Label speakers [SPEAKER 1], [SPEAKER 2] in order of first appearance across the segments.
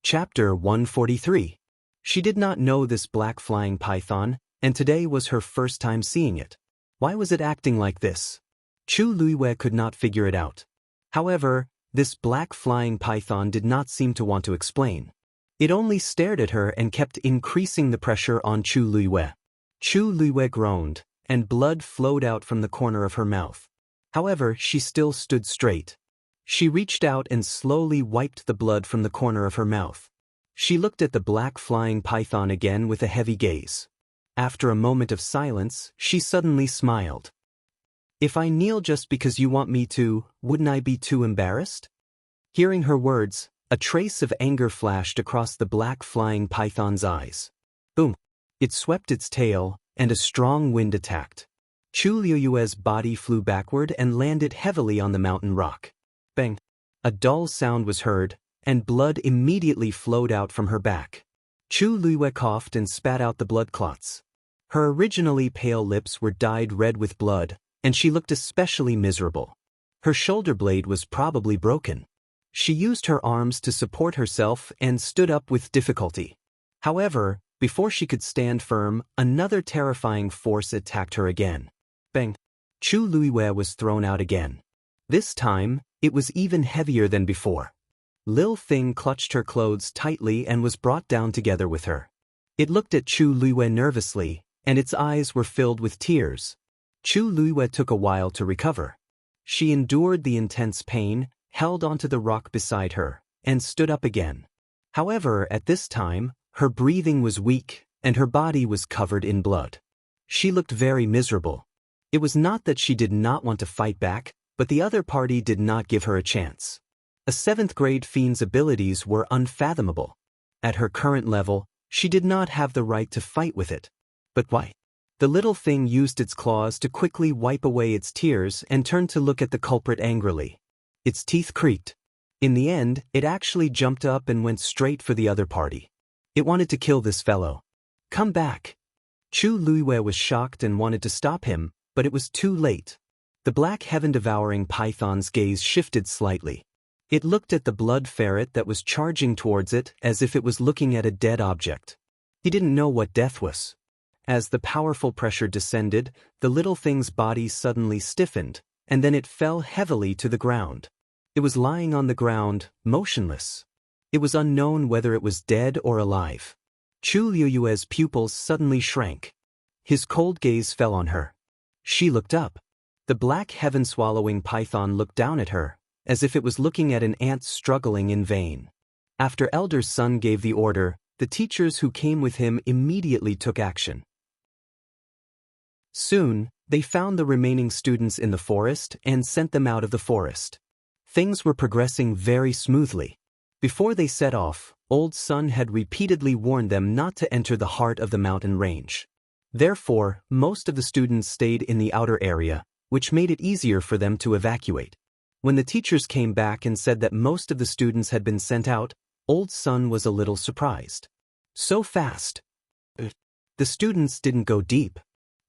[SPEAKER 1] Chapter 143. She did not know this black flying python, and today was her first time seeing it. Why was it acting like this? Chu Luiwei could not figure it out. However, this black flying python did not seem to want to explain. It only stared at her and kept increasing the pressure on Chu Luiwei. Chu Luiwei groaned, and blood flowed out from the corner of her mouth. However, she still stood straight. She reached out and slowly wiped the blood from the corner of her mouth. She looked at the black flying python again with a heavy gaze. After a moment of silence, she suddenly smiled. "If I kneel just because you want me to, wouldn't I be too embarrassed?" Hearing her words, a trace of anger flashed across the black flying python's eyes. Boom! It swept its tail, and a strong wind attacked. Chu Luiwei's body flew backward and landed heavily on the mountain rock. Bang! A dull sound was heard, and blood immediately flowed out from her back. Chu Luiwei coughed and spat out the blood clots. Her originally pale lips were dyed red with blood, and she looked especially miserable. Her shoulder blade was probably broken. She used her arms to support herself and stood up with difficulty. However, before she could stand firm, another terrifying force attacked her again. Bang! Chu Luiwei was thrown out again. This time, it was even heavier than before. Lil Thing clutched her clothes tightly and was brought down together with her. It looked at Chu Luiwei nervously, and its eyes were filled with tears. Chu Luiwei took a while to recover. She endured the intense pain, held onto the rock beside her, and stood up again. However, at this time, her breathing was weak, and her body was covered in blood. She looked very miserable. It was not that she did not want to fight back, but the other party did not give her a chance. A 7th grade fiend's abilities were unfathomable. At her current level, she did not have the right to fight with it. But why? The little thing used its claws to quickly wipe away its tears and turned to look at the culprit angrily. Its teeth creaked. In the end, it actually jumped up and went straight for the other party. It wanted to kill this fellow. "Come back!" Chu Luiwei was shocked and wanted to stop him, but it was too late. The black heaven-devouring python's gaze shifted slightly. It looked at the blood ferret that was charging towards it as if it was looking at a dead object. He didn't know what death was. As the powerful pressure descended, the little thing's body suddenly stiffened, and then it fell heavily to the ground. It was lying on the ground, motionless. It was unknown whether it was dead or alive. Chu Luiwei's pupils suddenly shrank. His cold gaze fell on her. She looked up. The black heaven-swallowing python looked down at her, as if it was looking at an ant struggling in vain. After Elder Sun gave the order, the teachers who came with him immediately took action. Soon, they found the remaining students in the forest and sent them out of the forest. Things were progressing very smoothly. Before they set off, Old Sun had repeatedly warned them not to enter the heart of the mountain range. Therefore, most of the students stayed in the outer area, which made it easier for them to evacuate. When the teachers came back and said that most of the students had been sent out, Old Sun was a little surprised. So fast. The students didn't go deep.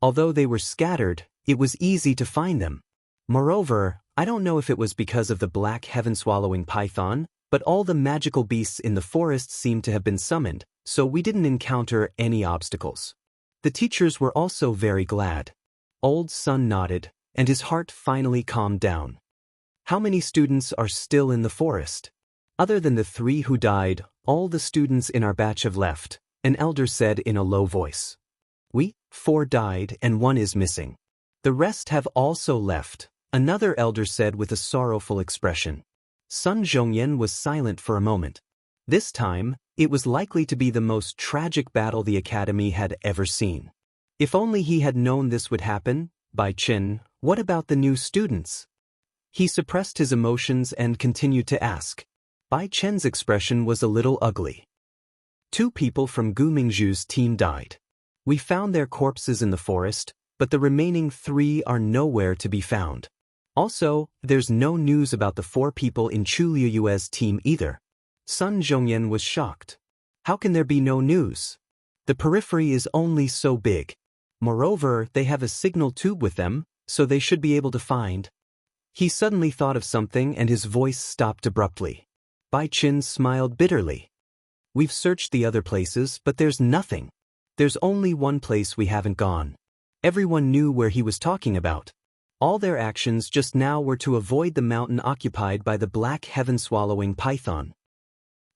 [SPEAKER 1] Although they were scattered, it was easy to find them. Moreover, I don't know if it was because of the black heaven-swallowing python, but all the magical beasts in the forest seemed to have been summoned, so we didn't encounter any obstacles. The teachers were also very glad. Old Sun nodded, and his heart finally calmed down. How many students are still in the forest? Other than the 3 who died, all the students in our batch have left, an elder said in a low voice. We, 4 died and 1 is missing. The rest have also left, another elder said with a sorrowful expression. Sun Zhongyan was silent for a moment. This time, it was likely to be the most tragic battle the academy had ever seen. If only he had known this would happen. Bai Chen, what about the new students? He suppressed his emotions and continued to ask. Bai Chen's expression was a little ugly. 2 people from Gu Mingzhu's team died. We found their corpses in the forest, but the remaining 3 are nowhere to be found. Also, there's no news about the 4 people in Chu Luiwei's team either. Sun Zhongyan was shocked. How can there be no news? The periphery is only so big. Moreover, they have a signal tube with them, so they should be able to find. He suddenly thought of something and his voice stopped abruptly. Bai Chen smiled bitterly. We've searched the other places, but there's nothing. There's only one place we haven't gone. Everyone knew where he was talking about. All their actions just now were to avoid the mountain occupied by the black heaven-swallowing python.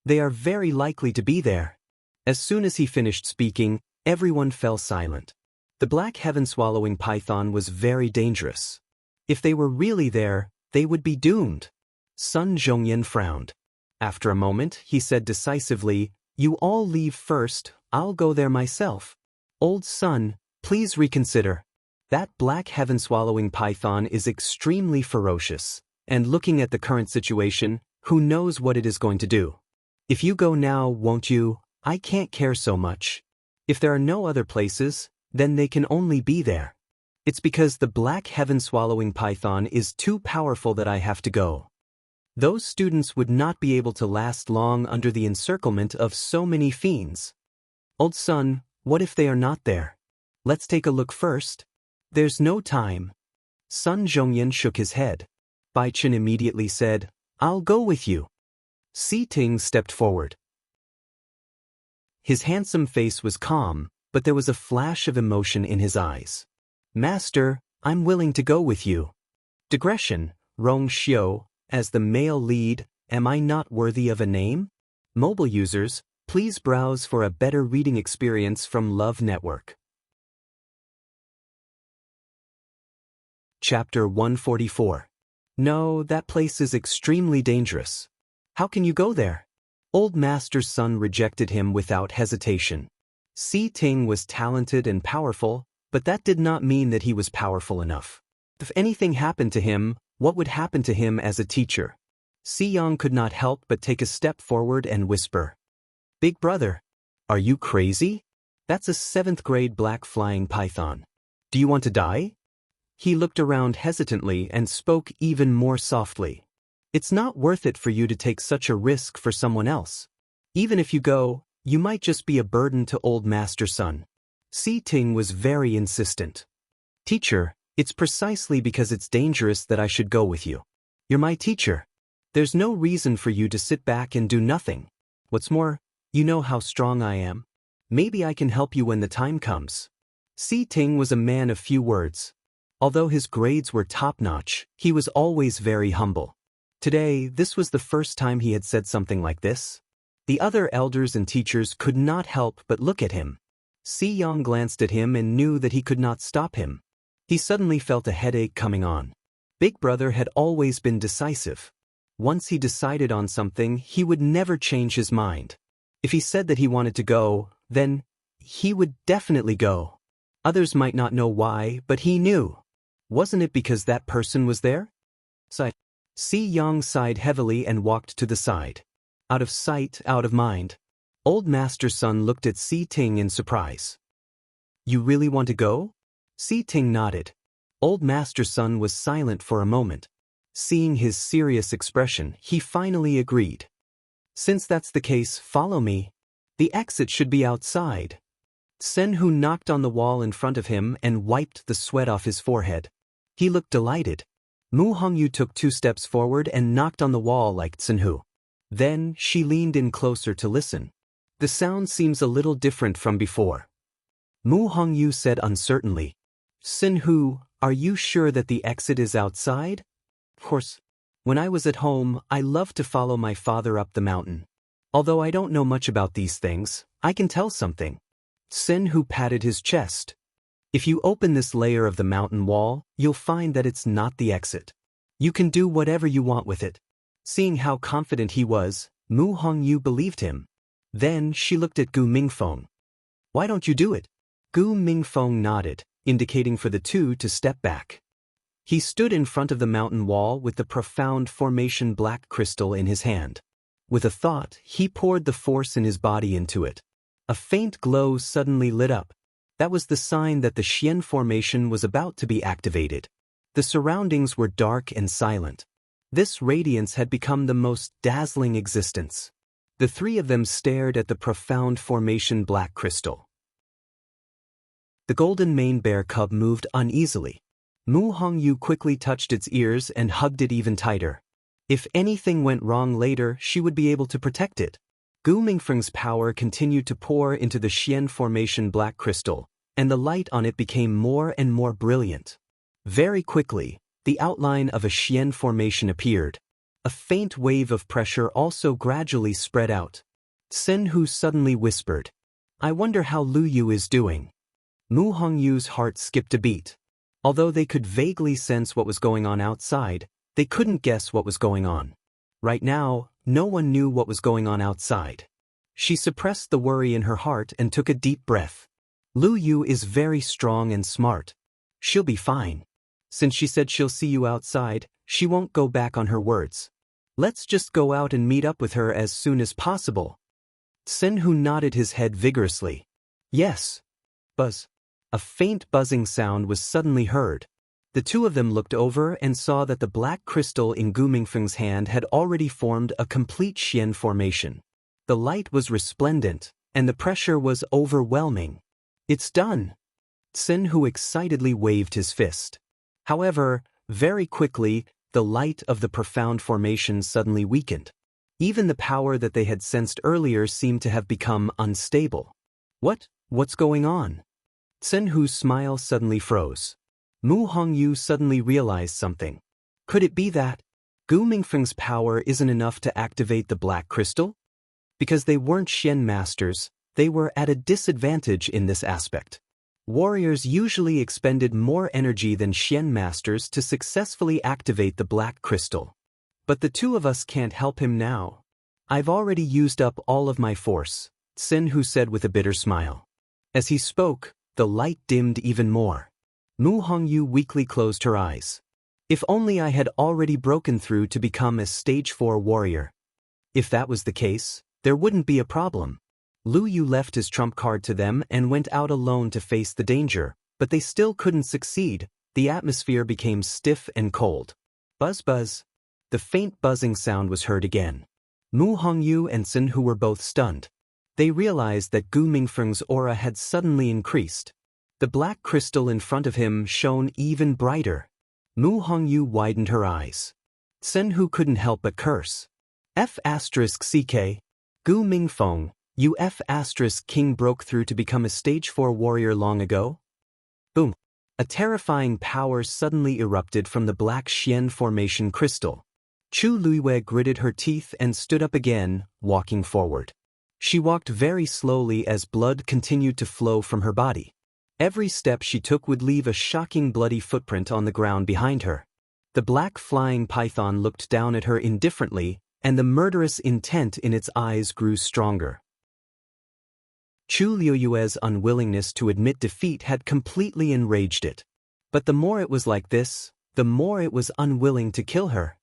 [SPEAKER 1] They are very likely to be there. As soon as he finished speaking, everyone fell silent. The black heaven-swallowing python was very dangerous. If they were really there, they would be doomed. Sun Zhongyan frowned. After a moment, he said decisively, "You all leave first, I'll go there myself." "Old Sun, please reconsider. That black heaven-swallowing python is extremely ferocious, and looking at the current situation, who knows what it is going to do. If you go now, won't you? I can't care so much. If there are no other places, then they can only be there. It's because the black heaven-swallowing python is too powerful that I have to go. Those students would not be able to last long under the encirclement of so many fiends. Old Sun, what if they are not there? Let's take a look first." "There's no time." Sun Zhongyan shook his head. Bai Chen immediately said, "I'll go with you." Si Ting stepped forward. His handsome face was calm, but there was a flash of emotion in his eyes. "Master, I'm willing to go with you." Digression, Rong Xiu, as the male lead, am I not worthy of a name? Mobile users, please browse for a better reading experience from Love Network. Chapter 144. No, that place is extremely dangerous. How can you go there? Old Master's son rejected him without hesitation. Si Ting was talented and powerful, but that did not mean that he was powerful enough. If anything happened to him, what would happen to him as a teacher? Si Yang could not help but take a step forward and whisper, "Big brother, are you crazy? That's a 7th grade black flying python. Do you want to die?" He looked around hesitantly and spoke even more softly. "It's not worth it for you to take such a risk for someone else. Even if you go, you might just be a burden to old Master's son." Si Ting was very insistent. "Teacher, it's precisely because it's dangerous that I should go with you. You're my teacher. There's no reason for you to sit back and do nothing. What's more, you know how strong I am. Maybe I can help you when the time comes." Si Ting was a man of few words. Although his grades were top-notch, he was always very humble. Today, this was the first time he had said something like this. The other elders and teachers could not help but look at him. Si Yang glanced at him and knew that he could not stop him. He suddenly felt a headache coming on. Big brother had always been decisive. Once he decided on something, he would never change his mind. If he said that he wanted to go, then he would definitely go. Others might not know why, but he knew. Wasn't it because that person was there? Si Yang sighed heavily and walked to the side. Out of sight, out of mind. Old Master's son looked at Si Ting in surprise. "You really want to go?" Si Ting nodded. Old Master's son was silent for a moment. Seeing his serious expression, he finally agreed. "Since that's the case, follow me. The exit should be outside." Senhu knocked on the wall in front of him and wiped the sweat off his forehead. He looked delighted. Mu Hongyu took 2 steps forward and knocked on the wall like Senhu. Then, she leaned in closer to listen. "The sound seems a little different from before." Mu Hongyu said uncertainly, "Senhu, are you sure that the exit is outside?" "Of course. When I was at home, I loved to follow my father up the mountain. Although I don't know much about these things, I can tell something." Senhu patted his chest. "If you open this layer of the mountain wall, you'll find that it's not the exit. You can do whatever you want with it." Seeing how confident he was, Mu Hongyu believed him. Then she looked at Gu Mingfeng. "Why don't you do it?" Gu Mingfeng nodded, indicating for the two to step back. He stood in front of the mountain wall with the profound formation black crystal in his hand. With a thought, he poured the force in his body into it. A faint glow suddenly lit up. That was the sign that the Xian formation was about to be activated. The surroundings were dark and silent. This radiance had become the most dazzling existence. The 3 of them stared at the profound formation black crystal. The golden mane bear cub moved uneasily. Mu Hongyu quickly touched its ears and hugged it even tighter. If anything went wrong later, she would be able to protect it. Gu Mingfeng's power continued to pour into the Xian formation black crystal, and the light on it became more and more brilliant. Very quickly, the outline of a Xian formation appeared. A faint wave of pressure also gradually spread out. Senhu suddenly whispered, "I wonder how Lu Yu is doing." Mu Hongyu's heart skipped a beat. Although they could vaguely sense what was going on outside, they couldn't guess what was going on. Right now, no one knew what was going on outside. She suppressed the worry in her heart and took a deep breath. Lu Yu is very strong and smart. She'll be fine. Since she said she'll see you outside, she won't go back on her words. Let's just go out and meet up with her as soon as possible. Senhu nodded his head vigorously. Yes. Buzz. A faint buzzing sound was suddenly heard. The two of them looked over and saw that the black crystal in Gu Mingfeng's hand had already formed a complete Xian formation. The light was resplendent, and the pressure was overwhelming. It's done! Senhu excitedly waved his fist. However, very quickly, the light of the profound formation suddenly weakened. Even the power that they had sensed earlier seemed to have become unstable. What's going on? Senhu's smile suddenly froze. Mu Hongyu suddenly realized something. Could it be that Gu Mingfeng's power isn't enough to activate the black crystal? Because they weren't Xian masters, they were at a disadvantage in this aspect. Warriors usually expended more energy than Xian masters to successfully activate the black crystal. But the two of us can't help him now. I've already used up all of my force, Senhu said with a bitter smile. As he spoke, the light dimmed even more. Mu Hongyu weakly closed her eyes. If only I had already broken through to become a stage 4 warrior. If that was the case, there wouldn't be a problem. Lu Yu left his trump card to them and went out alone to face the danger, but they still couldn't succeed. The atmosphere became stiff and cold. Buzz buzz. The faint buzzing sound was heard again. Mu Hongyu and Senhu were both stunned. They realized that Gu Mingfeng's aura had suddenly increased. The black crystal in front of him shone even brighter. Mu Hongyu widened her eyes. Senhu couldn't help but curse. F*CK. Gu Mingfeng, you F*King broke through to become a stage 4 warrior long ago? Boom. A terrifying power suddenly erupted from the black Xian formation crystal. Chu Luiwei gritted her teeth and stood up again, walking forward. She walked very slowly as blood continued to flow from her body. Every step she took would leave a shocking bloody footprint on the ground behind her. The black flying python looked down at her indifferently, and the murderous intent in its eyes grew stronger. Chu Liuyue's unwillingness to admit defeat had completely enraged it. But the more it was like this, the more it was unwilling to kill her.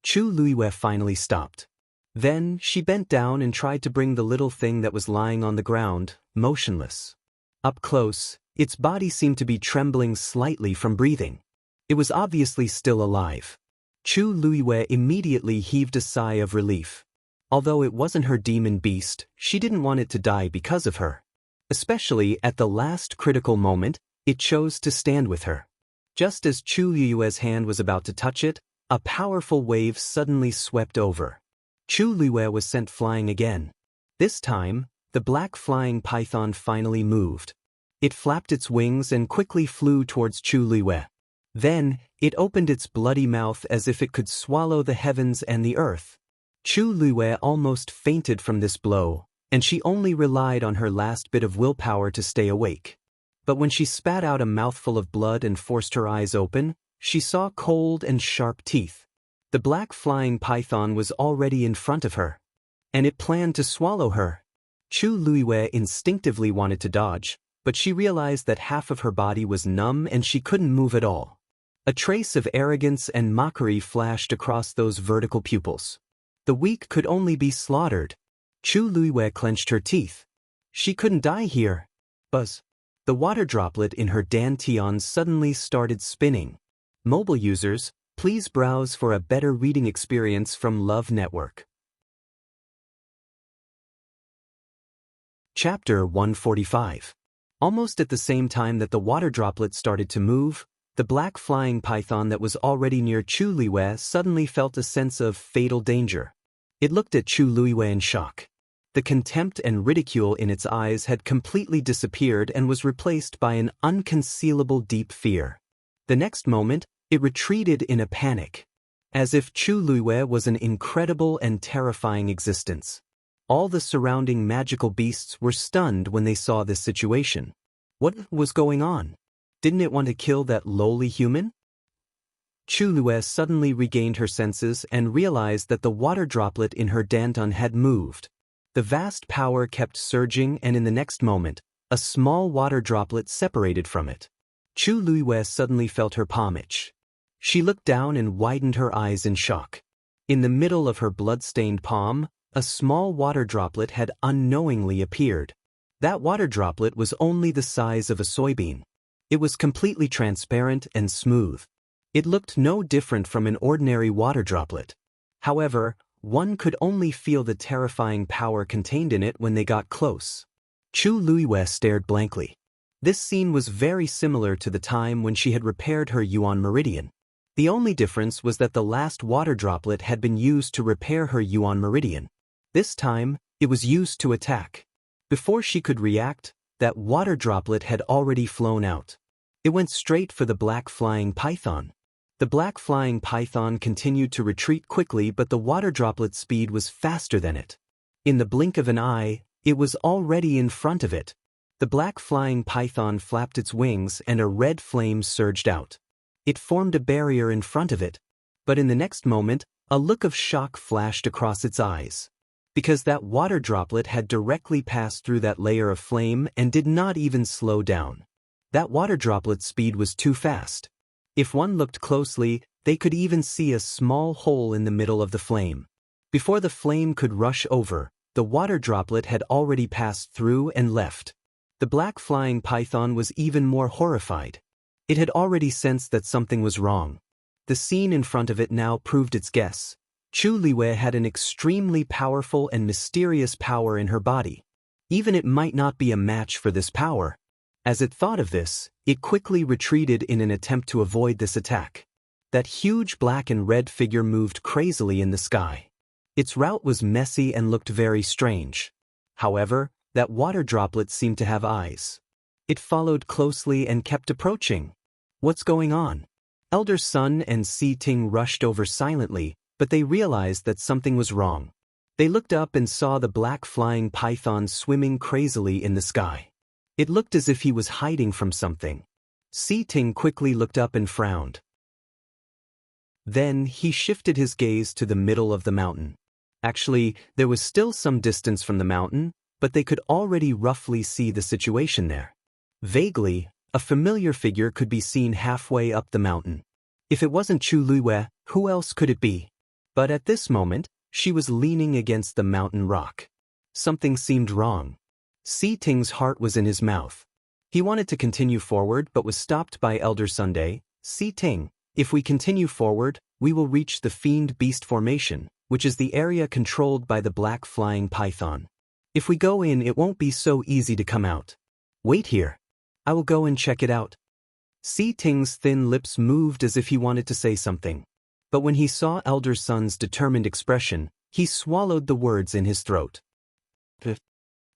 [SPEAKER 1] Chu Luiyue finally stopped. Then she bent down and tried to bring the little thing that was lying on the ground, motionless. Up close, its body seemed to be trembling slightly from breathing. It was obviously still alive. Chu Luiyue immediately heaved a sigh of relief. Although it wasn't her demon beast, she didn't want it to die because of her. Especially at the last critical moment, it chose to stand with her. Just as Chu Luiyue's hand was about to touch it, a powerful wave suddenly swept over. Chu Luiyue was sent flying again. This time, the black flying python finally moved. It flapped its wings and quickly flew towards Chu Luiyue. Then, it opened its bloody mouth as if it could swallow the heavens and the earth. Chu Luiyue almost fainted from this blow, and she only relied on her last bit of willpower to stay awake. But when she spat out a mouthful of blood and forced her eyes open, she saw cold and sharp teeth. The black flying python was already in front of her, and it planned to swallow her. Chu Luiyue instinctively wanted to dodge, but she realized that half of her body was numb and she couldn't move at all. A trace of arrogance and mockery flashed across those vertical pupils. The weak could only be slaughtered. Chu Luiyue clenched her teeth. She couldn't die here. Buzz. The water droplet in her dantian suddenly started spinning. Mobile users, please browse for a better reading experience from Love Network. Chapter 145. Almost at the same time that the water droplet started to move, the black flying python that was already near Chu Luiyue suddenly felt a sense of fatal danger. It looked at Chu Luiyue in shock. The contempt and ridicule in its eyes had completely disappeared and was replaced by an unconcealable deep fear. The next moment, it retreated in a panic, as if Chu Luiwei was an incredible and terrifying existence. All the surrounding magical beasts were stunned when they saw this situation. What was going on? Didn't it want to kill that lowly human? Chu Luiwei suddenly regained her senses and realized that the water droplet in her danton had moved. The vast power kept surging, and in the next moment, a small water droplet separated from it. Chu Luiwei suddenly felt her palm itch. She looked down and widened her eyes in shock. In the middle of her blood-stained palm, a small water droplet had unknowingly appeared. That water droplet was only the size of a soybean. It was completely transparent and smooth. It looked no different from an ordinary water droplet. However, one could only feel the terrifying power contained in it when they got close. Chu Luiwei stared blankly. This scene was very similar to the time when she had repaired her Yuan meridian. The only difference was that the last water droplet had been used to repair her Yuan meridian. This time, it was used to attack. Before she could react, that water droplet had already flown out. It went straight for the black flying python. The black flying python continued to retreat quickly, but the water droplet's speed was faster than it. In the blink of an eye, it was already in front of it. The black flying python flapped its wings and a red flame surged out. It formed a barrier in front of it, but in the next moment, a look of shock flashed across its eyes. Because that water droplet had directly passed through that layer of flame and did not even slow down. That water droplet's speed was too fast. If one looked closely, they could even see a small hole in the middle of the flame. Before the flame could rush over, the water droplet had already passed through and left. The black flying python was even more horrified. It had already sensed that something was wrong. The scene in front of it now proved its guess. Chu Luiwei had an extremely powerful and mysterious power in her body. Even it might not be a match for this power. As it thought of this, it quickly retreated in an attempt to avoid this attack. That huge black and red figure moved crazily in the sky. Its route was messy and looked very strange. However, that water droplet seemed to have eyes. It followed closely and kept approaching. What's going on? Elder Sun and Si Ting rushed over silently, but they realized that something was wrong. They looked up and saw the black flying python swimming crazily in the sky. It looked as if he was hiding from something. Si Ting quickly looked up and frowned. Then he shifted his gaze to the middle of the mountain. Actually, there was still some distance from the mountain, but they could already roughly see the situation there. Vaguely, a familiar figure could be seen halfway up the mountain. If it wasn't Chu Luiwei, who else could it be? But at this moment, she was leaning against the mountain rock. Something seemed wrong. Si Ting's heart was in his mouth. He wanted to continue forward but was stopped by Elder Sunday. Si Ting, if we continue forward, we will reach the Fiend Beast Formation, which is the area controlled by the black flying python. If we go in, it won't be so easy to come out. Wait here. I will go and check it out. Si Ting's thin lips moved as if he wanted to say something. But when he saw Elder Sun's determined expression, he swallowed the words in his throat.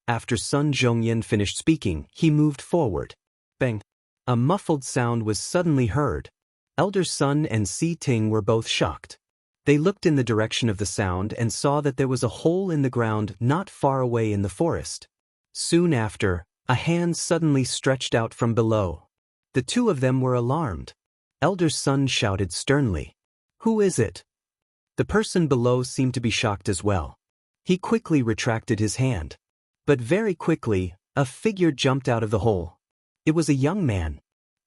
[SPEAKER 1] After Sun Zhongyan finished speaking, he moved forward. Bang! A muffled sound was suddenly heard. Elder Sun and Si Ting were both shocked. They looked in the direction of the sound and saw that there was a hole in the ground not far away in the forest. Soon after, a hand suddenly stretched out from below. The two of them were alarmed. Elder Sun shouted sternly, "Who is it?" The person below seemed to be shocked as well. He quickly retracted his hand. But very quickly, a figure jumped out of the hole. It was a young man.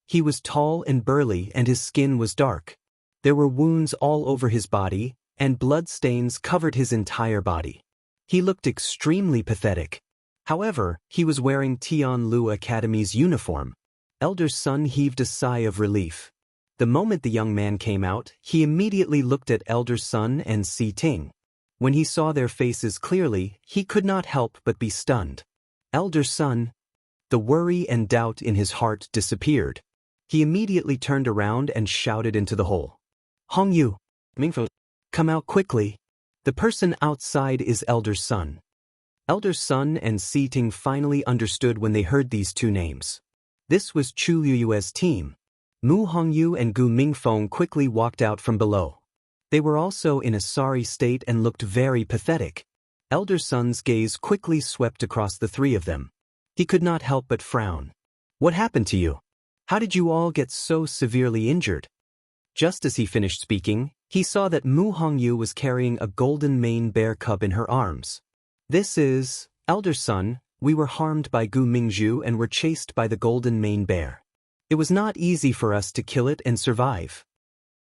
[SPEAKER 1] He was tall and burly and his skin was dark. There were wounds all over his body, and blood stains covered his entire body. He looked extremely pathetic. However, he was wearing Tianlu Academy's uniform. Elder Sun heaved a sigh of relief. The moment the young man came out, he immediately looked at Elder Sun and Si Ting. When he saw their faces clearly, he could not help but be stunned. Elder Sun. The worry and doubt in his heart disappeared. He immediately turned around and shouted into the hole. "Hongyu, Mingfu, come out quickly. The person outside is Elder Sun." Elder Sun and Si Ting finally understood when they heard these two names. This was Chu Liyue's team. Mu Hongyu and Gu Mingfeng quickly walked out from below. They were also in a sorry state and looked very pathetic. Elder Sun's gaze quickly swept across the three of them. He could not help but frown. What happened to you? How did you all get so severely injured? Just as he finished speaking, he saw that Mu Hongyu was carrying a golden mane bear cub in her arms. This is, Elder Sun, we were harmed by Gu Mingzhu and were chased by the golden mane bear. It was not easy for us to kill it and survive.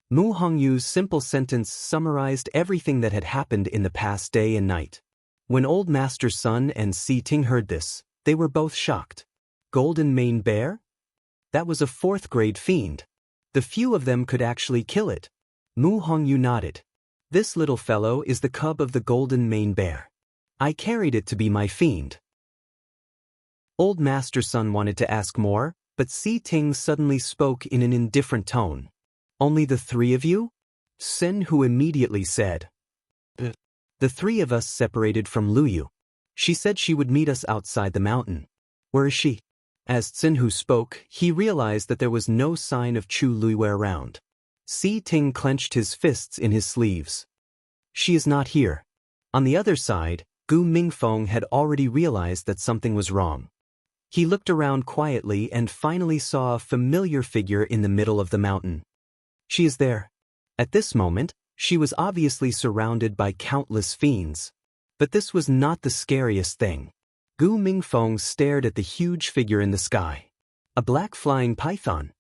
[SPEAKER 1] Mu Hongyu's simple sentence summarized everything that had happened in the past day and night. When Old Master Sun and Si Ting heard this, they were both shocked. Golden mane bear? That was a 4th grade fiend. The few of them could actually kill it. Mu Hongyu nodded. This little fellow is the cub of the golden mane bear. I carried it to be my fiend. Old Master Sun wanted to ask more, but Si Ting suddenly spoke in an indifferent tone. Only the 3 of you? Sen Hu immediately said. The 3 of us separated from Luyu. She said she would meet us outside the mountain. Where is she? As Tsinhu spoke, he realized that there was no sign of Chu Luiyue around. Si Ting clenched his fists in his sleeves. She is not here. On the other side, Gu Mingfeng had already realized that something was wrong. He looked around quietly and finally saw a familiar figure in the middle of the mountain. She is there. At this moment, she was obviously surrounded by countless fiends. But this was not the scariest thing. Gu Mingfeng stared at the huge figure in the sky. A black flying python.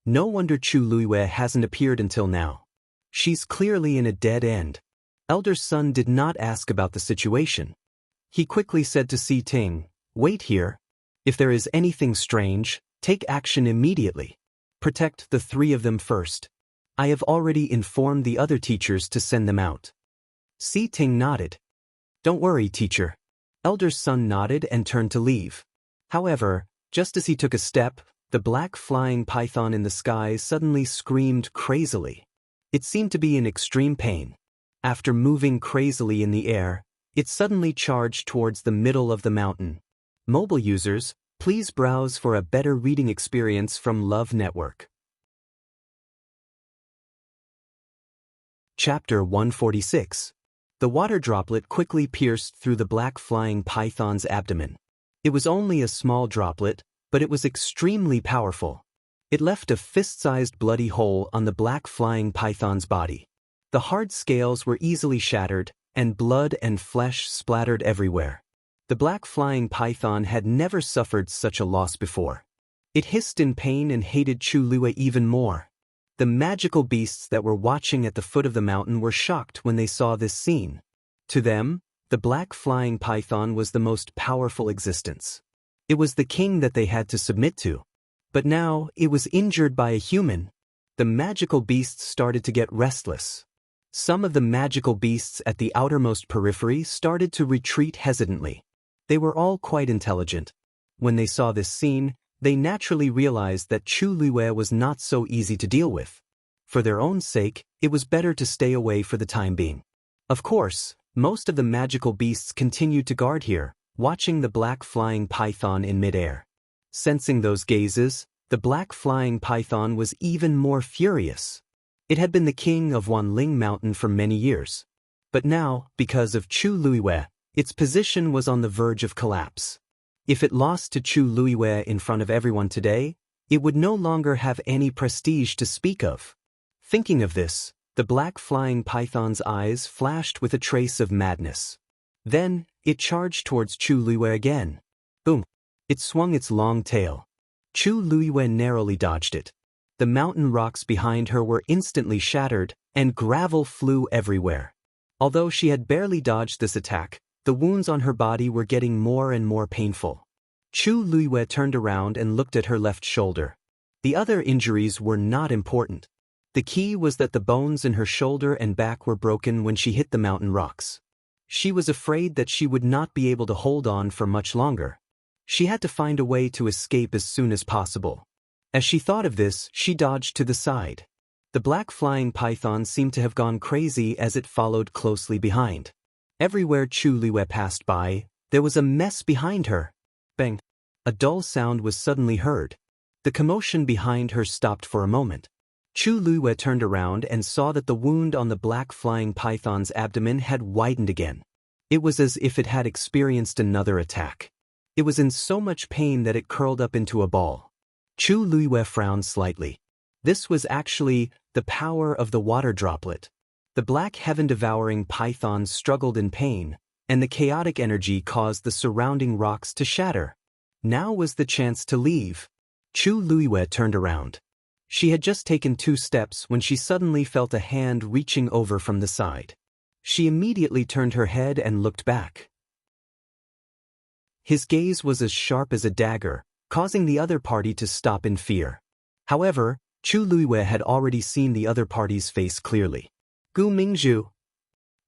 [SPEAKER 1] No wonder Chu Luiyue hasn't appeared until now. She's clearly in a dead end. Elder Sun did not ask about the situation. He quickly said to Si Ting, wait here. If there is anything strange, take action immediately. Protect the 3 of them first. I have already informed the other teachers to send them out. Si Ting nodded. Don't worry, teacher. Elder Sun nodded and turned to leave. However, just as he took a step, the black flying python in the sky suddenly screamed crazily. It seemed to be in extreme pain. After moving crazily in the air, it suddenly charged towards the middle of the mountain. Mobile users, please browse for a better reading experience from Love Network. Chapter 146. The water droplet quickly pierced through the black flying python's abdomen. It was only a small droplet, but it was extremely powerful. It left a fist-sized bloody hole on the black flying python's body. The hard scales were easily shattered, and blood and flesh splattered everywhere. The black flying python had never suffered such a loss before. It hissed in pain and hated Chu Luiyue even more. The magical beasts that were watching at the foot of the mountain were shocked when they saw this scene. To them, the black flying python was the most powerful existence. It was the king that they had to submit to. But now, it was injured by a human. The magical beasts started to get restless. Some of the magical beasts at the outermost periphery started to retreat hesitantly. They were all quite intelligent. When they saw this scene, they naturally realized that Chu Luiyue was not so easy to deal with. For their own sake, it was better to stay away for the time being. Of course, most of the magical beasts continued to guard here, watching the black flying python in midair. Sensing those gazes, the black flying python was even more furious. It had been the king of Wanling Mountain for many years. But now, because of Chu Luiyue, its position was on the verge of collapse. If it lost to Chu Luiyue in front of everyone today, it would no longer have any prestige to speak of. Thinking of this, the black flying python's eyes flashed with a trace of madness. Then, it charged towards Chu Luiyue again. Boom! It swung its long tail. Chu Luiyue narrowly dodged it. The mountain rocks behind her were instantly shattered, and gravel flew everywhere. Although she had barely dodged this attack, the wounds on her body were getting more and more painful. Chu Luiyue turned around and looked at her left shoulder. The other injuries were not important. The key was that the bones in her shoulder and back were broken when she hit the mountain rocks. She was afraid that she would not be able to hold on for much longer. She had to find a way to escape as soon as possible. As she thought of this, she dodged to the side. The black flying python seemed to have gone crazy as it followed closely behind. Everywhere Chu Luiyue passed by, There was a mess behind her. Bang! A dull sound was suddenly heard. The commotion behind her stopped for a moment. Chu Luiwei turned around and saw that the wound on the black flying python's abdomen had widened again. It was as if it had experienced another attack. It was in so much pain that it curled up into a ball. Chu Luiwei frowned slightly. This was actually the power of the water droplet. The black heaven-devouring python struggled in pain, and the chaotic energy caused the surrounding rocks to shatter. Now was the chance to leave. Chu Luiwei turned around. She had just taken 2 steps when she suddenly felt a hand reaching over from the side. She immediately turned her head and looked back. His gaze was as sharp as a dagger, causing the other party to stop in fear. However, Chu Luiwei had already seen the other party's face clearly. Gu Mingzhu.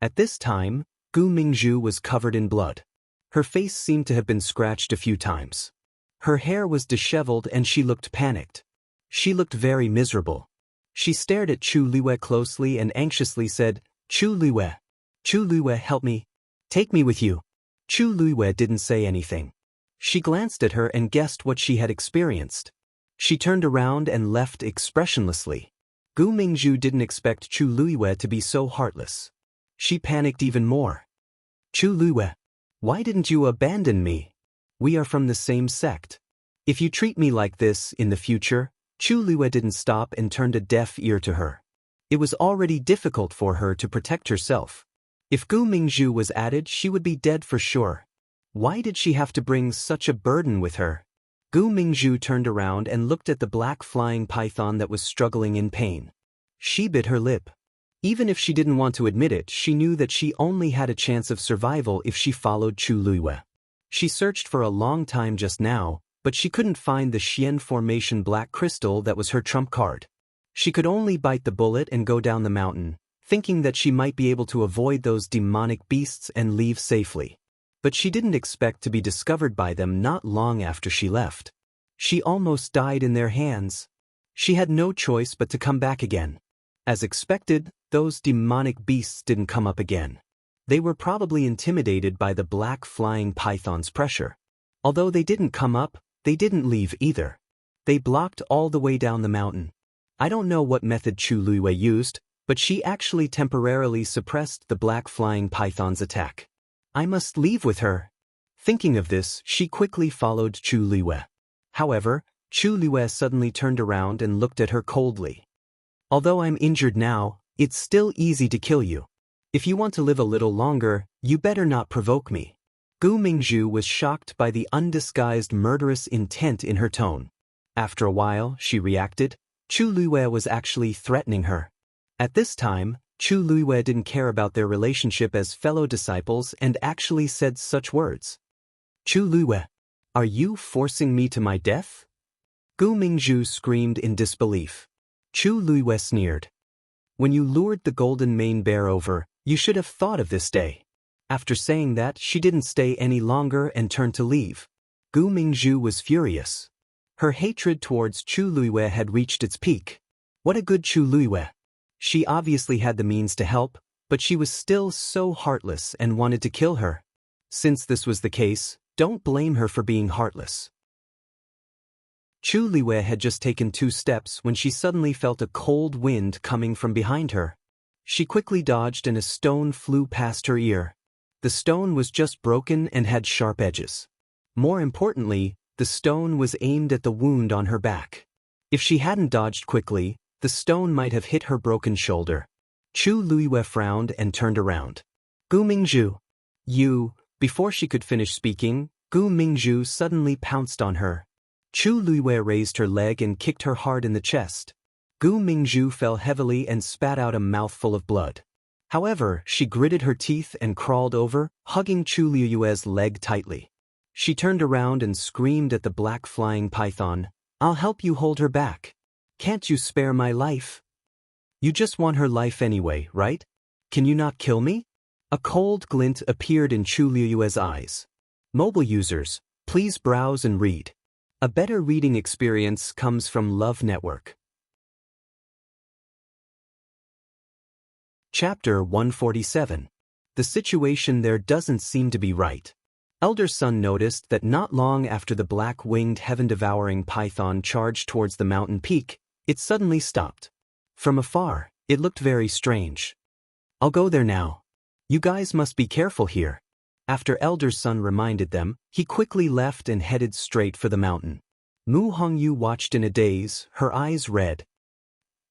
[SPEAKER 1] At this time, Gu Mingzhu was covered in blood. Her face seemed to have been scratched a few times. Her hair was disheveled and she looked panicked. She looked very miserable. She stared at Chu Luiwei closely and anxiously said, Chu Luiwei, help me. Take me with you. Chu Luiwei didn't say anything. She glanced at her and guessed what she had experienced. She turned around and left expressionlessly. Gu Mingzhu didn't expect Chu Luiwei to be so heartless. She panicked even more. Chu Luiwei, why didn't you abandon me? We are from the same sect. If you treat me like this in the future, Chu Luiwei didn't stop and turned a deaf ear to her. It was already difficult for her to protect herself. If Gu Mingzhu was added, she would be dead for sure. Why did she have to bring such a burden with her? Gu Mingzhu turned around and looked at the black flying python that was struggling in pain. She bit her lip. Even if she didn't want to admit it, she knew that she only had a chance of survival if she followed Chu Luiwei. She searched for a long time just now, but she couldn't find the Xian Formation black crystal that was her trump card. She could only bite the bullet and go down the mountain, thinking that she might be able to avoid those demonic beasts and leave safely. But she didn't expect to be discovered by them not long after she left. She almost died in their hands. She had no choice but to come back again. As expected, those demonic beasts didn't come up again. They were probably intimidated by the black flying python's pressure. Although they didn't come up, they didn't leave either. They blocked all the way down the mountain. I don't know what method Chu Luiwei used, but she actually temporarily suppressed the black flying python's attack. I must leave with her. Thinking of this, she quickly followed Chu Luiwei. However, Chu Luiwei suddenly turned around and looked at her coldly. Although I'm injured now, it's still easy to kill you. If you want to live a little longer, you better not provoke me. Gu Mingzhu was shocked by the undisguised murderous intent in her tone. After a while, she reacted. Chu Luiwei was actually threatening her. At this time, Chu Luiwei didn't care about their relationship as fellow disciples and actually said such words. Chu Luiwei, are you forcing me to my death? Gu Mingzhu screamed in disbelief. Chu Luiwei sneered. When you lured the golden mane bear over, you should have thought of this day. After saying that, she didn't stay any longer and turned to leave. Gu Mingzhu was furious. Her hatred towards Chu Luiwei had reached its peak. What a good Chu Luiwei. She obviously had the means to help, but she was still so heartless and wanted to kill her. Since this was the case, don't blame her for being heartless. Chu Luiwei had just taken 2 steps when she suddenly felt a cold wind coming from behind her. She quickly dodged and a stone flew past her ear. The stone was just broken and had sharp edges. More importantly, the stone was aimed at the wound on her back. If she hadn't dodged quickly, the stone might have hit her broken shoulder. Chu Luiwei frowned and turned around. Gu Mingzhu. You. Before she could finish speaking, Gu Mingzhu suddenly pounced on her. Chu Luiwei raised her leg and kicked her hard in the chest. Gu Mingzhu fell heavily and spat out a mouthful of blood. However, she gritted her teeth and crawled over, hugging Chu Luiwei's leg tightly. She turned around and screamed at the black flying python, I'll help you hold her back. Can't you spare my life? You just want her life anyway, right? Can you not kill me? A cold glint appeared in Chu Luiwei's eyes. Mobile users, please browse and read. A better reading experience comes from Love Network. Chapter 147. The situation there doesn't seem to be right. Elder Sun noticed that not long after the black-winged heaven-devouring python charged towards the mountain peak, it suddenly stopped. From afar, it looked very strange. "I'll go there now. You guys must be careful here." After Elder Sun reminded them, he quickly left and headed straight for the mountain. Mu Hongyu watched in a daze, her eyes red.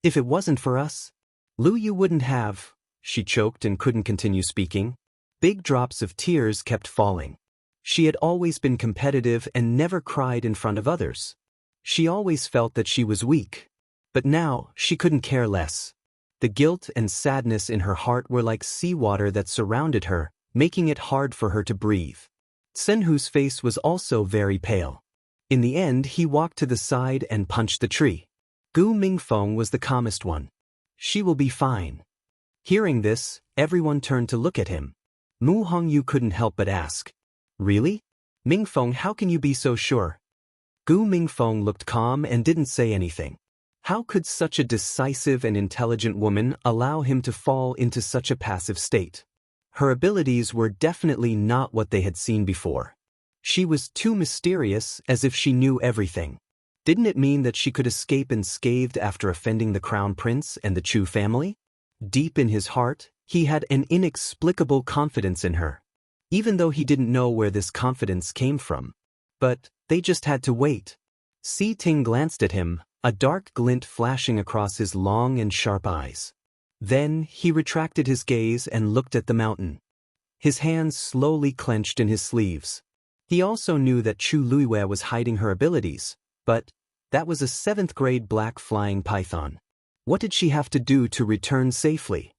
[SPEAKER 1] "If it wasn't for us, Lu Yu wouldn't have," she choked and couldn't continue speaking. Big drops of tears kept falling. She had always been competitive and never cried in front of others. She always felt that she was weak. But now, she couldn't care less. The guilt and sadness in her heart were like seawater that surrounded her, making it hard for her to breathe. Senhu's face was also very pale. In the end, he walked to the side and punched the tree. Gu Mingfeng was the calmest one. "She will be fine." Hearing this, everyone turned to look at him. Mu Hongyu couldn't help but ask, "Really? Mingfeng, how can you be so sure?" Gu Mingfeng looked calm and didn't say anything. How could such a decisive and intelligent woman allow him to fall into such a passive state? Her abilities were definitely not what they had seen before. She was too mysterious, as if she knew everything. Didn't it mean that she could escape unscathed after offending the crown prince and the Chu family? Deep in his heart, he had an inexplicable confidence in her. Even though he didn't know where this confidence came from. But they just had to wait. Si Ting glanced at him, a dark glint flashing across his long and sharp eyes. Then he retracted his gaze and looked at the mountain. His hands slowly clenched in his sleeves. He also knew that Chu Luiwei was hiding her abilities, but that was a 7th-grade black flying python. What did she have to do to return safely?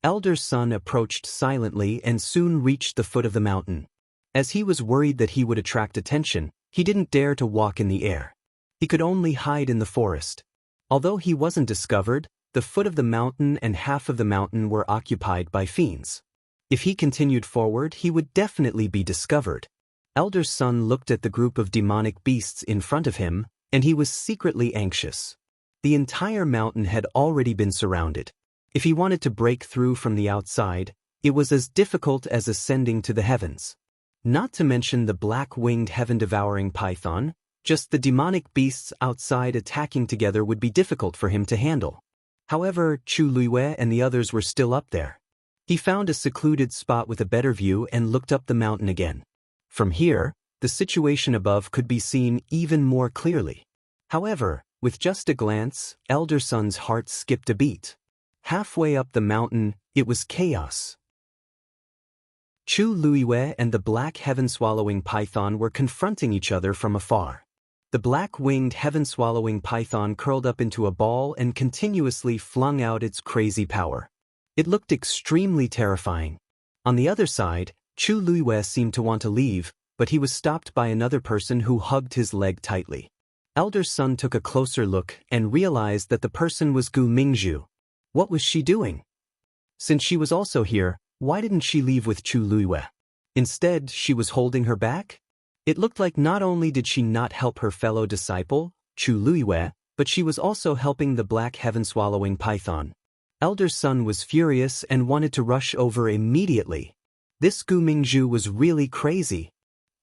[SPEAKER 1] Elder Sun approached silently and soon reached the foot of the mountain. As he was worried that he would attract attention, he didn't dare to walk in the air. He could only hide in the forest. Although he wasn't discovered, the foot of the mountain and half of the mountain were occupied by fiends. If he continued forward, he would definitely be discovered. Elder Sun looked at the group of demonic beasts in front of him, and he was secretly anxious. The entire mountain had already been surrounded. If he wanted to break through from the outside, it was as difficult as ascending to the heavens. Not to mention the black-winged heaven-devouring python, just the demonic beasts outside attacking together would be difficult for him to handle. However, Chu Luiwei and the others were still up there. He found a secluded spot with a better view and looked up the mountain again. From here, the situation above could be seen even more clearly. However, with just a glance, Elder Sun's heart skipped a beat. Halfway up the mountain, it was chaos. Chu Luiwei and the black heaven-swallowing python were confronting each other from afar. The black-winged heaven-swallowing python curled up into a ball and continuously flung out its crazy power. It looked extremely terrifying. On the other side, Chu Luiwei seemed to want to leave, but he was stopped by another person who hugged his leg tightly. Elder Sun took a closer look and realized that the person was Gu Mingzhu. What was she doing? Since she was also here, why didn't she leave with Chu Luiwei? Instead, she was holding her back? It looked like not only did she not help her fellow disciple, Chu Luiwei, but she was also helping the black heaven-swallowing python. Elder Sun was furious and wanted to rush over immediately. This Gu Mingzhu was really crazy.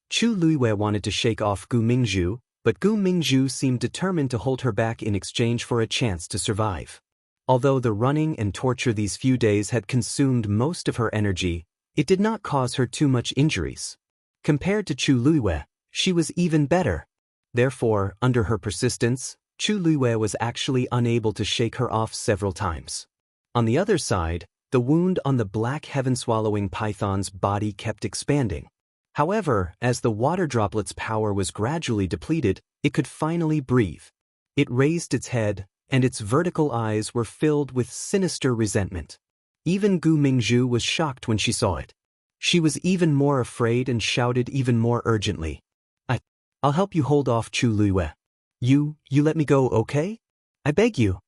[SPEAKER 1] Chu Luiwei wanted to shake off Gu Mingzhu, but Gu Mingzhu seemed determined to hold her back in exchange for a chance to survive. Although the running and torture these few days had consumed most of her energy, it did not cause her too much injuries. Compared to Chu Luiwei, she was even better. Therefore, under her persistence, Chu Luiwei was actually unable to shake her off several times. On the other side, the wound on the black heaven-swallowing python's body kept expanding. However, as the water droplet's power was gradually depleted, it could finally breathe. It raised its head, and its vertical eyes were filled with sinister resentment. Even Gu Mingzhu was shocked when she saw it. She was even more afraid and shouted even more urgently. I'll help you hold off Chu Luiwei. You let me go, okay? I beg you."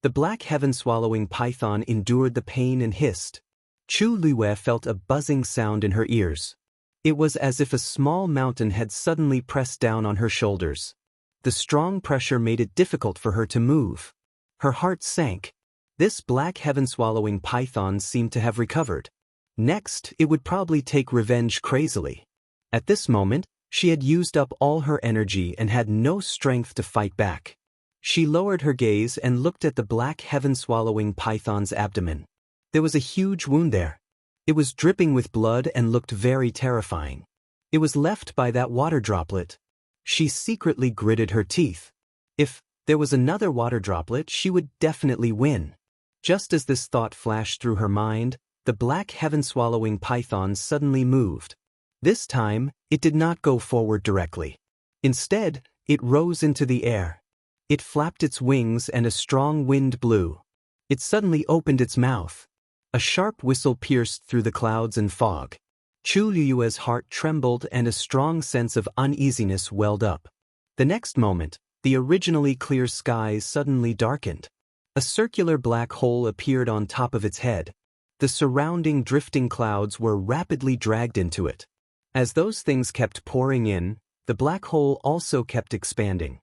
[SPEAKER 1] The black heaven-swallowing python endured the pain and hissed. Chu Luiwei felt a buzzing sound in her ears. It was as if a small mountain had suddenly pressed down on her shoulders. The strong pressure made it difficult for her to move. Her heart sank. This black heaven-swallowing python seemed to have recovered. Next, it would probably take revenge crazily. At this moment, she had used up all her energy and had no strength to fight back. She lowered her gaze and looked at the black heaven-swallowing python's abdomen. There was a huge wound there. It was dripping with blood and looked very terrifying. It was left by that water droplet. She secretly gritted her teeth. If there was another water droplet, she would definitely win. Just as this thought flashed through her mind, the black heaven-swallowing python suddenly moved. This time, it did not go forward directly. Instead, it rose into the air. It flapped its wings and a strong wind blew. It suddenly opened its mouth. A sharp whistle pierced through the clouds and fog. Chu Liyue's heart trembled and a strong sense of uneasiness welled up. The next moment, the originally clear skies suddenly darkened. A circular black hole appeared on top of its head. The surrounding drifting clouds were rapidly dragged into it. As those things kept pouring in, the black hole also kept expanding.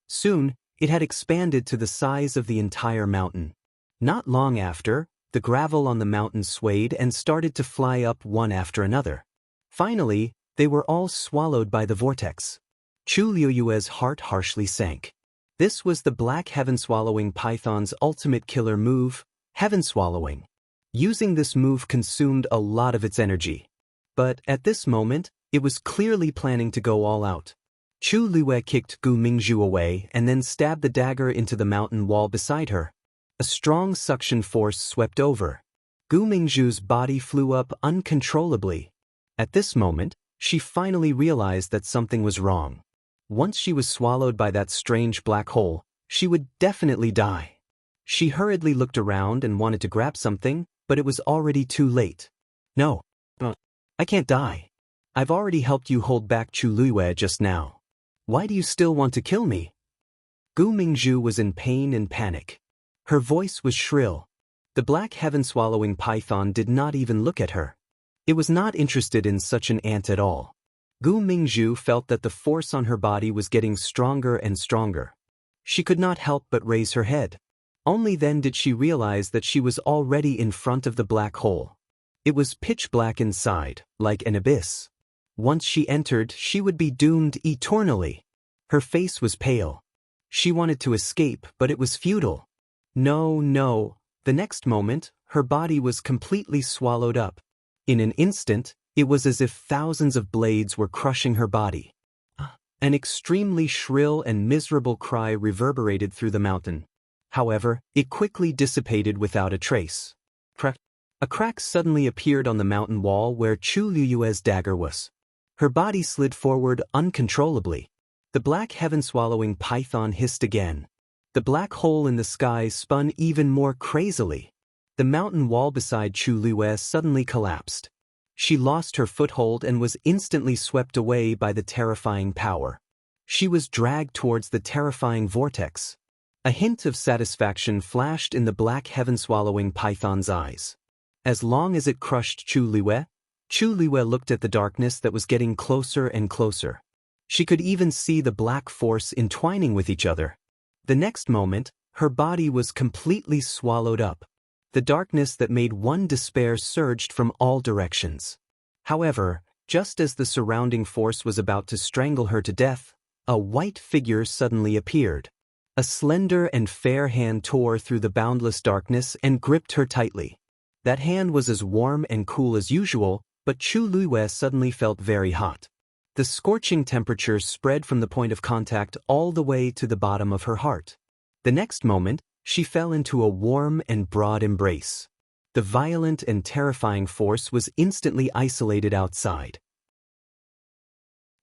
[SPEAKER 1] Soon, it had expanded to the size of the entire mountain. Not long after, the gravel on the mountain swayed and started to fly up one after another. Finally, they were all swallowed by the vortex. Chu Liyue's heart harshly sank. This was the black heaven-swallowing python's ultimate killer move, heaven-swallowing. Using this move consumed a lot of its energy. But at this moment, it was clearly planning to go all out. Chu Liyue kicked Gu Mingzhu away and then stabbed the dagger into the mountain wall beside her. A strong suction force swept over. Gu Mingzhu's body flew up uncontrollably. At this moment, she finally realized that something was wrong. Once she was swallowed by that strange black hole, she would definitely die. She hurriedly looked around and wanted to grab something, but it was already too late. No. I can't die. I've already helped you hold back Chu Liyue just now. Why do you still want to kill me? Gu Mingzhu was in pain and panic. Her voice was shrill. The black heaven-swallowing python did not even look at her. It was not interested in such an ant at all. Gu Mingzhu felt that the force on her body was getting stronger and stronger. She could not help but raise her head. Only then did she realize that she was already in front of the black hole. It was pitch black inside, like an abyss. Once she entered, she would be doomed eternally. Her face was pale. She wanted to escape, but it was futile. No. The next moment, her body was completely swallowed up. In an instant, it was as if thousands of blades were crushing her body. An extremely shrill and miserable cry reverberated through the mountain. However, it quickly dissipated without a trace. A crack suddenly appeared on the mountain wall where Chu Liyue's dagger was. Her body slid forward uncontrollably. The black heaven-swallowing python hissed again. The black hole in the sky spun even more crazily. The mountain wall beside Chu Liyue suddenly collapsed. She lost her foothold and was instantly swept away by the terrifying power. She was dragged towards the terrifying vortex. A hint of satisfaction flashed in the black heaven-swallowing python's eyes. As long as it crushed Chu Liyue looked at the darkness that was getting closer and closer. She could even see the black force entwining with each other. The next moment, her body was completely swallowed up. The darkness that made one despair surged from all directions. However, just as the surrounding force was about to strangle her to death, a white figure suddenly appeared. A slender and fair hand tore through the boundless darkness and gripped her tightly. That hand was as warm and cool as usual, but Chu Liyue suddenly felt very hot. The scorching temperature spread from the point of contact all the way to the bottom of her heart. The next moment, she fell into a warm and broad embrace. The violent and terrifying force was instantly isolated outside.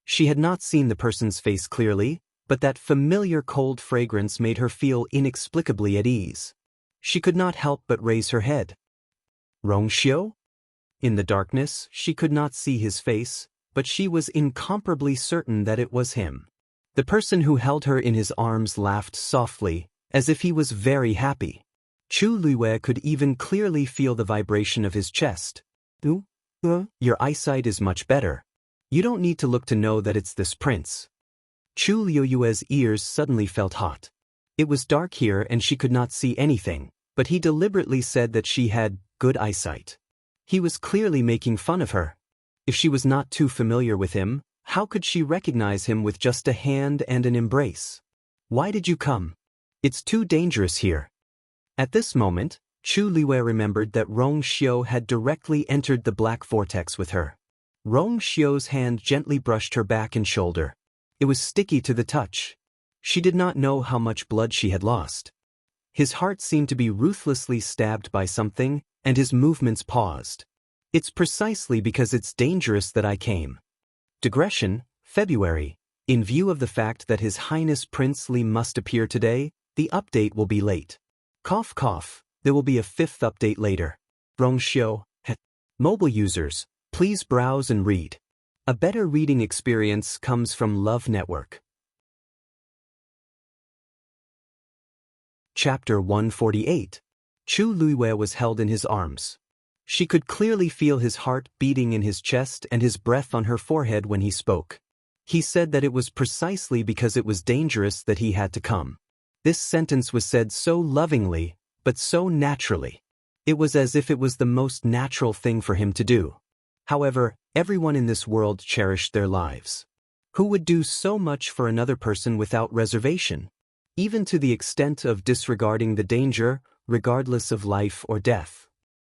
[SPEAKER 1] She had not seen the person's face clearly, but that familiar cold fragrance made her feel inexplicably at ease. She could not help but raise her head. Rongxiu? In the darkness, she could not see his face, but she was incomparably certain that it was him. The person who held her in his arms laughed softly, as if he was very happy. Chu Liyue could even clearly feel the vibration of his chest. Your eyesight is much better. You don't need to look to know that it's this prince. Chu Liyue's ears suddenly felt hot. It was dark here and she could not see anything, but he deliberately said that she had good eyesight. He was clearly making fun of her. If she was not too familiar with him, how could she recognize him with just a hand and an embrace? Why did you come? It's too dangerous here. At this moment, Chu Liwei remembered that Rong Xiu had directly entered the black vortex with her. Rong Xiu's hand gently brushed her back and shoulder. It was sticky to the touch. She did not know how much blood she had lost. His heart seemed to be ruthlessly stabbed by something, and his movements paused. It's precisely because it's dangerous that I came. Digression, February. In view of the fact that His Highness Prince Li must appear today, the update will be late. Cough cough, there will be a 5th update later. Rong Xiu. Mobile users, please browse and read. A better reading experience comes from Love Network. Chapter 148. Chu Liwei was held in his arms. She could clearly feel his heart beating in his chest and his breath on her forehead when he spoke. He said that it was precisely because it was dangerous that he had to come. This sentence was said so lovingly, but so naturally. It was as if it was the most natural thing for him to do. However, everyone in this world cherished their lives. Who would do so much for another person without reservation? Even to the extent of disregarding the danger, regardless of life or death.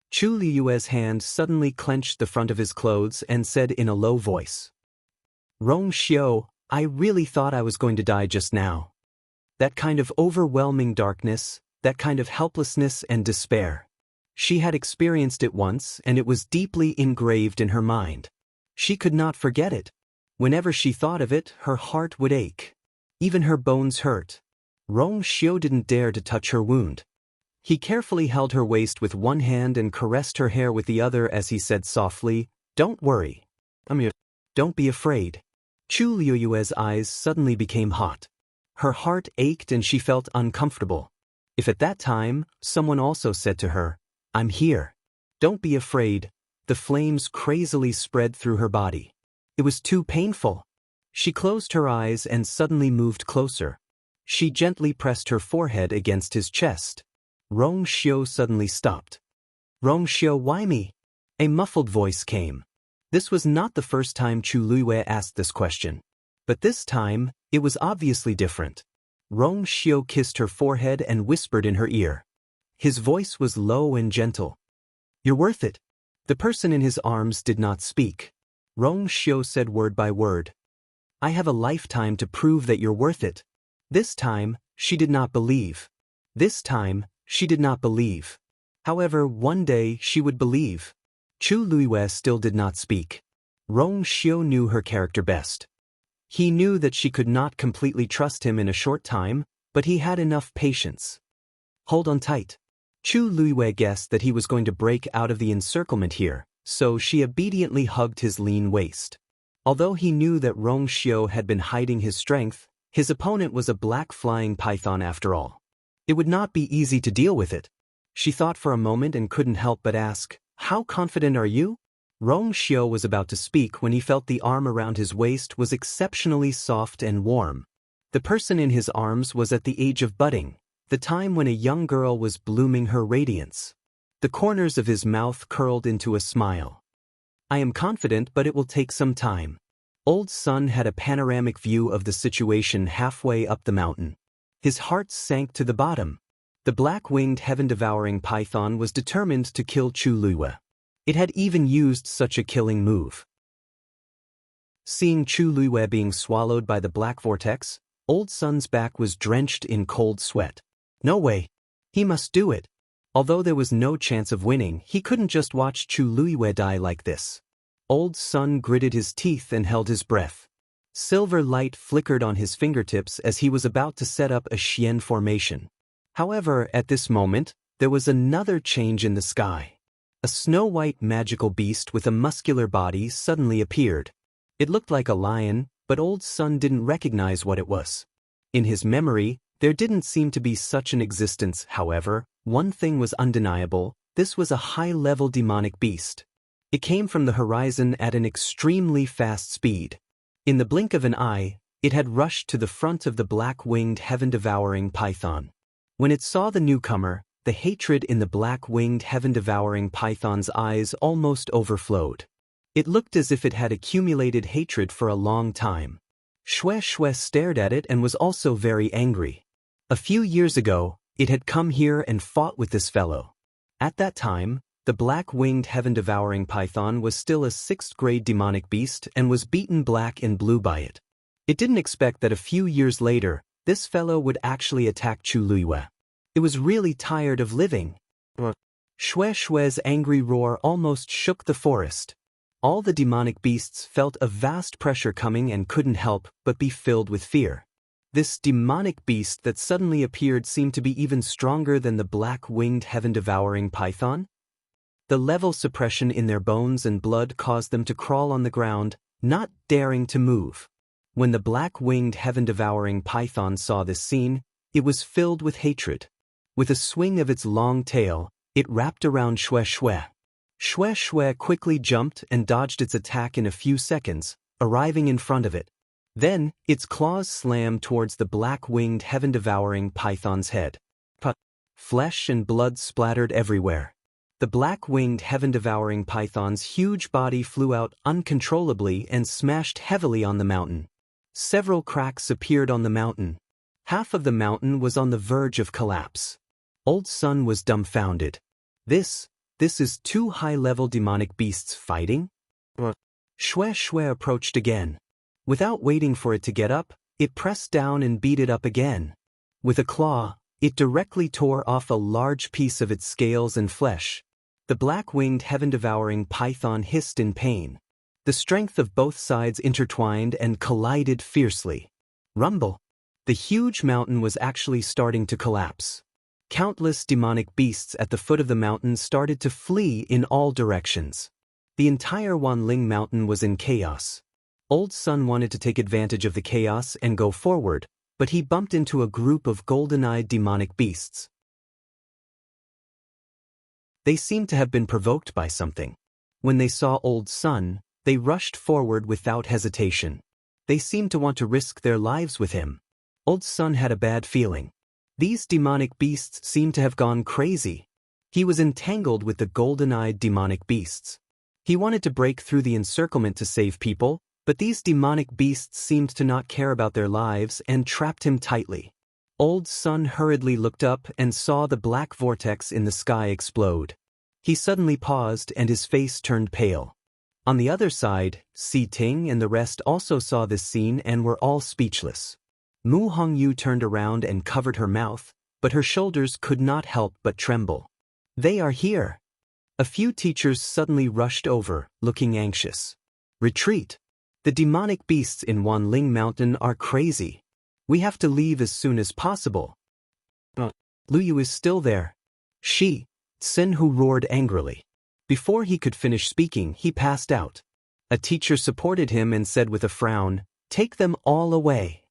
[SPEAKER 1] Chu Liue's hand suddenly clenched the front of his clothes and said in a low voice, Rong Xiu, I really thought I was going to die just now. That kind of overwhelming darkness, that kind of helplessness and despair. She had experienced it once and it was deeply engraved in her mind. She could not forget it. Whenever she thought of it, her heart would ache. Even her bones hurt. Rong Xiu didn't dare to touch her wound. He carefully held her waist with one hand and caressed her hair with the other as he said softly, Don't worry. Don't be afraid. Chu Liue's eyes suddenly became hot. Her heart ached and she felt uncomfortable. If at that time, someone also said to her, I'm here. Don't be afraid. The flames crazily spread through her body. It was too painful. She closed her eyes and suddenly moved closer. She gently pressed her forehead against his chest. Rong Xiu suddenly stopped. Rong Xiu, why me? A muffled voice came. This was not the first time Chu Liwei asked this question. But this time, it was obviously different. Rong Xiu kissed her forehead and whispered in her ear. His voice was low and gentle. You're worth it. The person in his arms did not speak. Rong Xiu said word by word. I have a lifetime to prove that you're worth it. This time, she did not believe. This time, she did not believe. However, one day she would believe. Chu Liwei still did not speak. Rong Xiu knew her character best. He knew that she could not completely trust him in a short time, but he had enough patience. Hold on tight. Chu Liwei guessed that he was going to break out of the encirclement here, so she obediently hugged his lean waist. Although he knew that Rong Xiu had been hiding his strength, his opponent was a black flying python after all. It would not be easy to deal with it. She thought for a moment and couldn't help but ask, How confident are you? Rong Xiu was about to speak when he felt the arm around his waist was exceptionally soft and warm. The person in his arms was at the age of budding, the time when a young girl was blooming her radiance. The corners of his mouth curled into a smile. I am confident, but it will take some time. Old Sun had a panoramic view of the situation halfway up the mountain. His heart sank to the bottom. The black-winged heaven-devouring python was determined to kill Chu Liwei. It had even used such a killing move. Seeing Chu Liwei being swallowed by the black vortex, Old Sun's back was drenched in cold sweat. No way. He must do it. Although there was no chance of winning, he couldn't just watch Chu Liwei die like this. Old Sun gritted his teeth and held his breath. Silver light flickered on his fingertips as he was about to set up a Xian formation. However, at this moment, there was another change in the sky. A snow-white magical beast with a muscular body suddenly appeared. It looked like a lion, but Old Sun didn't recognize what it was. In his memory, there didn't seem to be such an existence. However, one thing was undeniable: this was a high-level demonic beast. It came from the horizon at an extremely fast speed. In the blink of an eye, it had rushed to the front of the black-winged heaven-devouring python. When it saw the newcomer, the hatred in the black-winged heaven-devouring python's eyes almost overflowed. It looked as if it had accumulated hatred for a long time. Xue Xue stared at it and was also very angry. A few years ago, it had come here and fought with this fellow. At that time, the black-winged heaven-devouring python was still a 6th-grade demonic beast and was beaten black and blue by it. It didn't expect that a few years later, this fellow would actually attack Chu Luiyue. It was really tired of living. Xue Xue's angry roar almost shook the forest. All the demonic beasts felt a vast pressure coming and couldn't help but be filled with fear. This demonic beast that suddenly appeared seemed to be even stronger than the black-winged heaven-devouring python. The level suppression in their bones and blood caused them to crawl on the ground, not daring to move. When the black-winged heaven-devouring python saw this scene, it was filled with hatred. With a swing of its long tail, it wrapped around Xue Xue. Xue Xue quickly jumped and dodged its attack in a few seconds, arriving in front of it. Then, its claws slammed towards the black-winged heaven-devouring python's head. Flesh and blood splattered everywhere. The black-winged heaven-devouring python's huge body flew out uncontrollably and smashed heavily on the mountain. Several cracks appeared on the mountain. Half of the mountain was on the verge of collapse. Old Sun was dumbfounded. This is 2 high-level demonic beasts fighting? Xue Xue approached again. Without waiting for it to get up, it pressed down and beat it up again. With a claw, it directly tore off a large piece of its scales and flesh. The black-winged heaven-devouring python hissed in pain. The strength of both sides intertwined and collided fiercely. Rumble! The huge mountain was actually starting to collapse. Countless demonic beasts at the foot of the mountain started to flee in all directions. The entire Wanling Mountain was in chaos. Old Sun wanted to take advantage of the chaos and go forward, but he bumped into a group of golden-eyed demonic beasts. They seemed to have been provoked by something. When they saw Old Sun, they rushed forward without hesitation. They seemed to want to risk their lives with him. Old Sun had a bad feeling. These demonic beasts seemed to have gone crazy. He was entangled with the golden-eyed demonic beasts. He wanted to break through the encirclement to save people, but these demonic beasts seemed to not care about their lives and trapped him tightly. Old Sun hurriedly looked up and saw the black vortex in the sky explode. He suddenly paused and his face turned pale. On the other side, Si Ting and the rest also saw this scene and were all speechless. Mu Hongyu turned around and covered her mouth, but her shoulders could not help but tremble. They are here. A few teachers suddenly rushed over, looking anxious. Retreat! The demonic beasts in Wanling Mountain are crazy. We have to leave as soon as possible. Luyu is still there. Senhu roared angrily. Before he could finish speaking, he passed out. A teacher supported him and said with a frown, "Take them all away.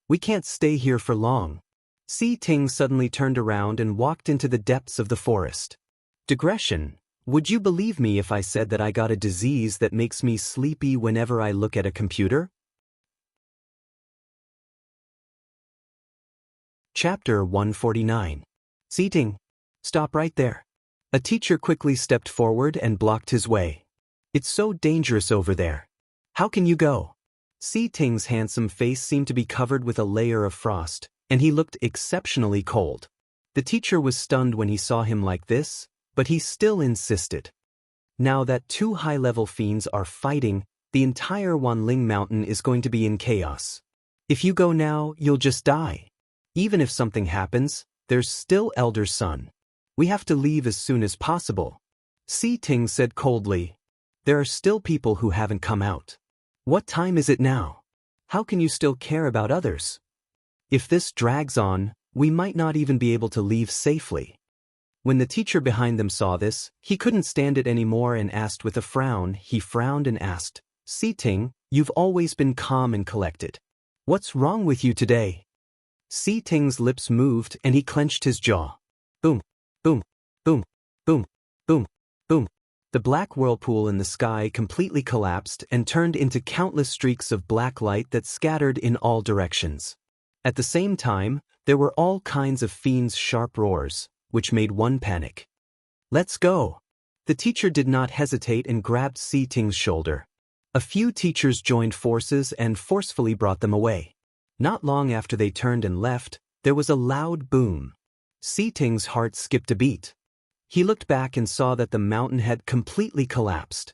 [SPEAKER 1] We can't stay here for long." Si Ting suddenly turned around and walked into the depths of the forest. Digression. Would you believe me if I said that I got a disease that makes me sleepy whenever I look at a computer? Chapter 149. Si Ting, stop right there. A teacher quickly stepped forward and blocked his way. It's so dangerous over there. How can you go? Si Ting's handsome face seemed to be covered with a layer of frost, and he looked exceptionally cold. The teacher was stunned when he saw him like this, but he still insisted. Now that 2 high-level fiends are fighting, the entire Wanling Mountain is going to be in chaos. If you go now, you'll just die. Even if something happens, there's still Elder Sun. We have to leave as soon as possible. Si Ting said coldly. There are still people who haven't come out. What time is it now? How can you still care about others? If this drags on, we might not even be able to leave safely. When the teacher behind them saw this, he couldn't stand it anymore and asked with a frown. He frowned and asked, Si Ting, you've always been calm and collected. What's wrong with you today? Si Ting's lips moved and he clenched his jaw. Boom, boom, boom, boom, boom, boom. The black whirlpool in the sky completely collapsed and turned into countless streaks of black light that scattered in all directions. At the same time, there were all kinds of fiends' sharp roars, which made one panic. Let's go. The teacher did not hesitate and grabbed Si Ting's shoulder. A few teachers joined forces and forcefully brought them away. Not long after they turned and left, there was a loud boom. Si Ting's heart skipped a beat. He looked back and saw that the mountain had completely collapsed.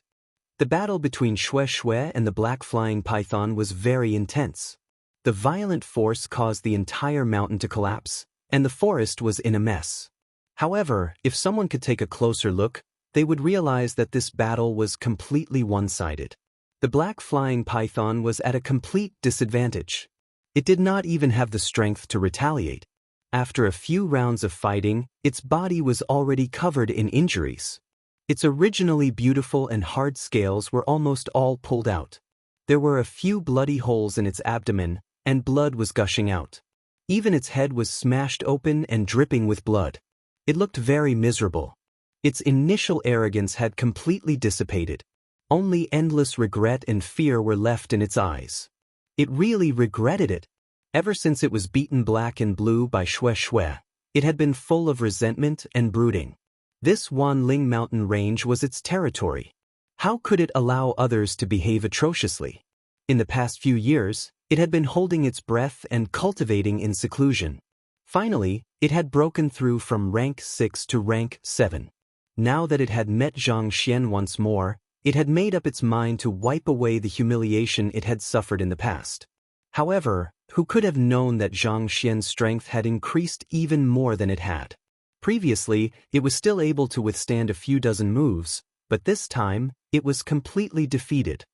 [SPEAKER 1] The battle between Xue Xue and the black flying python was very intense. The violent force caused the entire mountain to collapse, and the forest was in a mess. However, if someone could take a closer look, they would realize that this battle was completely one-sided. The black flying python was at a complete disadvantage. It did not even have the strength to retaliate. After a few rounds of fighting, its body was already covered in injuries. Its originally beautiful and hard scales were almost all pulled out. There were a few bloody holes in its abdomen, and blood was gushing out. Even its head was smashed open and dripping with blood. It looked very miserable. Its initial arrogance had completely dissipated. Only endless regret and fear were left in its eyes. It really regretted it. Ever since it was beaten black and blue by Xue Xue, it had been full of resentment and brooding. This Wanling mountain range was its territory. How could it allow others to behave atrociously? In the past few years, it had been holding its breath and cultivating in seclusion. Finally, it had broken through from rank 6 to rank 7. Now that it had met Zhang Xian once more, it had made up its mind to wipe away the humiliation it had suffered in the past. However, who could have known that Zhang Xian's strength had increased even more than it had? Previously, it was still able to withstand a few dozen moves, but this time, it was completely defeated.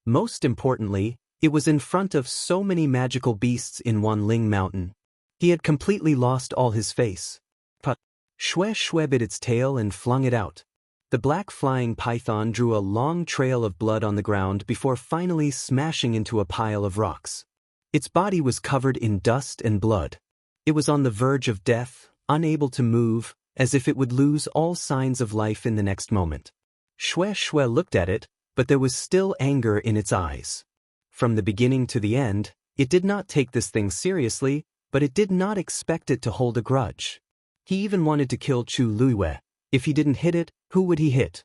[SPEAKER 1] Most importantly, it was in front of so many magical beasts in Wanling Mountain. He had completely lost all his face. But Xue Xue bit its tail and flung it out. The black flying python drew a long trail of blood on the ground before finally smashing into a pile of rocks. Its body was covered in dust and blood. It was on the verge of death, unable to move, as if it would lose all signs of life in the next moment. Xue Xue looked at it, but there was still anger in its eyes. From the beginning to the end, it did not take this thing seriously, but it did not expect it to hold a grudge. He even wanted to kill Chu Luiyue. If he didn't hit it, who would he hit?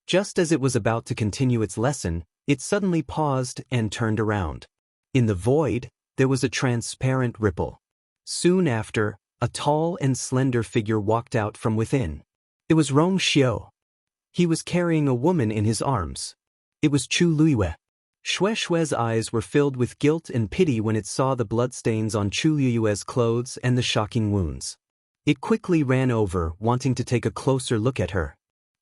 [SPEAKER 1] Just as it was about to continue its lesson, it suddenly paused and turned around. In the void, there was a transparent ripple. Soon after, a tall and slender figure walked out from within. It was Rong Xiu. He was carrying a woman in his arms. It was Chu Luiyue. Xue Xue's eyes were filled with guilt and pity when it saw the bloodstains on Chu Luiyue's clothes and the shocking wounds. It quickly ran over, wanting to take a closer look at her.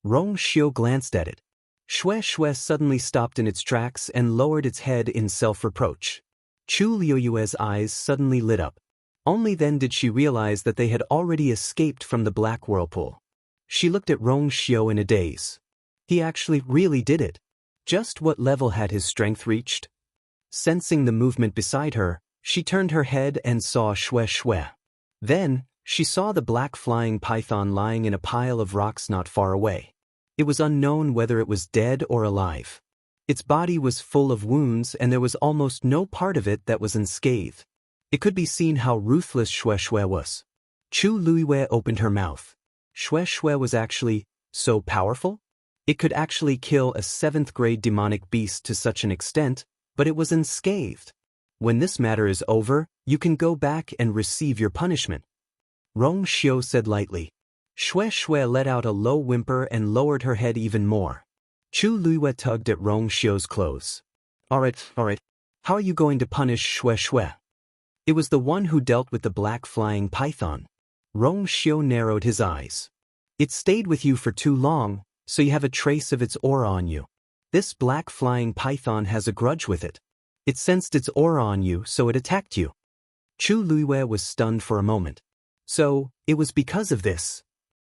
[SPEAKER 1] Rong Xiu glanced at it. Xue Xue suddenly stopped in its tracks and lowered its head in self-reproach. Chu Luiyue's eyes suddenly lit up. Only then did she realize that they had already escaped from the black whirlpool. She looked at Rong Xiu in a daze. He actually really did it. Just what level had his strength reached? Sensing the movement beside her, she turned her head and saw Xue Xue. Then, she saw the black flying python lying in a pile of rocks not far away. It was unknown whether it was dead or alive. Its body was full of wounds and there was almost no part of it that was unscathed. It could be seen how ruthless Xue Xue was. Chu Luiyue opened her mouth. Xue Xue was actually so powerful? It could actually kill a 7th-grade demonic beast to such an extent, but it was unscathed. When this matter is over, you can go back and receive your punishment. Rong Xiu said lightly. Xue Xue let out a low whimper and lowered her head even more. Chu Luiyue tugged at Rong Xiu's clothes. Alright. How are you going to punish Xue Xue? It was the one who dealt with the black flying python. Rong Xiu narrowed his eyes. It stayed with you for too long, so you have a trace of its aura on you. This black flying python has a grudge with it. It sensed its aura on you, so it attacked you. Chu Luiyue was stunned for a moment. So, it was because of this.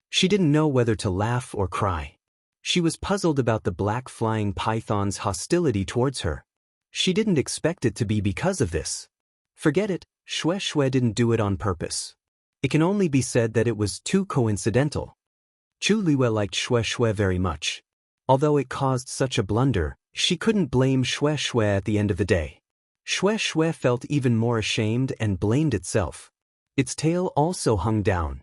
[SPEAKER 1] She didn't know whether to laugh or cry. She was puzzled about the black flying python's hostility towards her. She didn't expect it to be because of this. Forget it, Xue Xue didn't do it on purpose. It can only be said that it was too coincidental. Chu Luiyue liked Xue Xue very much. Although it caused such a blunder, she couldn't blame Xue Xue at the end of the day. Xue Xue felt even more ashamed and blamed itself. Its tail also hung down.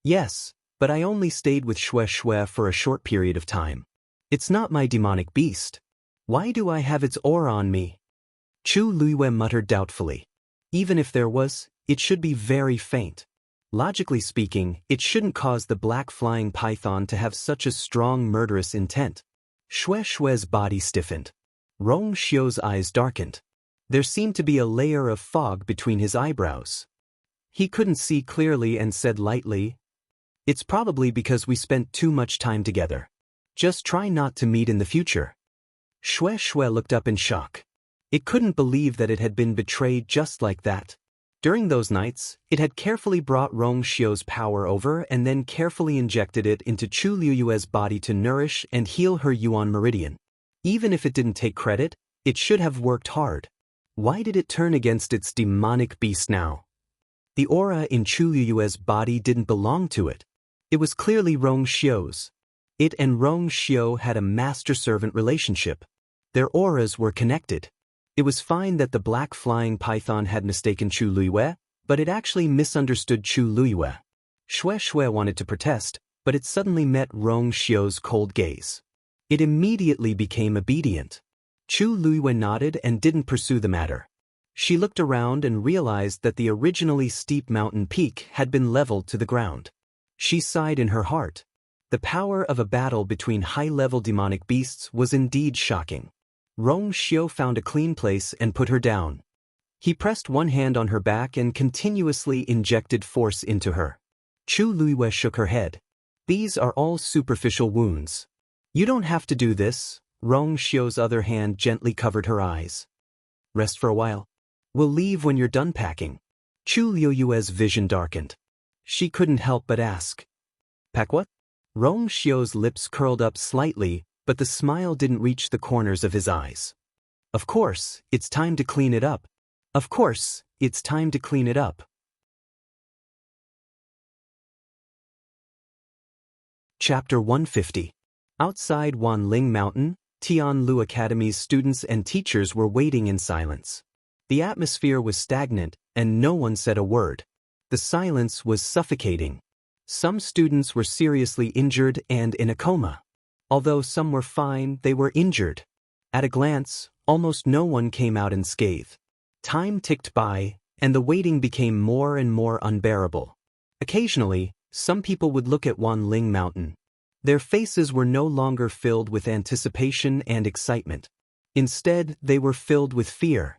[SPEAKER 1] Yes, but I only stayed with Shui for a short period of time. It's not my demonic beast. Why do I have its aura on me? Chu Luiyue muttered doubtfully. Even if there was, it should be very faint. Logically speaking, it shouldn't cause the black flying python to have such a strong murderous intent. Shui's body stiffened. Rong Xiu's eyes darkened. There seemed to be a layer of fog between his eyebrows. He couldn't see clearly and said lightly, "It's probably because we spent too much time together. Just try not to meet in the future." Shui looked up in shock. It couldn't believe that it had been betrayed just like that. During those nights, it had carefully brought Rong Xiu's power over and then carefully injected it into Chu Luiyue's body to nourish and heal her Yuan meridian. Even if it didn't take credit, it should have worked hard. Why did it turn against its demonic beast now? The aura in Chu Luiyue's body didn't belong to it. It was clearly Rong Xiu's. It and Rong Xiu had a master-servant relationship. Their auras were connected. It was fine that the black flying python had mistaken Chu Luiyue, but it actually misunderstood Chu Luiyue. Shui wanted to protest, but it suddenly met Rong Xiu's cold gaze. It immediately became obedient. Chu Luiyue nodded and didn't pursue the matter. She looked around and realized that the originally steep mountain peak had been leveled to the ground. She sighed in her heart. The power of a battle between high-level demonic beasts was indeed shocking. Rong Xiu found a clean place and put her down. He pressed one hand on her back and continuously injected force into her. Chu Luiyue shook her head. "These are all superficial wounds. You don't have to do this." Rong Xiu's other hand gently covered her eyes. "Rest for a while. We'll leave when you're done packing." Chu Luiyue's vision darkened. She couldn't help but ask, "Pack what?" Rong Xiu's lips curled up slightly, but the smile didn't reach the corners of his eyes. "Of course, it's time to clean it up. Of course, it's time to clean it up." Chapter 150. Outside Wanling Mountain, Tianlu Academy's students and teachers were waiting in silence. The atmosphere was stagnant, and no one said a word. The silence was suffocating. Some students were seriously injured and in a coma. Although some were fine, they were injured. At a glance, almost no one came out unscathed. Time ticked by, and the waiting became more and more unbearable. Occasionally, some people would look at Wanling Mountain. Their faces were no longer filled with anticipation and excitement. Instead, they were filled with fear.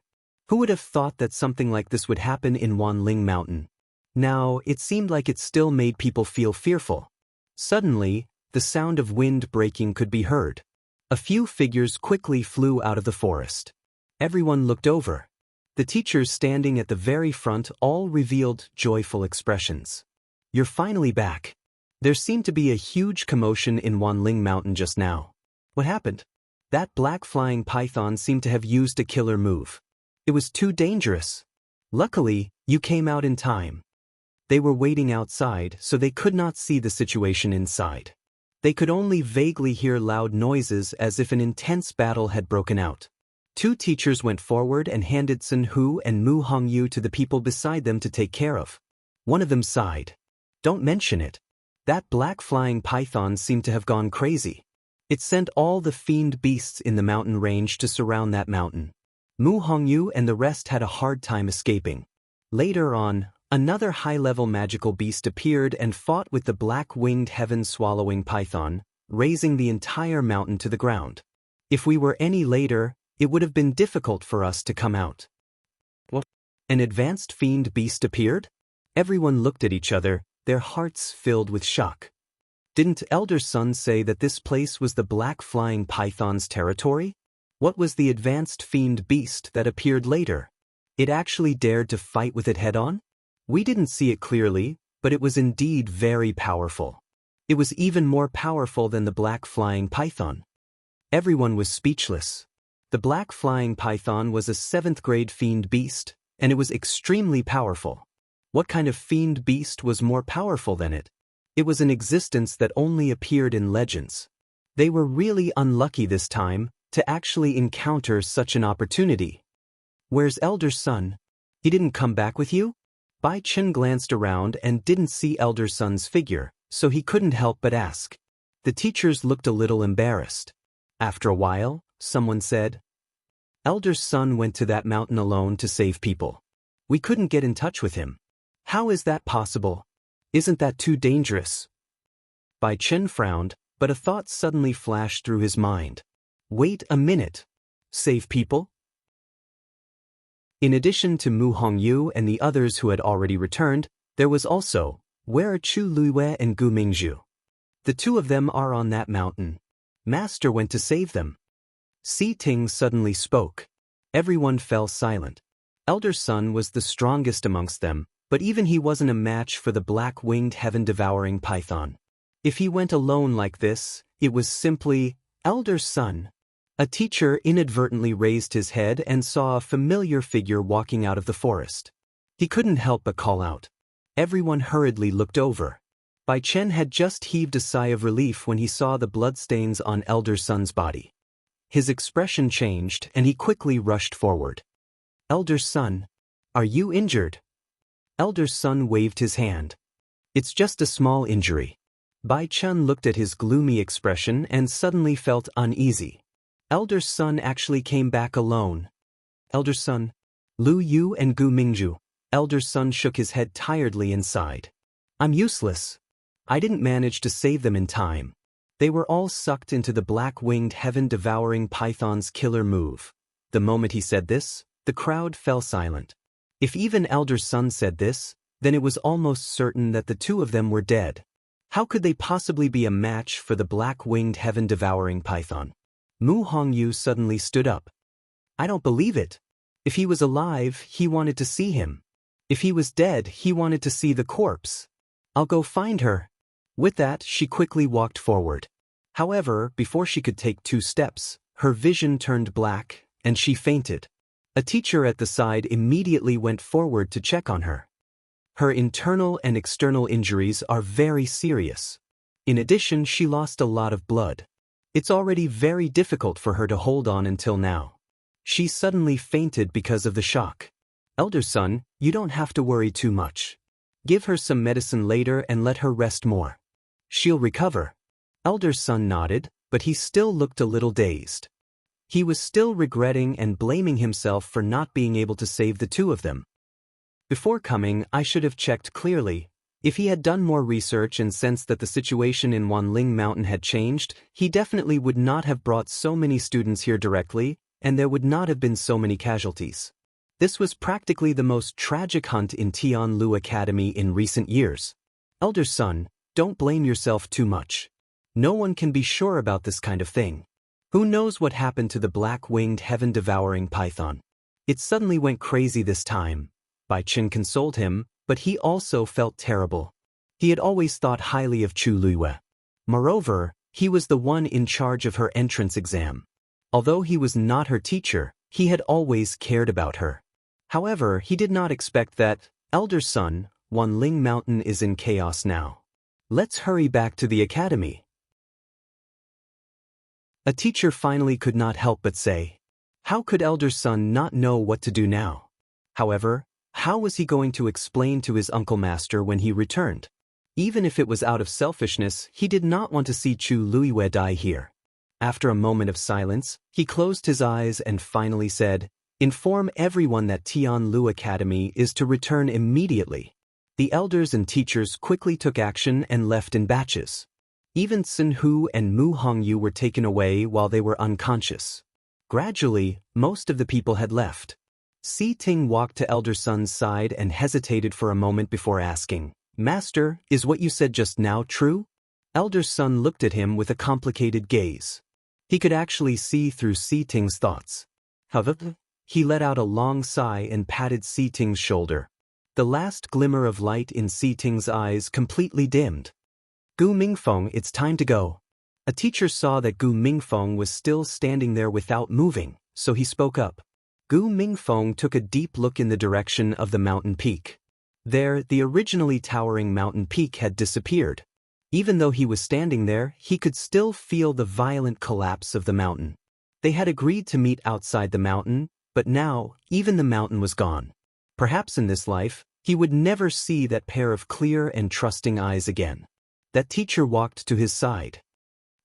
[SPEAKER 1] Who would have thought that something like this would happen in Wanling Mountain? Now, it seemed like it still made people feel fearful. Suddenly, the sound of wind breaking could be heard. A few figures quickly flew out of the forest. Everyone looked over. The teachers standing at the very front all revealed joyful expressions. "You're finally back." There seemed to be a huge commotion in Wanling Mountain just now. What happened? That black flying python seemed to have used a killer move. It was too dangerous. Luckily, you came out in time. They were waiting outside, so they could not see the situation inside. They could only vaguely hear loud noises as if an intense battle had broken out. Two teachers went forward and handed Sun Hu and Mu Hongyu to the people beside them to take care of. One of them sighed. "Don't mention it. That black flying python seemed to have gone crazy. It sent all the fiend beasts in the mountain range to surround that mountain. Mu Hongyu and the rest had a hard time escaping." Later on, another high-level magical beast appeared and fought with the black-winged heaven-swallowing python, raising the entire mountain to the ground. If we were any later, it would have been difficult for us to come out. What? An advanced fiend beast appeared? Everyone looked at each other, their hearts filled with shock. Didn't Elder Sun say that this place was the black flying python's territory? What was the advanced fiend beast that appeared later? It actually dared to fight with it head-on? We didn't see it clearly, but it was indeed very powerful. It was even more powerful than the black flying python. Everyone was speechless. The black flying python was a 7th-grade fiend beast, and it was extremely powerful. What kind of fiend beast was more powerful than it? It was an existence that only appeared in legends. They were really unlucky this time to actually encounter such an opportunity. "Where's Elder Sun? He didn't come back with you?" Bai Chen glanced around and didn't see Elder Sun's figure, so he couldn't help but ask. The teachers looked a little embarrassed. After a while, someone said, "Elder Sun went to that mountain alone to save people. We couldn't get in touch with him. How is that possible? Isn't that too dangerous?" Bai Chen frowned, but a thought suddenly flashed through his mind. Wait a minute. Save people? In addition to Mu Hongyu and the others who had already returned, there was also, where are Chu Luiwei and Gu Mingzhu? The two of them are on that mountain. Master went to save them. Si Ting suddenly spoke. Everyone fell silent. Elder Sun was the strongest amongst them, but even he wasn't a match for the black-winged heaven-devouring python. If he went alone like this, it was simply, Elder Sun. A teacher inadvertently raised his head and saw a familiar figure walking out of the forest. He couldn't help but call out. Everyone hurriedly looked over. Bai Chen had just heaved a sigh of relief when he saw the bloodstains on Elder Sun's body. His expression changed and he quickly rushed forward. "Elder Sun, are you injured?" Elder Sun waved his hand. "It's just a small injury." Bai Chen looked at his gloomy expression and suddenly felt uneasy. Elder Sun actually came back alone. "Elder Sun, Lu Yu and Gu Mingzhu." Elder Sun shook his head tiredly and sighed. "I'm useless. I didn't manage to save them in time. They were all sucked into the black-winged heaven-devouring python's killer move." The moment he said this, the crowd fell silent. If even Elder Sun said this, then it was almost certain that the two of them were dead. How could they possibly be a match for the black-winged heaven-devouring python? Mu Hongyu suddenly stood up. "I don't believe it. If he was alive, he wanted to see him. If he was dead, he wanted to see the corpse. I'll go find her." With that, she quickly walked forward. However, before she could take 2 steps, her vision turned black, and she fainted. A teacher at the side immediately went forward to check on her. Her internal and external injuries are very serious. In addition, she lost a lot of blood. It's already very difficult for her to hold on until now. She suddenly fainted because of the shock. "Elder Sun, you don't have to worry too much. Give her some medicine later and let her rest more. She'll recover." Elder Sun nodded, but he still looked a little dazed. He was still regretting and blaming himself for not being able to save the two of them. Before coming, I should have checked clearly. If he had done more research and sensed that the situation in Wanling Mountain had changed, he definitely would not have brought so many students here directly, and there would not have been so many casualties. This was practically the most tragic hunt in Tianlu Academy in recent years. Elder Sun, don't blame yourself too much. No one can be sure about this kind of thing. Who knows what happened to the black-winged heaven-devouring python? It suddenly went crazy this time. Bai Chen consoled him, but he also felt terrible. He had always thought highly of Chu Luiwei. Moreover, he was the one in charge of her entrance exam. Although he was not her teacher, he had always cared about her. However, he did not expect that, "Elder Sun, Wanling Mountain is in chaos now. Let's hurry back to the academy." A teacher finally could not help but say, how could Elder Sun not know what to do now? However, how was he going to explain to his uncle master when he returned? Even if it was out of selfishness, he did not want to see Chu Luiwei die here. After a moment of silence, he closed his eyes and finally said, "Inform everyone that Tianlu Academy is to return immediately." The elders and teachers quickly took action and left in batches. Even Sun Hu and Mu Hongyu were taken away while they were unconscious. Gradually, most of the people had left. Si Ting walked to Elder Sun's side and hesitated for a moment before asking, "Master, is what you said just now true?" Elder Sun looked at him with a complicated gaze. He could actually see through Si Ting's thoughts. However, he let out a long sigh and patted Si Ting's shoulder. The last glimmer of light in Si Ting's eyes completely dimmed. "Gu Mingfeng, it's time to go." A teacher saw that Gu Mingfeng was still standing there without moving, so he spoke up. Gu Mingfeng took a deep look in the direction of the mountain peak. There, the originally towering mountain peak had disappeared. Even though he was standing there, he could still feel the violent collapse of the mountain. They had agreed to meet outside the mountain, but now, even the mountain was gone. Perhaps in this life, He would never see that pair of clear and trusting eyes again. That teacher walked to his side.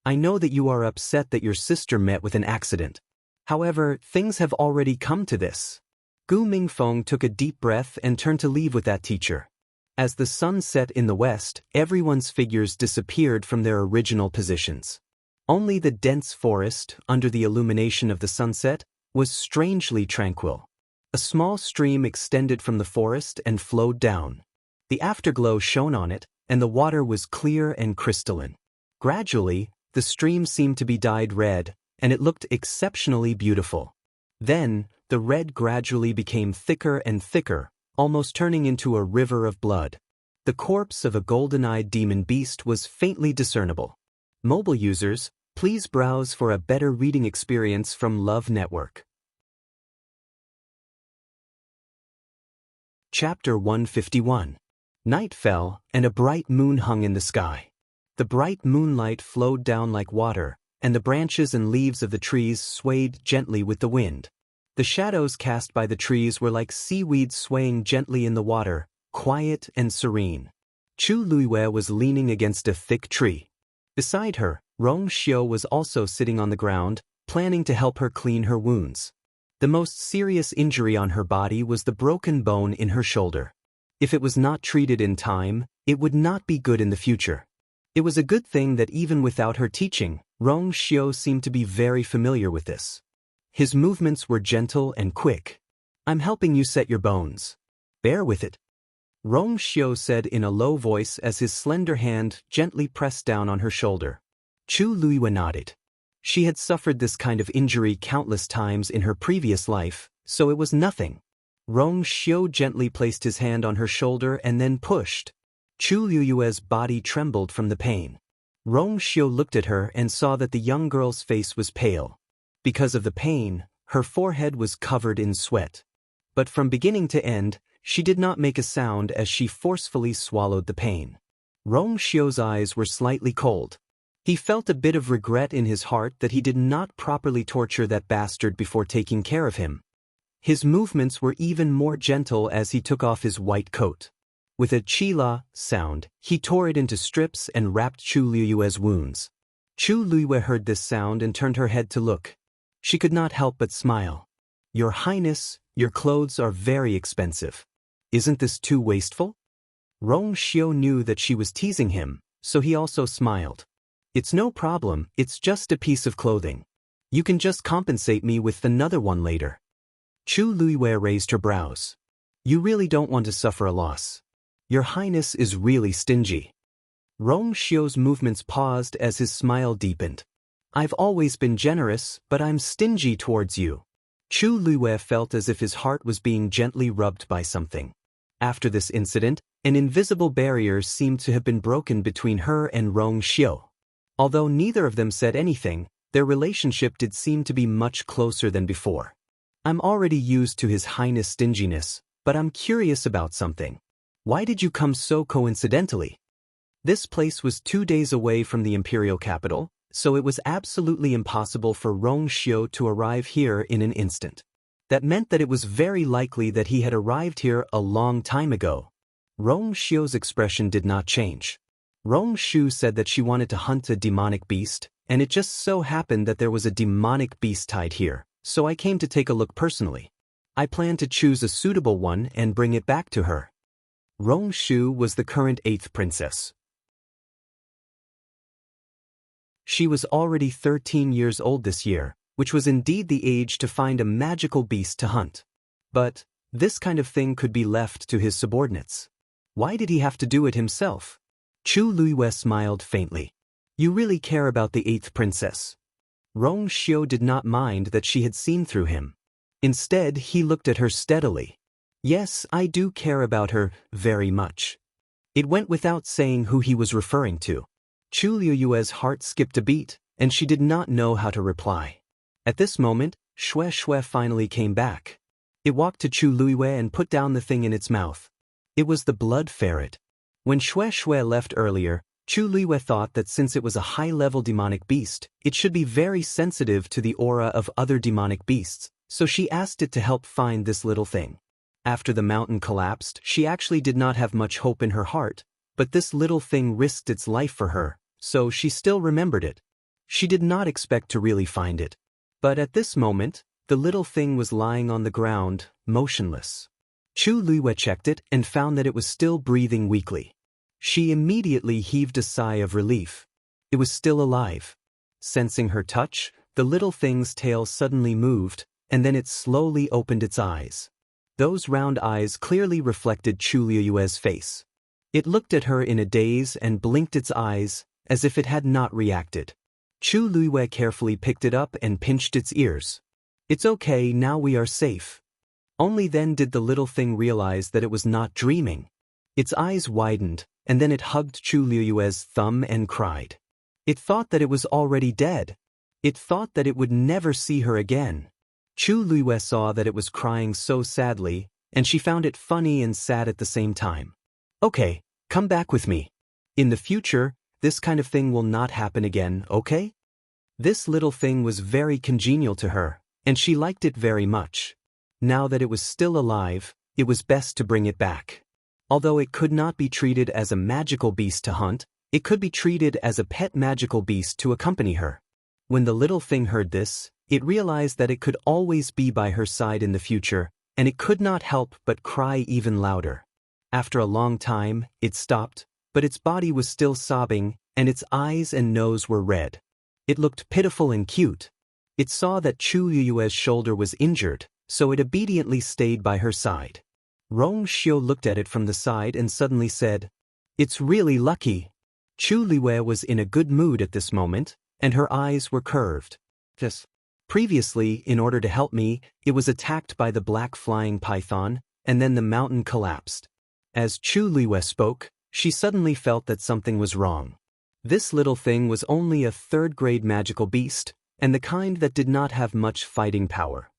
[SPEAKER 1] I know that you are upset that your sister met with an accident. However, things have already come to this. Gu Mingfeng took a deep breath and turned to leave with that teacher. As the sun set in the west, everyone's figures disappeared from their original positions. Only the dense forest, under the illumination of the sunset, was strangely tranquil. A small stream extended from the forest and flowed down. The afterglow shone on it, and the water was clear and crystalline. Gradually, the stream seemed to be dyed red, and it looked exceptionally beautiful. Then, the red gradually became thicker and thicker, almost turning into a river of blood. The corpse of a golden-eyed demon beast was faintly discernible. Mobile users, please browse for a better reading experience from Love Network. Chapter 151. Night fell, and a bright moon hung in the sky. The bright moonlight flowed down like water, and the branches and leaves of the trees swayed gently with the wind. The shadows cast by the trees were like seaweed swaying gently in the water, quiet and serene. Chu Luiwei was leaning against a thick tree. Beside her, Rong Xiu was also sitting on the ground, planning to help her clean her wounds. The most serious injury on her body was the broken bone in her shoulder. If it was not treated in time, it would not be good in the future. It was a good thing that even without her teaching, Rong Xiu seemed to be very familiar with this. His movements were gentle and quick. I'm helping you set your bones. Bear with it. Rong Xiu said in a low voice as his slender hand gently pressed down on her shoulder. Chu Luiwei nodded. She had suffered this kind of injury countless times in her previous life, so it was nothing. Rong Xiu gently placed his hand on her shoulder and then pushed. Chu Luiwei's body trembled from the pain. Rong Xiu looked at her and saw that the young girl's face was pale. Because of the pain, her forehead was covered in sweat. But from beginning to end, she did not make a sound as she forcefully swallowed the pain. Rong Xiu's eyes were slightly cold. He felt a bit of regret in his heart that he did not properly torture that bastard before taking care of him. His movements were even more gentle as he took off his white coat. With a chila sound, he tore it into strips and wrapped Chu Luiwei's wounds. Chu Luiwei heard this sound and turned her head to look. She could not help but smile. Your Highness, your clothes are very expensive. Isn't this too wasteful? Rong Xiu knew that she was teasing him, so he also smiled. It's no problem, it's just a piece of clothing. You can just compensate me with another one later. Chu Luiwei raised her brows. You really don't want to suffer a loss. Your Highness is really stingy. Rong Xiu's movements paused as his smile deepened. I've always been generous, but I'm stingy towards you. Chu Luiwei felt as if his heart was being gently rubbed by something. After this incident, an invisible barrier seemed to have been broken between her and Rong Xiu. Although neither of them said anything, their relationship did seem to be much closer than before. I'm already used to His Highness' stinginess, but I'm curious about something. Why did you come so coincidentally? This place was 2 days away from the imperial capital, so it was absolutely impossible for Rong Xiu to arrive here in an instant. That meant that it was very likely that he had arrived here a long time ago. Rong Xiu's expression did not change. Rong Xiu said that she wanted to hunt a demonic beast, and it just so happened that there was a demonic beast tied here, so I came to take a look personally. I plan to choose a suitable one and bring it back to her. Rong Xiu was the current 8th princess. She was already 13 years old this year, which was indeed the age to find a magical beast to hunt. But this kind of thing could be left to his subordinates. Why did he have to do it himself? Chu Luiwei smiled faintly. You really care about the 8th princess. Rong Xiu did not mind that she had seen through him. Instead, he looked at her steadily. Yes, I do care about her very much. It went without saying who he was referring to. Chu Luiwei's heart skipped a beat, and she did not know how to reply. At this moment, Xue Xue finally came back. It walked to Chu Luiwei and put down the thing in its mouth. It was the blood ferret. When Xue Xue left earlier, Chu Luiwei thought that since it was a high-level demonic beast, it should be very sensitive to the aura of other demonic beasts, so she asked it to help find this little thing. After the mountain collapsed, she actually did not have much hope in her heart, but this little thing risked its life for her, so she still remembered it. She did not expect to really find it. But at this moment, the little thing was lying on the ground, motionless. Chu Luiwei checked it and found that it was still breathing weakly. She immediately heaved a sigh of relief. It was still alive. Sensing her touch, the little thing's tail suddenly moved, and then it slowly opened its eyes. Those round eyes clearly reflected Chu Luiwei's face. It looked at her in a daze and blinked its eyes, as if it had not reacted. Chu Luiwei carefully picked it up and pinched its ears. "It's okay, now we are safe." Only then did the little thing realize that it was not dreaming. Its eyes widened, and then it hugged Chu Luiwei's thumb and cried. It thought that it was already dead. It thought that it would never see her again. Chu Luiwei saw that it was crying so sadly, and she found it funny and sad at the same time. "Okay, come back with me. In the future, this kind of thing will not happen again, okay?" This little thing was very congenial to her, and she liked it very much. Now that it was still alive, it was best to bring it back. Although it could not be treated as a magical beast to hunt, it could be treated as a pet magical beast to accompany her. When the little thing heard this, it realized that it could always be by her side in the future, and it could not help but cry even louder. After a long time, it stopped, but its body was still sobbing, and its eyes and nose were red. It looked pitiful and cute. It saw that Chu Luiwei's shoulder was injured, so it obediently stayed by her side. Rong Xiu looked at it from the side and suddenly said, "It's really lucky." Chu Luiwei was in a good mood at this moment, and her eyes were curved. Yes. Previously, in order to help me, it was attacked by the black flying python, and then the mountain collapsed. As Chu Luiwei spoke, she suddenly felt that something was wrong. This little thing was only a third-grade magical beast, and the kind that did not have much fighting power.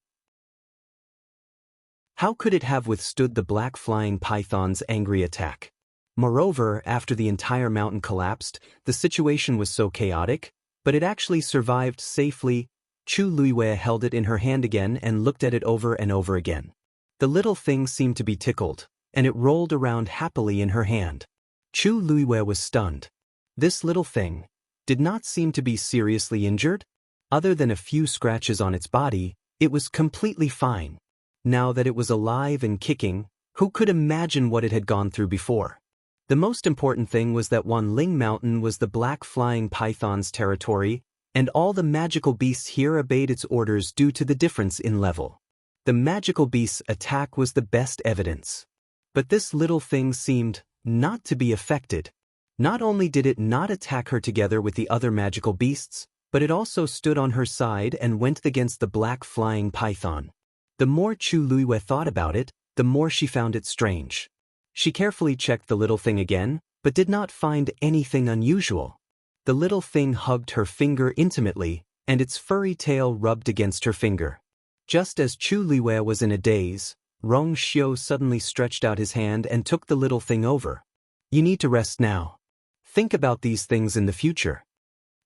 [SPEAKER 1] How could it have withstood the black flying python's angry attack? Moreover, after the entire mountain collapsed, the situation was so chaotic, but it actually survived safely. Chu Luiwei held it in her hand again and looked at it over and over again. The little thing seemed to be tickled, and it rolled around happily in her hand. Chu Luiwei was stunned. This little thing did not seem to be seriously injured. Other than a few scratches on its body, it was completely fine. Now that it was alive and kicking, who could imagine what it had gone through before? The most important thing was that Wanling Mountain was the black flying python's territory, and all the magical beasts here obeyed its orders due to the difference in level. The magical beast's attack was the best evidence. But this little thing seemed not to be affected. Not only did it not attack her together with the other magical beasts, but it also stood on her side and went against the black flying python. The more Chu Luiwei thought about it, the more she found it strange. She carefully checked the little thing again, but did not find anything unusual. The little thing hugged her finger intimately, and its furry tail rubbed against her finger. Just as Chu Luiwei was in a daze, Rong Xiu suddenly stretched out his hand and took the little thing over. "You need to rest now. Think about these things in the future."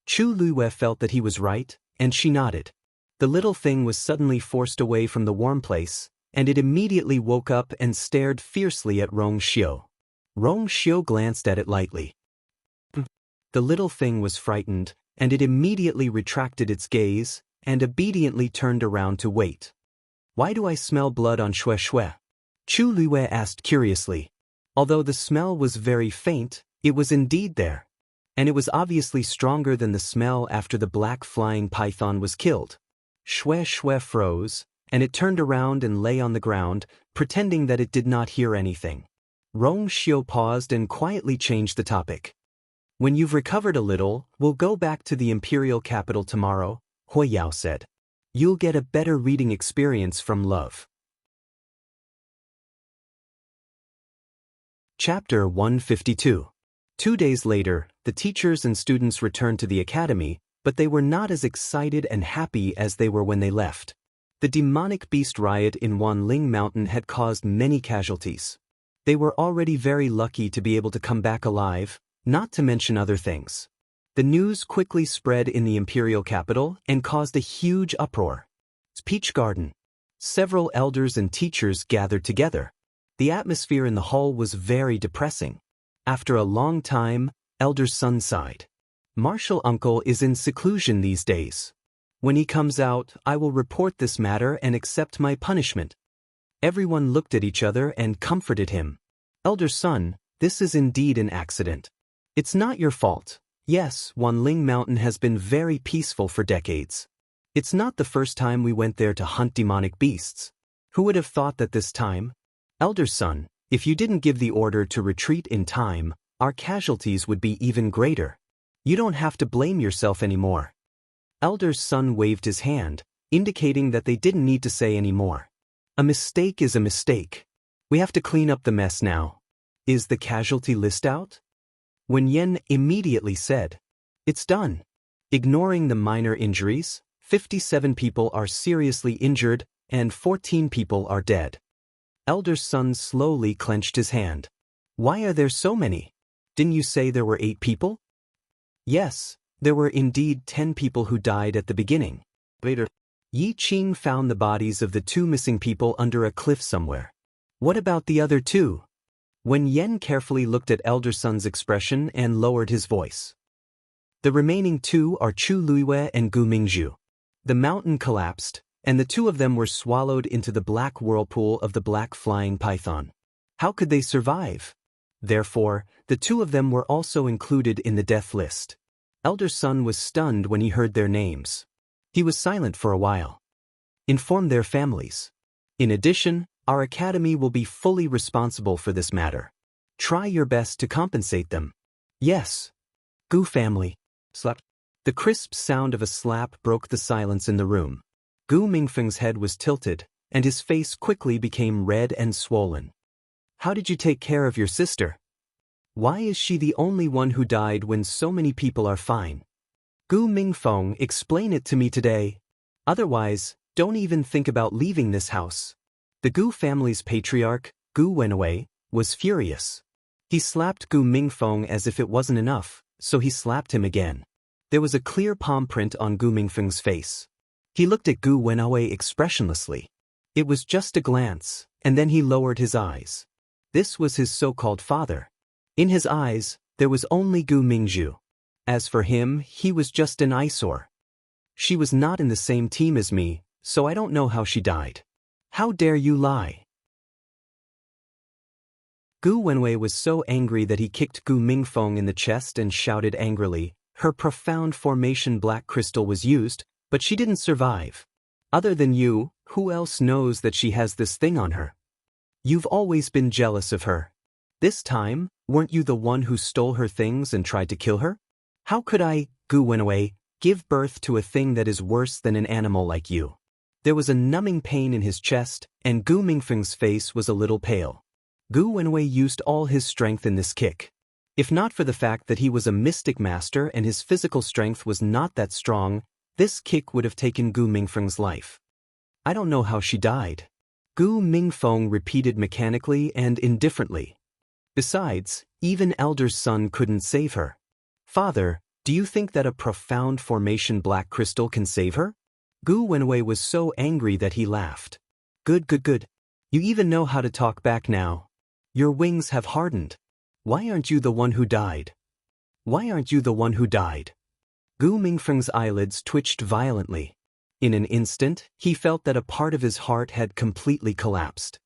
[SPEAKER 1] Chu Luiwei felt that he was right, and she nodded. The little thing was suddenly forced away from the warm place, and it immediately woke up and stared fiercely at Rong Xiu. Rong Xiu glanced at it lightly. The little thing was frightened, and it immediately retracted its gaze and obediently turned around to wait. "Why do I smell blood on Xue Xue?" Chu Luiwei asked curiously. Although the smell was very faint, it was indeed there. And it was obviously stronger than the smell after the black flying python was killed. Xue Xue froze, and it turned around and lay on the ground, pretending that it did not hear anything. Rong Xiu paused and quietly changed the topic. "When you've recovered a little, we'll go back to the imperial capital tomorrow," Hui Yao said. "You'll get a better reading experience from love." Chapter 152. 2 days later, the teachers and students returned to the academy, but they were not as excited and happy as they were when they left. The demonic beast riot in Wanling Mountain had caused many casualties. They were already very lucky to be able to come back alive, not to mention other things. The news quickly spread in the imperial capital and caused a huge uproar. Peach Garden. Several elders and teachers gathered together. The atmosphere in the hall was very depressing. After a long time, Elder's son sighed. Martial uncle is in seclusion these days. When he comes out, I will report this matter and accept my punishment. Everyone looked at each other and comforted him. Elder's son, this is indeed an accident. It's not your fault. Yes, Wanling Mountain has been very peaceful for decades. It's not the first time we went there to hunt demonic beasts. Who would have thought that this time? Elder's son, if you didn't give the order to retreat in time, our casualties would be even greater. You don't have to blame yourself anymore. Elder's son waved his hand, indicating that they didn't need to say any more. A mistake is a mistake. We have to clean up the mess now. Is the casualty list out? Wen Yen immediately said, "It's done." Ignoring the minor injuries, 57 people are seriously injured and 14 people are dead. Elder's son slowly clenched his hand. Why are there so many? Didn't you say there were 8 people? Yes, there were indeed 10 people who died at the beginning. Later, Yi Qing found the bodies of the 2 missing people under a cliff somewhere. What about the other 2? Wen Yen carefully looked at Elder Son's expression and lowered his voice. The remaining 2 are Chu Luiwei and Gu Mingzhu. The mountain collapsed, and the 2 of them were swallowed into the black whirlpool of the black flying python. How could they survive? Therefore, the 2 of them were also included in the death list. Elder Son was stunned when he heard their names. He was silent for a while. Inform their families. In addition, our academy will be fully responsible for this matter. Try your best to compensate them. Yes. Gu family. Slap. The crisp sound of a slap broke the silence in the room. Gu Mingfeng's head was tilted, and his face quickly became red and swollen. How did you take care of your sister? Why is she the only one who died when so many people are fine? Gu Mingfeng, explain it to me today. Otherwise, don't even think about leaving this house. The Gu family's patriarch, Gu Wenwei, was furious. He slapped Gu Mingfeng as if it wasn't enough, so he slapped him again. There was a clear palm print on Gu Mingfeng's face. He looked at Gu Wenwei expressionlessly. It was just a glance, and then he lowered his eyes. This was his so-called father. In his eyes, there was only Gu Mingzhu. As for him, he was just an eyesore. She was not in the same team as me, so I don't know how she died. How dare you lie? Gu Wenwei was so angry that he kicked Gu Mingfeng in the chest and shouted angrily, "Her profound formation black crystal was used, but she didn't survive. Other than you, who else knows that she has this thing on her? You've always been jealous of her. This time, weren't you the one who stole her things and tried to kill her? How could I, Gu Wenwei, give birth to a thing that is worse than an animal like you?" There was a numbing pain in his chest, and Gu Mingfeng's face was a little pale. Gu Wenwei used all his strength in this kick. If not for the fact that he was a mystic master and his physical strength was not that strong, this kick would have taken Gu Mingfeng's life. I don't know how she died. Gu Mingfeng repeated mechanically and indifferently. Besides, even Elder's son couldn't save her. Father, do you think that a profound formation black crystal can save her? Gu Wenwei was so angry that he laughed. Good. You even know how to talk back now. Your wings have hardened. Why aren't you the one who died? Why aren't you the one who died? Gu Mingfeng's eyelids twitched violently. In an instant, he felt that a part of his heart had completely collapsed.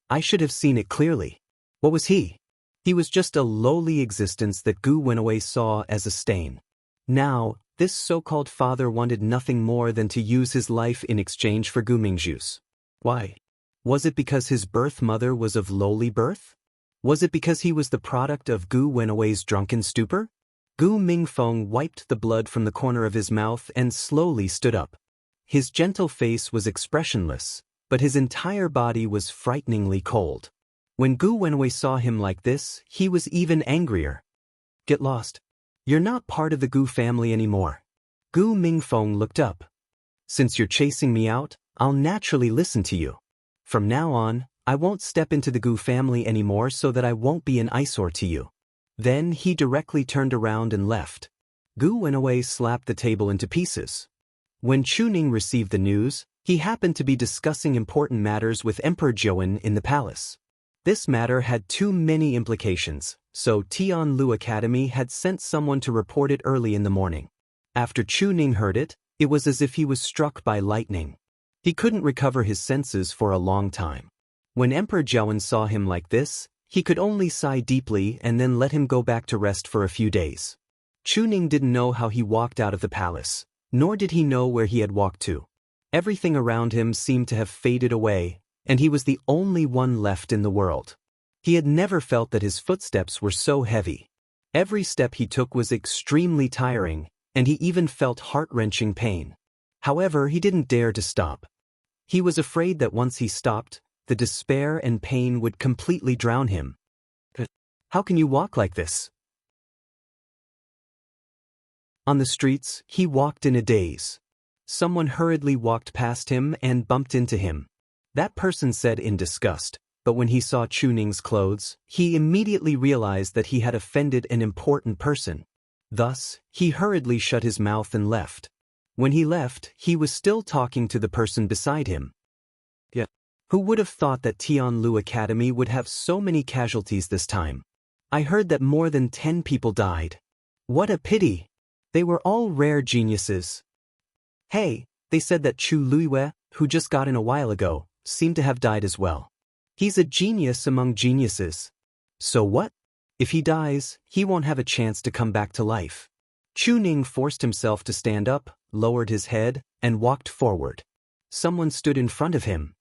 [SPEAKER 1] I should have seen it clearly. What was he? He was just a lowly existence that Gu Wenwei saw as a stain. Now, this so-called father wanted nothing more than to use his life in exchange for Gu Mingzhu's. Why? Was it because his birth mother was of lowly birth? Was it because he was the product of Gu Wenwei's drunken stupor? Gu Mingfeng wiped the blood from the corner of his mouth and slowly stood up. His gentle face was expressionless, but his entire body was frighteningly cold. When Gu Wenwei saw him like this, he was even angrier. Get lost. You're not part of the Gu family anymore. Gu Mingfeng looked up. Since you're chasing me out, I'll naturally listen to you. From now on, I won't step into the Gu family anymore so that I won't be an eyesore to you. Then he directly turned around and left. Gu Wenwei slapped the table into pieces. When Chuning received the news, He happened to be discussing important matters with Emperor Jianghu in the palace. This matter had too many implications, so Tianlu Academy had sent someone to report it early in the morning. After Chu Ning heard it, it was as if he was struck by lightning. He couldn't recover his senses for a long time. When Emperor Jianghu saw him like this, he could only sigh deeply and then let him go back to rest for a few days. Chu Ning didn't know how he walked out of the palace, nor did he know where he had walked to. Everything around him seemed to have faded away, and he was the only one left in the world. He had never felt that his footsteps were so heavy. Every step he took was extremely tiring, and he even felt heart-wrenching pain. However, he didn't dare to stop. He was afraid that once he stopped, the despair and pain would completely drown him. How can you walk like this? On the streets, he walked in a daze. Someone hurriedly walked past him and bumped into him. That person said in disgust, but when he saw Chu Ning's clothes, he immediately realized that he had offended an important person. Thus, he hurriedly shut his mouth and left. When he left, he was still talking to the person beside him. Who would have thought that Tianlu Academy would have so many casualties this time? I heard that more than 10 people died. What a pity! They were all rare geniuses. Hey, they said that Chu Luiwei, who just got in a while ago, seemed to have died as well. He's a genius among geniuses. So what? If he dies, he won't have a chance to come back to life. Chu Ning forced himself to stand up, lowered his head, and walked forward. Someone stood in front of him.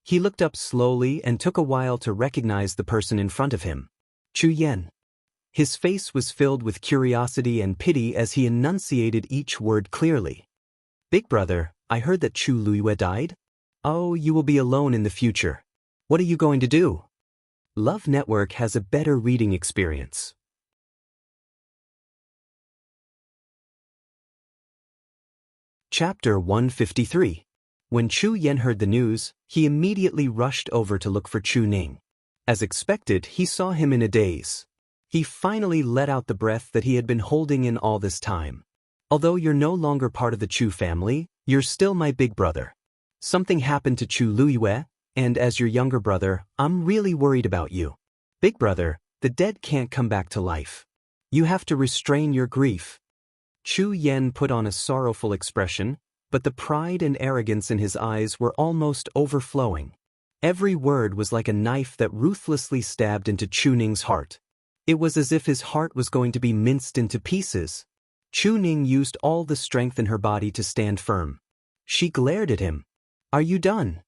[SPEAKER 1] He looked up slowly and took a while to recognize the person in front of him. Chu Yan. His face was filled with curiosity and pity as he enunciated each word clearly. Big brother, I heard that Chu Luiwei died? Oh, you will be alone in the future. What are you going to do? Love Network has a better reading experience. Chapter 153. When Chu Yan heard the news, he immediately rushed over to look for Chu Ning. As expected, he saw him in a daze. He finally let out the breath that he had been holding in all this time. Although you're no longer part of the Chu family, you're still my big brother. Something happened to Chu Luiwei, and as your younger brother, I'm really worried about you. Big brother, the dead can't come back to life. You have to restrain your grief. Chu Yan put on a sorrowful expression, but the pride and arrogance in his eyes were almost overflowing. Every word was like a knife that ruthlessly stabbed into Chu Ning's heart. It was as if his heart was going to be minced into pieces. Chu Ning used all the strength in her body to stand firm. She glared at him. Are you done?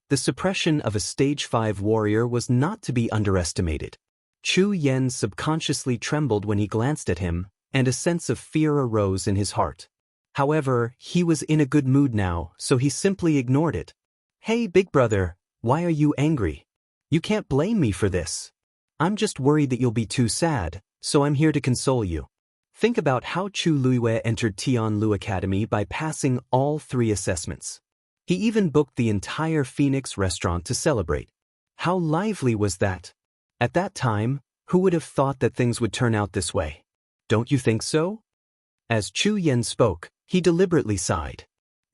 [SPEAKER 1] The suppression of a stage 5 warrior was not to be underestimated. Chu Yan subconsciously trembled when he glanced at him, and a sense of fear arose in his heart. However, he was in a good mood now, so he simply ignored it. Hey, big brother, why are you angry? You can't blame me for this. I'm just worried that you'll be too sad, so I'm here to console you. Think about how Chu Luiwei entered Tianlu Academy by passing all 3 assessments. He even booked the entire Phoenix restaurant to celebrate. How lively was that? At that time, who would have thought that things would turn out this way? Don't you think so? As Chu Yan spoke, he deliberately sighed.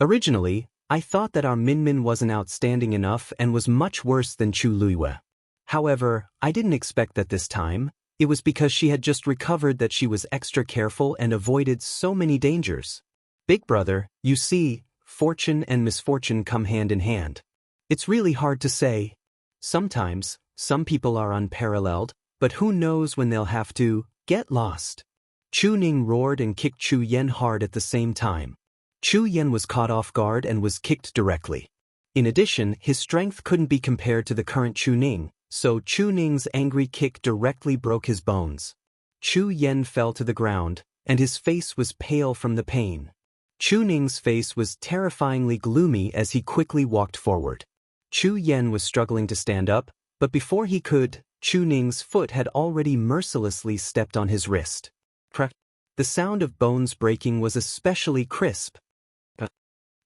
[SPEAKER 1] Originally, I thought that our Minmin wasn't outstanding enough and was much worse than Chu Luiwei. However, I didn't expect that this time. It was because she had just recovered that she was extra careful and avoided so many dangers. Big brother, you see, fortune and misfortune come hand in hand. It's really hard to say. Sometimes, some people are unparalleled, but who knows when they'll have to get lost. Chu Ning roared and kicked Chu Yan hard at the same time. Chu Yan was caught off guard and was kicked directly. In addition, his strength couldn't be compared to the current Chu Ning, so Chu Ning's angry kick directly broke his bones. Chu Yan fell to the ground, and his face was pale from the pain. Chu Ning's face was terrifyingly gloomy as he quickly walked forward. Chu Yan was struggling to stand up, but before he could, Chu Ning's foot had already mercilessly stepped on his wrist. Crack! The sound of bones breaking was especially crisp.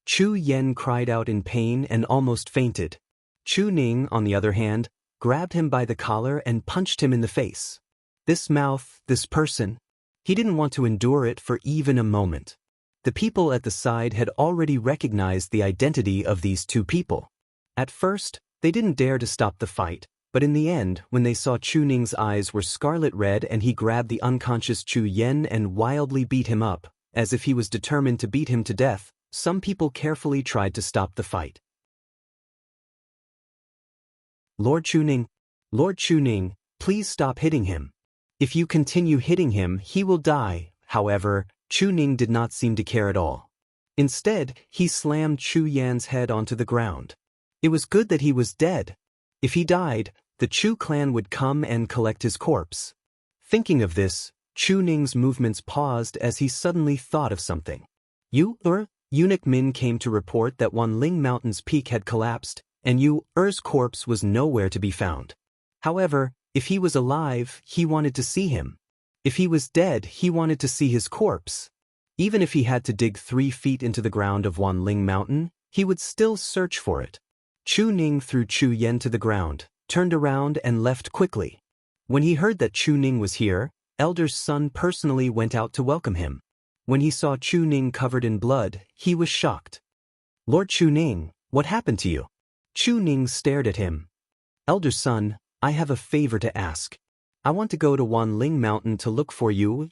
[SPEAKER 1] Chu Yan cried out in pain and almost fainted. Chu Ning, on the other hand, grabbed him by the collar and punched him in the face. This mouth, this person. He didn't want to endure it for even a moment. The people at the side had already recognized the identity of these two people. At first, they didn't dare to stop the fight, but in the end, when they saw Chu Ning's eyes were scarlet red and he grabbed the unconscious Chu Yan and wildly beat him up, as if he was determined to beat him to death, some people carefully tried to stop the fight. Lord Chu Ning, please stop hitting him. If you continue hitting him, he will die. However, Chu Ning did not seem to care at all. Instead, he slammed Chu Yan's head onto the ground. It was good that he was dead. If he died, the Chu clan would come and collect his corpse. Thinking of this, Chu Ning's movements paused as he suddenly thought of something. Eunuch Min came to report that Wanling Mountain's peak had collapsed, and Er's corpse was nowhere to be found. However, if he was alive, he wanted to see him. If he was dead, he wanted to see his corpse. Even if he had to dig 3 feet into the ground of Wanling Mountain, he would still search for it. Chu Ning threw Chu Yan to the ground, turned around and left quickly. When he heard that Chu Ning was here, Elder's son personally went out to welcome him. When he saw Chu Ning covered in blood, he was shocked. Lord Chu Ning, what happened to you? Chu Ning stared at him. Elder son, I have a favor to ask. I want to go to Wanling Mountain to look for you.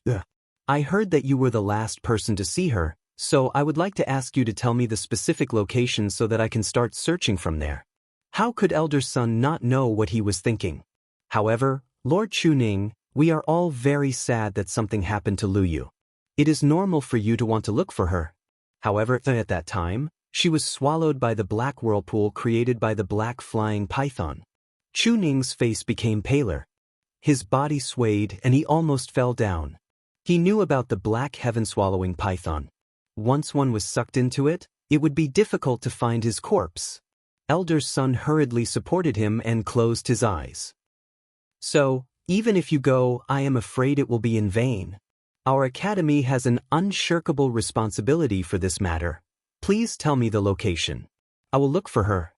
[SPEAKER 1] I heard that you were the last person to see her, so I would like to ask you to tell me the specific location so that I can start searching from there. How could Elder son not know what he was thinking? However, Lord Chu Ning, we are all very sad that something happened to Lu Yu. It is normal for you to want to look for her. However, at that time, she was swallowed by the black whirlpool created by the black flying python. Chu Ning's face became paler. His body swayed and he almost fell down. He knew about the black heaven-swallowing python. Once one was sucked into it, it would be difficult to find his corpse. Elder's son hurriedly supported him and closed his eyes. So, even if you go, I am afraid it will be in vain. Our academy has an unshirkable responsibility for this matter. Please tell me the location. I will look for her.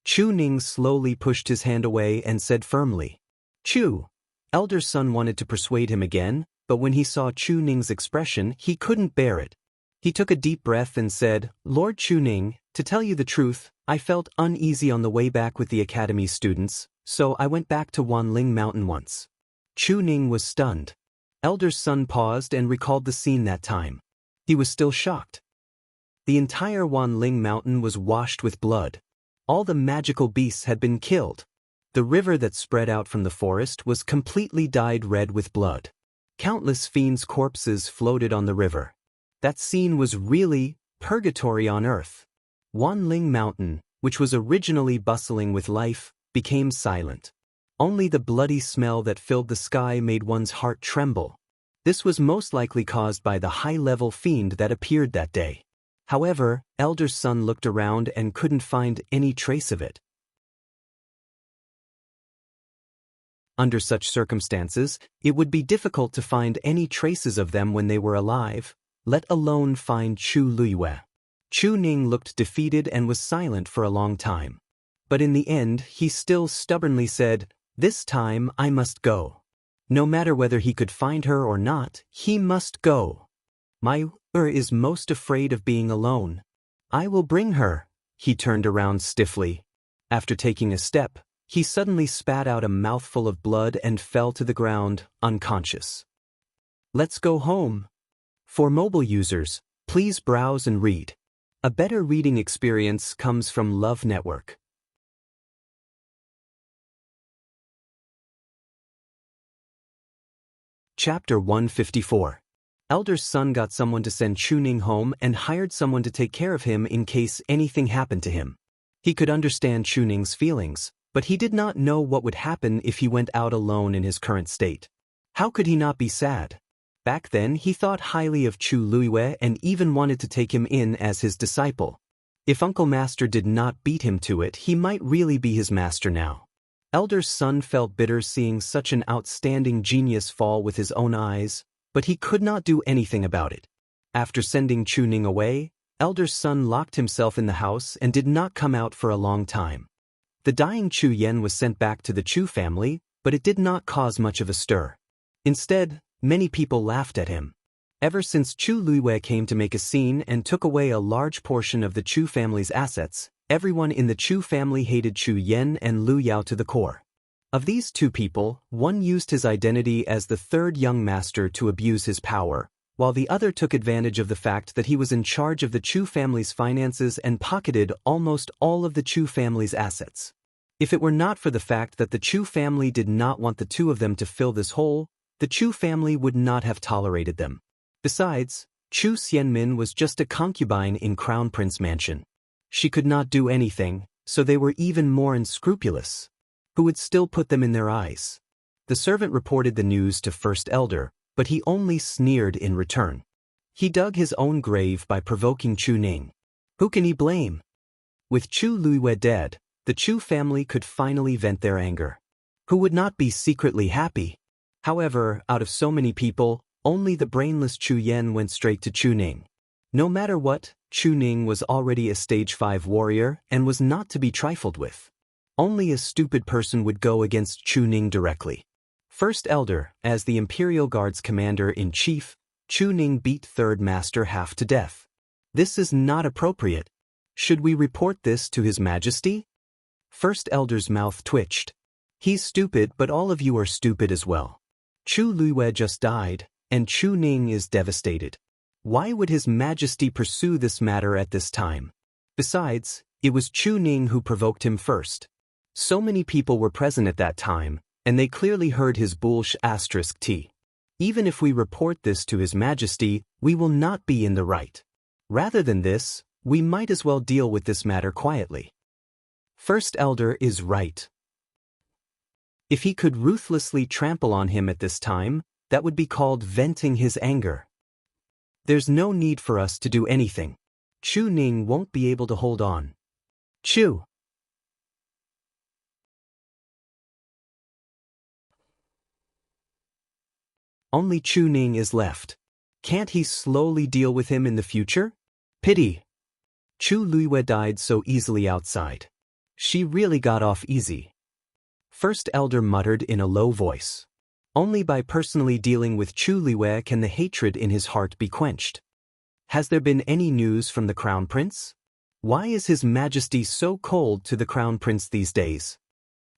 [SPEAKER 1] Chu Ning slowly pushed his hand away and said firmly. Chu. Elder's son wanted to persuade him again, but when he saw Chu Ning's expression, he couldn't bear it. He took a deep breath and said, Lord Chu Ning, to tell you the truth, I felt uneasy on the way back with the academy's students, so I went back to Wanling Mountain once. Chu Ning was stunned. Elder's son paused and recalled the scene that time. He was still shocked. The entire Wanling Mountain was washed with blood. All the magical beasts had been killed. The river that spread out from the forest was completely dyed red with blood. Countless fiends' corpses floated on the river. That scene was really purgatory on earth. Wanling Mountain, which was originally bustling with life, became silent. Only the bloody smell that filled the sky made one's heart tremble. This was most likely caused by the high-level fiend that appeared that day. However, Elder's son looked around and couldn't find any trace of it. Under such circumstances, it would be difficult to find any traces of them when they were alive, let alone find Chu Luiyue. Chu Ning looked defeated and was silent for a long time. But in the end, he still stubbornly said, This time I must go. No matter whether he could find her or not, he must go. My is most afraid of being alone. I will bring her. He turned around stiffly. After taking a step, he suddenly spat out a mouthful of blood and fell to the ground, unconscious. Let's go home. For mobile users, please browse and read. A better reading experience comes from Love Network. Chapter 154. Elder's son got someone to send Chu Ning home and hired someone to take care of him in case anything happened to him. He could understand Chu Ning's feelings, but he did not know what would happen if he went out alone in his current state. How could he not be sad? Back then, he thought highly of Chu Luiyue and even wanted to take him in as his disciple. If Uncle Master did not beat him to it, he might really be his master now. Elder's son felt bitter seeing such an outstanding genius fall with his own eyes, but he could not do anything about it. After sending Chu Ning away, Elder's son locked himself in the house and did not come out for a long time. The dying Chu Yan was sent back to the Chu family, but it did not cause much of a stir. Instead, many people laughed at him. Ever since Chu Luiwei came to make a scene and took away a large portion of the Chu family's assets, everyone in the Chu family hated Chu Yan and Lu Yao to the core. Of these two people, one used his identity as the third young master to abuse his power, while the other took advantage of the fact that he was in charge of the Chu family's finances and pocketed almost all of the Chu family's assets. If it were not for the fact that the Chu family did not want the two of them to fill this hole, the Chu family would not have tolerated them. Besides, Chu Xianmin was just a concubine in Crown Prince Mansion. She could not do anything, so they were even more unscrupulous. Who would still put them in their eyes? The servant reported the news to First Elder, but he only sneered in return. He dug his own grave by provoking Chu Ning. Who can he blame? With Chu Luiwei dead, the Chu family could finally vent their anger. Who would not be secretly happy? However, out of so many people, only the brainless Chu Yan went straight to Chu Ning. No matter what, Chu Ning was already a stage 5 warrior and was not to be trifled with. Only a stupid person would go against Chu Ning directly. First Elder, as the Imperial Guard's commander-in-chief, Chu Ning beat Third Master half to death. This is not appropriate. Should we report this to His Majesty? First Elder's mouth twitched. He's stupid, but all of you are stupid as well. Chu Luiwei just died, and Chu Ning is devastated. Why would His Majesty pursue this matter at this time? Besides, it was Chu Ning who provoked him first. So many people were present at that time, and they clearly heard his **T. Even if we report this to His Majesty, we will not be in the right. Rather than this, we might as well deal with this matter quietly. First Elder is right. If he could ruthlessly trample on him at this time, that would be called venting his anger. There's no need for us to do anything. Chu Ning won't be able to hold on. Chu! Only Chu Ning is left. Can't he slowly deal with him in the future? Pity. Chu Luiwei died so easily outside. She really got off easy. First Elder muttered in a low voice. Only by personally dealing with Chu Luiwei can the hatred in his heart be quenched. Has there been any news from the Crown Prince? Why is His Majesty so cold to the Crown Prince these days?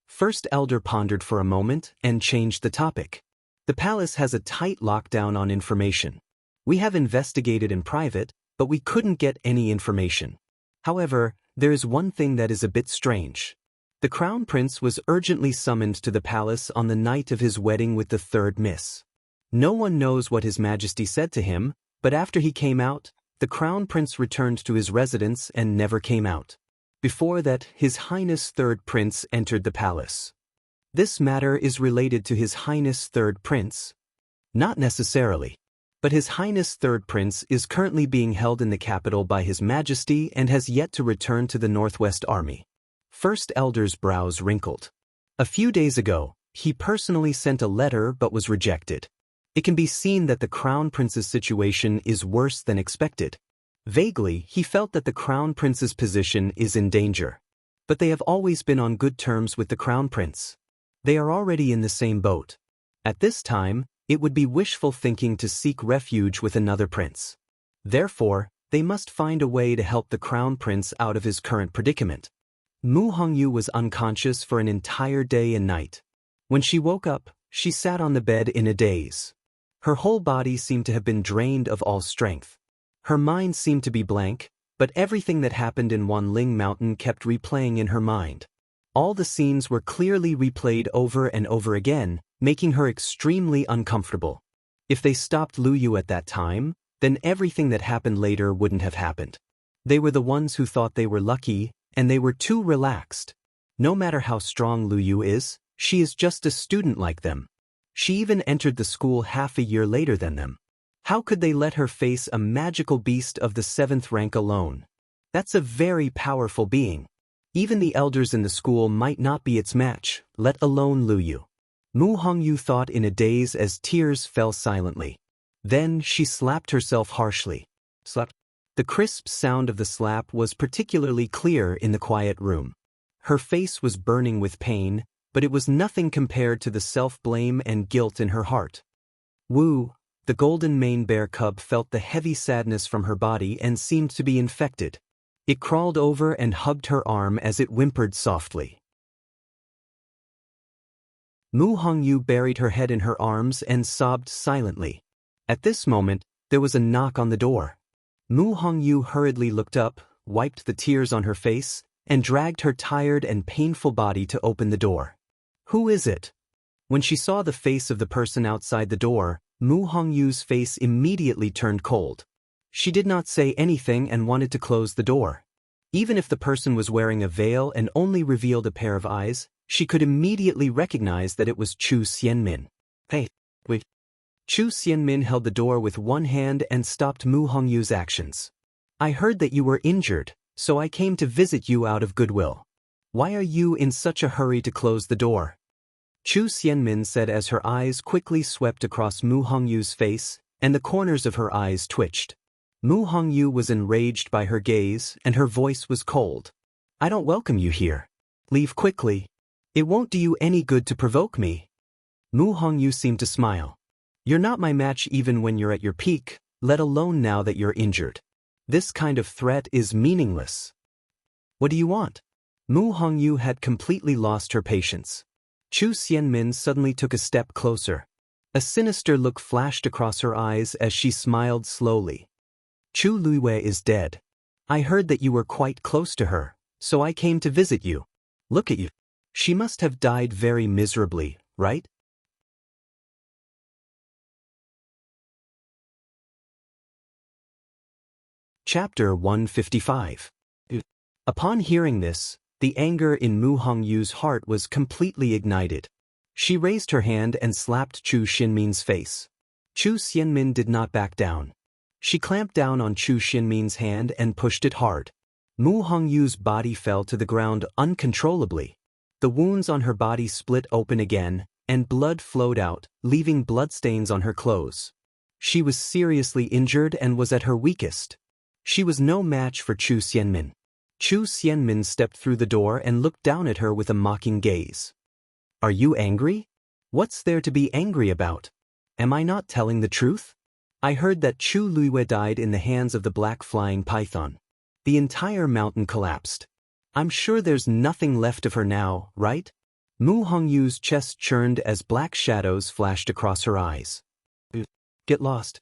[SPEAKER 1] First Elder pondered for a moment and changed the topic. The palace has a tight lockdown on information. We have investigated in private, but we couldn't get any information. However, there is one thing that is a bit strange. The Crown Prince was urgently summoned to the palace on the night of his wedding with the third miss. No one knows what His Majesty said to him, but after he came out, the Crown Prince returned to his residence and never came out. Before that, His Highness Third Prince entered the palace. This matter is related to His Highness Third Prince? Not necessarily. But His Highness Third Prince is currently being held in the capital by His Majesty and has yet to return to the Northwest Army. First Elder's brows wrinkled. A few days ago, he personally sent a letter but was rejected. It can be seen that the Crown Prince's situation is worse than expected. Vaguely, he felt that the Crown Prince's position is in danger. But they have always been on good terms with the Crown Prince. They are already in the same boat. At this time, it would be wishful thinking to seek refuge with another prince. Therefore, they must find a way to help the Crown Prince out of his current predicament. Mu Hongyu was unconscious for an entire day and night. When she woke up, she sat on the bed in a daze. Her whole body seemed to have been drained of all strength. Her mind seemed to be blank, but everything that happened in Wanling Mountain kept replaying in her mind. All the scenes were clearly replayed over and over again, making her extremely uncomfortable. If they stopped Lu Yu at that time, then everything that happened later wouldn't have happened. They were the ones who thought they were lucky, and they were too relaxed. No matter how strong Lu Yu is, she is just a student like them. She even entered the school half a year later than them. How could they let her face a magical beast of the 7th rank alone? That's a very powerful being. Even the elders in the school might not be its match, let alone Lu Yu. Mu Hongyu thought in a daze as tears fell silently. Then she slapped herself harshly. Slap. The crisp sound of the slap was particularly clear in the quiet room. Her face was burning with pain, but it was nothing compared to the self-blame and guilt in her heart. Wu, The golden mane bear cub felt the heavy sadness from her body and seemed to be infected. It crawled over and hugged her arm as it whimpered softly. Mu Hongyu buried her head in her arms and sobbed silently. At this moment, there was a knock on the door. Mu Hongyu hurriedly looked up, wiped the tears on her face, and dragged her tired and painful body to open the door. "Who is it?" When she saw the face of the person outside the door, Mu Hongyu's face immediately turned cold. She did not say anything and wanted to close the door. Even if the person was wearing a veil and only revealed a pair of eyes, she could immediately recognize that it was Chu Xianmin. "Hey, wait." Chu Xianmin held the door with one hand and stopped Mu Hongyu's actions. "I heard that you were injured, so I came to visit you out of goodwill. Why are you in such a hurry to close the door?" Chu Xianmin said as her eyes quickly swept across Mu Hongyu's face, and the corners of her eyes twitched. Mu Hongyu was enraged by her gaze, and her voice was cold. "I don't welcome you here. Leave quickly. It won't do you any good to provoke me." Mu Hongyu seemed to smile. "You're not my match even when you're at your peak, let alone now that you're injured. This kind of threat is meaningless. What do you want?" Mu Hongyu had completely lost her patience. Chu Xianmin suddenly took a step closer. A sinister look flashed across her eyes as she smiled slowly. "Chu Luiwei is dead. I heard that you were quite close to her, so I came to visit you. Look at you. She must have died very miserably, right?" Chapter 155. Upon hearing this, the anger in Mu Hongyu's heart was completely ignited. She raised her hand and slapped Chu Xinmin's face. Chu Xianmin did not back down. She clamped down on Chu Xinmin's hand and pushed it hard. Mu Hongyu's body fell to the ground uncontrollably. The wounds on her body split open again, and blood flowed out, leaving bloodstains on her clothes. She was seriously injured and was at her weakest. She was no match for Chu Xianmin. Chu Xianmin stepped through the door and looked down at her with a mocking gaze. "Are you angry? What's there to be angry about? Am I not telling the truth? I heard that Chu Luiwei died in the hands of the black flying python. The entire mountain collapsed. I'm sure there's nothing left of her now, right?" Mu Hongyu's chest churned as black shadows flashed across her eyes. "Get lost."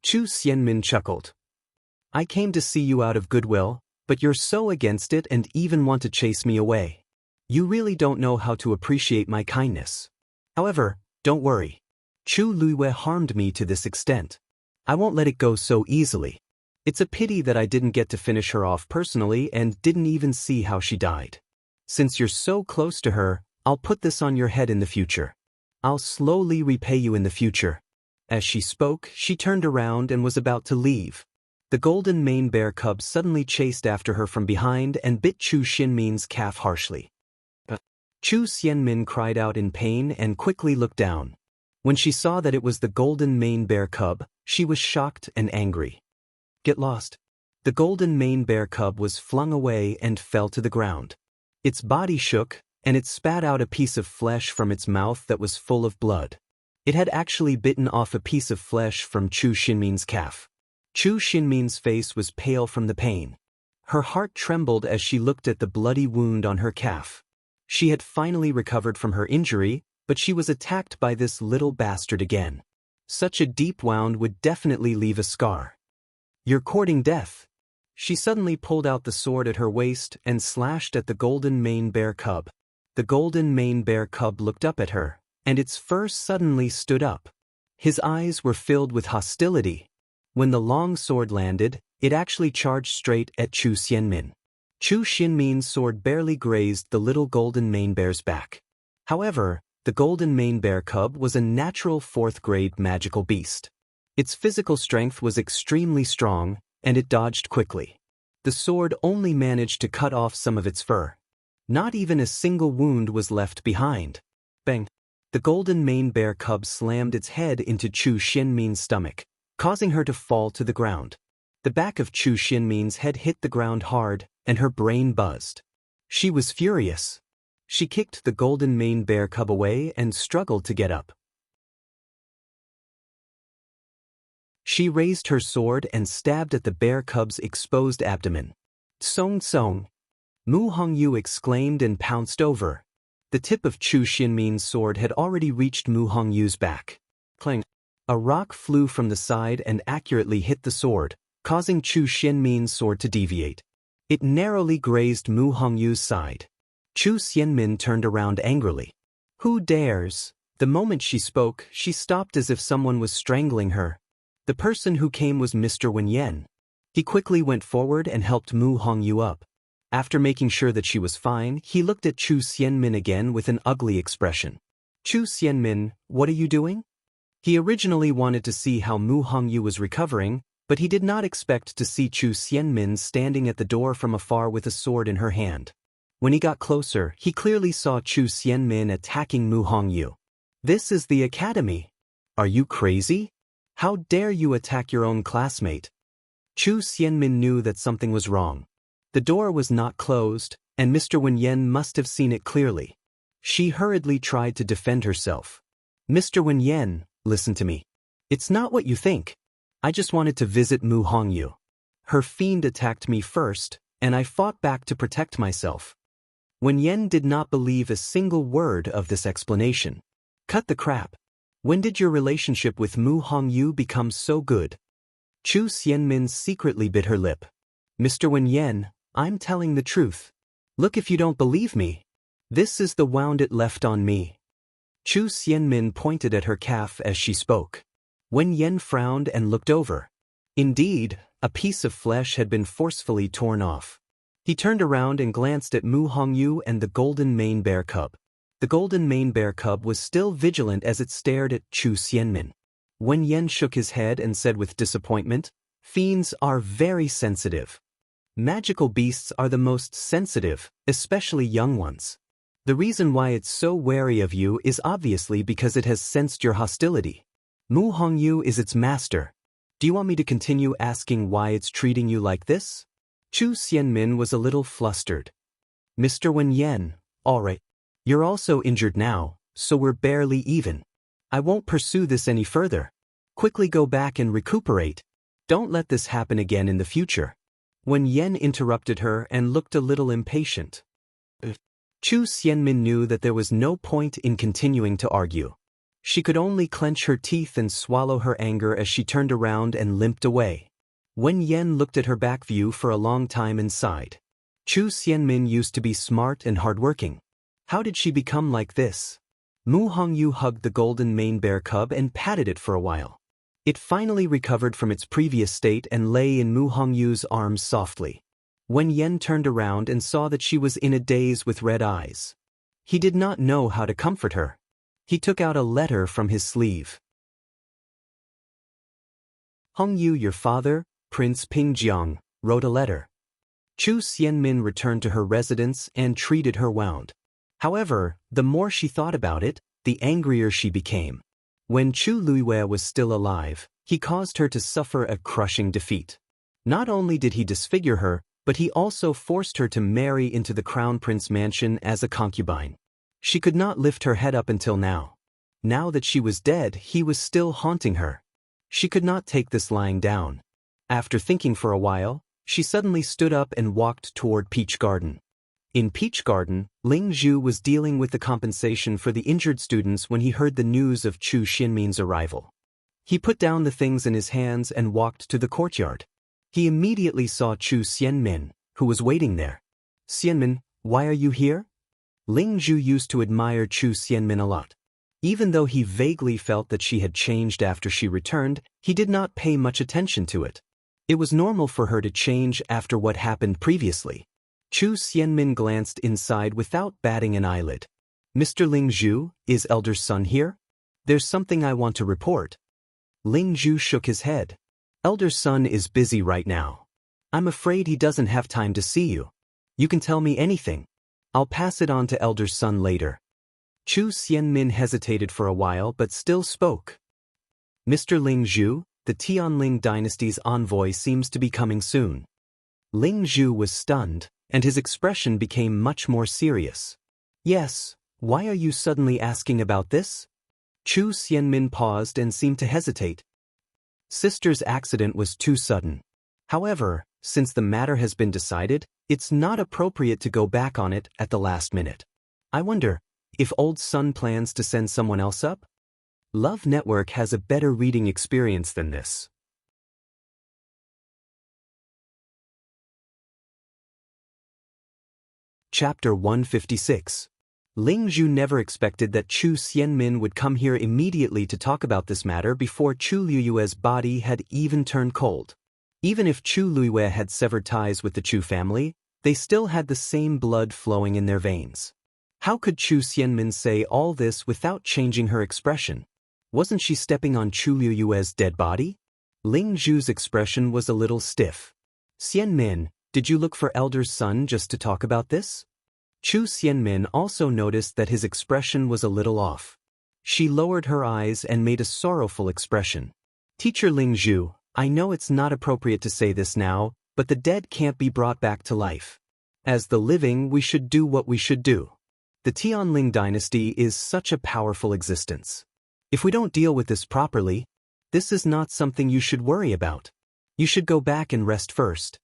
[SPEAKER 1] Chu Xianmin chuckled. "I came to see you out of goodwill, but you're so against it and even want to chase me away. You really don't know how to appreciate my kindness. However, don't worry. Chu Luiwei harmed me to this extent. I won't let it go so easily. It's a pity that I didn't get to finish her off personally and didn't even see how she died. Since you're so close to her, I'll put this on your head in the future. I'll slowly repay you in the future." As she spoke, she turned around and was about to leave. The golden mane bear cub suddenly chased after her from behind and bit Chu Xinmin's calf harshly. Chu Xianmin cried out in pain and quickly looked down. When she saw that it was the golden mane bear cub, she was shocked and angry. "Get lost." The golden mane bear cub was flung away and fell to the ground. Its body shook, and it spat out a piece of flesh from its mouth that was full of blood. It had actually bitten off a piece of flesh from Chu Xinmin's calf. Chu Xinmin's face was pale from the pain. Her heart trembled as she looked at the bloody wound on her calf. She had finally recovered from her injury, but she was attacked by this little bastard again. Such a deep wound would definitely leave a scar. "You're courting death." She suddenly pulled out the sword at her waist and slashed at the golden mane bear cub. The golden mane bear cub looked up at her, and its fur suddenly stood up. His eyes were filled with hostility. When the long sword landed, it actually charged straight at Chu Xianmin. Chu Xinmin's sword barely grazed the little golden mane bear's back. However, the golden mane bear cub was a natural fourth-grade magical beast. Its physical strength was extremely strong, and it dodged quickly. The sword only managed to cut off some of its fur. Not even a single wound was left behind. Bang! The golden mane bear cub slammed its head into Chu Xinmin's stomach, causing her to fall to the ground. The back of Chu Xinmin's head hit the ground hard, and her brain buzzed. She was furious. She kicked the golden mane bear cub away and struggled to get up. She raised her sword and stabbed at the bear cub's exposed abdomen. Song song! Mu Hongyu exclaimed and pounced over. The tip of Chu Xianmin's sword had already reached Mu Hongyu's back. Clang! A rock flew from the side and accurately hit the sword, causing Chu Xianmin's sword to deviate. It narrowly grazed Mu Hongyu's side. Chu Xianmin turned around angrily. Who dares? The moment she spoke, she stopped as if someone was strangling her. The person who came was Mr. Wenyan. He quickly went forward and helped Mu Hongyu up. After making sure that she was fine, he looked at Chu Xianmin again with an ugly expression. Chu Xianmin, what are you doing? He originally wanted to see how Mu Hongyu was recovering, but he did not expect to see Chu Xianmin standing at the door from afar with a sword in her hand. When he got closer, he clearly saw Chu Xianmin attacking Mu Hongyu. This is the academy. Are you crazy? How dare you attack your own classmate? Chu Xianmin knew that something was wrong. The door was not closed, and Mr. Wenyan must have seen it clearly. She hurriedly tried to defend herself. Mr. Wenyan, listen to me. It's not what you think. I just wanted to visit Mu Hongyu. Her fiend attacked me first, and I fought back to protect myself. Wenyan did not believe a single word of this explanation. Cut the crap. When did your relationship with Mu Hongyu become so good? Chu Xianmin secretly bit her lip. Mr. Wenyan, I'm telling the truth. Look if you don't believe me. This is the wound it left on me. Chu Xianmin pointed at her calf as she spoke. Wenyan frowned and looked over. Indeed, a piece of flesh had been forcefully torn off. He turned around and glanced at Mu Hongyu and the golden mane bear cub. The golden mane bear cub was still vigilant as it stared at Chu Xianmin. Wenyan shook his head and said with disappointment, Fiends are very sensitive. Magical beasts are the most sensitive, especially young ones. The reason why it's so wary of you is obviously because it has sensed your hostility. Mu Hongyu is its master. Do you want me to continue asking why it's treating you like this? Chu Xianmin was a little flustered. Mr. Wenyan, all right. You're also injured now, so we're barely even. I won't pursue this any further. Quickly go back and recuperate. Don't let this happen again in the future. Wenyan interrupted her and looked a little impatient. Chu Xianmin knew that there was no point in continuing to argue. She could only clench her teeth and swallow her anger as she turned around and limped away. Wenyan looked at her back view for a long time and sighed. Chu Xianmin used to be smart and hardworking. How did she become like this? Mu Hongyu hugged the golden mane bear cub and patted it for a while. It finally recovered from its previous state and lay in Mu Hongyu's arms softly. Wenyan turned around and saw that she was in a daze with red eyes. He did not know how to comfort her. He took out a letter from his sleeve. Hongyu, your father, Prince Pingjiang, wrote a letter. Chu Xianmin returned to her residence and treated her wound. However, the more she thought about it, the angrier she became. When Chu Luiwei was still alive, he caused her to suffer a crushing defeat. Not only did he disfigure her, but he also forced her to marry into the crown prince mansion as a concubine. She could not lift her head up until now. Now that she was dead, he was still haunting her. She could not take this lying down. After thinking for a while, she suddenly stood up and walked toward Peach Garden. In Peach Garden, Ling Zhu was dealing with the compensation for the injured students when he heard the news of Chu Xianmin's arrival. He put down the things in his hands and walked to the courtyard. He immediately saw Chu Xianmin, who was waiting there. Xianmin, why are you here? Ling Zhu used to admire Chu Xianmin a lot. Even though he vaguely felt that she had changed after she returned, he did not pay much attention to it. It was normal for her to change after what happened previously. Chu Xianmin glanced inside without batting an eyelid. Mr. Ling Zhu, is Elder Sun here? There's something I want to report. Ling Zhu shook his head. Elder Sun is busy right now. I'm afraid he doesn't have time to see you. You can tell me anything. I'll pass it on to Elder Sun later. Chu Xianmin hesitated for a while but still spoke. Mr. Ling Zhu, the Tianling dynasty's envoy seems to be coming soon. Ling Zhu was stunned, and his expression became much more serious. Yes, why are you suddenly asking about this? Chu Xianmin paused and seemed to hesitate. Sister's accident was too sudden. However, since the matter has been decided, it's not appropriate to go back on it at the last minute. I wonder if old son plans to send someone else up? Love Network has a better reading experience than this. Chapter 156. Ling Zhu never expected that Chu Xianmin would come here immediately to talk about this matter before Chu Liyue's body had even turned cold. Even if Chu Liyue had severed ties with the Chu family, they still had the same blood flowing in their veins. How could Chu Xianmin say all this without changing her expression? Wasn't she stepping on Chu Liyue's dead body? Ling Zhu's expression was a little stiff. Xianmin, did you look for elder's son just to talk about this? Chu Xianmin also noticed that his expression was a little off. She lowered her eyes and made a sorrowful expression. Teacher Ling Zhu, I know it's not appropriate to say this now, but the dead can't be brought back to life. As the living, we should do what we should do. The Tianling dynasty is such a powerful existence. If we don't deal with this properly, this is not something you should worry about. You should go back and rest first.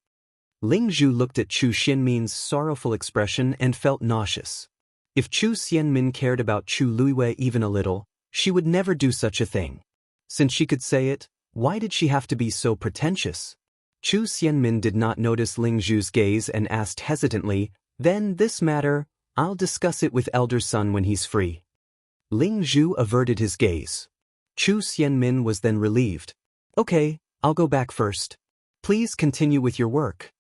[SPEAKER 1] Ling Zhu looked at Chu Xianmin's sorrowful expression and felt nauseous. If Chu Xianmin cared about Chu Liyue even a little, she would never do such a thing. Since she could say it, why did she have to be so pretentious? Chu Xianmin did not notice Ling Zhu's gaze and asked hesitantly, Then this matter, I'll discuss it with elder son when he's free. Ling Zhu averted his gaze. Chu Xianmin was then relieved. Okay, I'll go back first. Please continue with your work.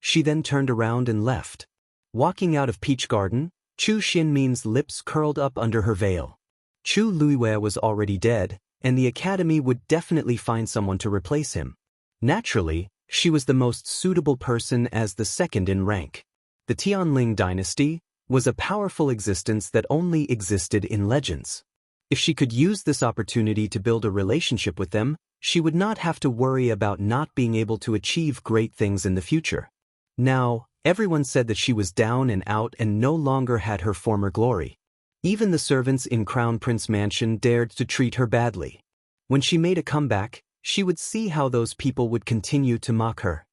[SPEAKER 1] She then turned around and left. Walking out of Peach Garden, Chu Xianmin's lips curled up under her veil. Chu Liyue was already dead, and the academy would definitely find someone to replace him. Naturally, she was the most suitable person as the second in rank. The Tianling dynasty was a powerful existence that only existed in legends. If she could use this opportunity to build a relationship with them, she would not have to worry about not being able to achieve great things in the future. Now, everyone said that she was down and out and no longer had her former glory. Even the servants in Crown Prince Mansion dared to treat her badly. When she made a comeback, she would see how those people would continue to mock her.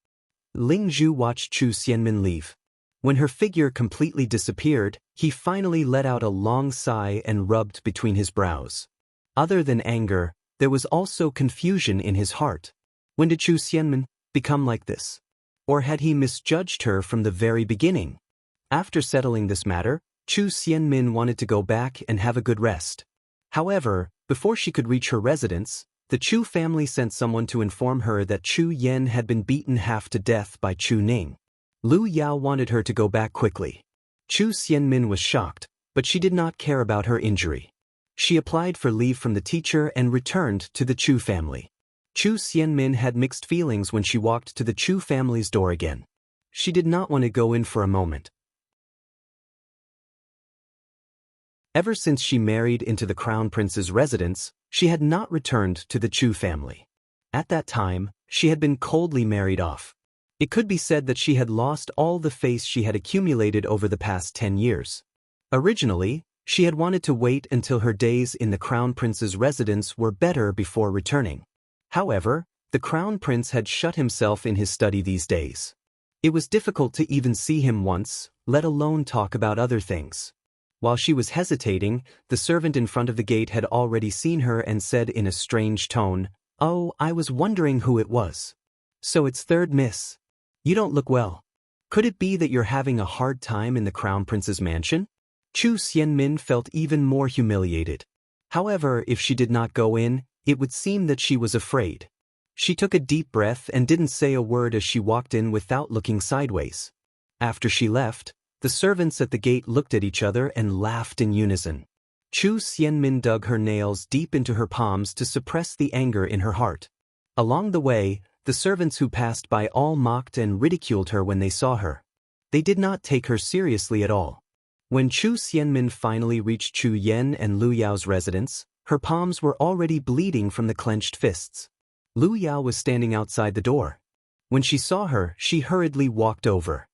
[SPEAKER 1] Ling Zhu watched Chu Xianmin leave. When her figure completely disappeared, he finally let out a long sigh and rubbed between his brows. Other than anger, there was also confusion in his heart. When did Chu Xianmin become like this? Or had he misjudged her from the very beginning? After settling this matter, Chu Xianmin wanted to go back and have a good rest. However, before she could reach her residence, the Chu family sent someone to inform her that Chu Yan had been beaten half to death by Chu Ning. Lu Yao wanted her to go back quickly. Chu Xianmin was shocked, but she did not care about her injury. She applied for leave from the teacher and returned to the Chu family. Chu Xianmin had mixed feelings when she walked to the Chu family's door again. She did not want to go in for a moment. Ever since she married into the Crown Prince's residence, she had not returned to the Chu family. At that time, she had been coldly married off. It could be said that she had lost all the face she had accumulated over the past 10 years. Originally, she had wanted to wait until her days in the Crown Prince's residence were better before returning. However, the Crown Prince had shut himself in his study these days. It was difficult to even see him once, let alone talk about other things. While she was hesitating, the servant in front of the gate had already seen her and said in a strange tone, "Oh, I was wondering who it was. So it's third miss. You don't look well. Could it be that you're having a hard time in the Crown Prince's mansion?" Chu Xianmin felt even more humiliated. However, if she did not go in, it would seem that she was afraid. She took a deep breath and didn't say a word as she walked in without looking sideways. After she left, the servants at the gate looked at each other and laughed in unison. Chu Xianmin dug her nails deep into her palms to suppress the anger in her heart. Along the way, the servants who passed by all mocked and ridiculed her when they saw her. They did not take her seriously at all. When Chu Xianmin finally reached Chu Yan and Lu Yao's residence, her palms were already bleeding from the clenched fists. Lu Yao was standing outside the door. When she saw her, she hurriedly walked over.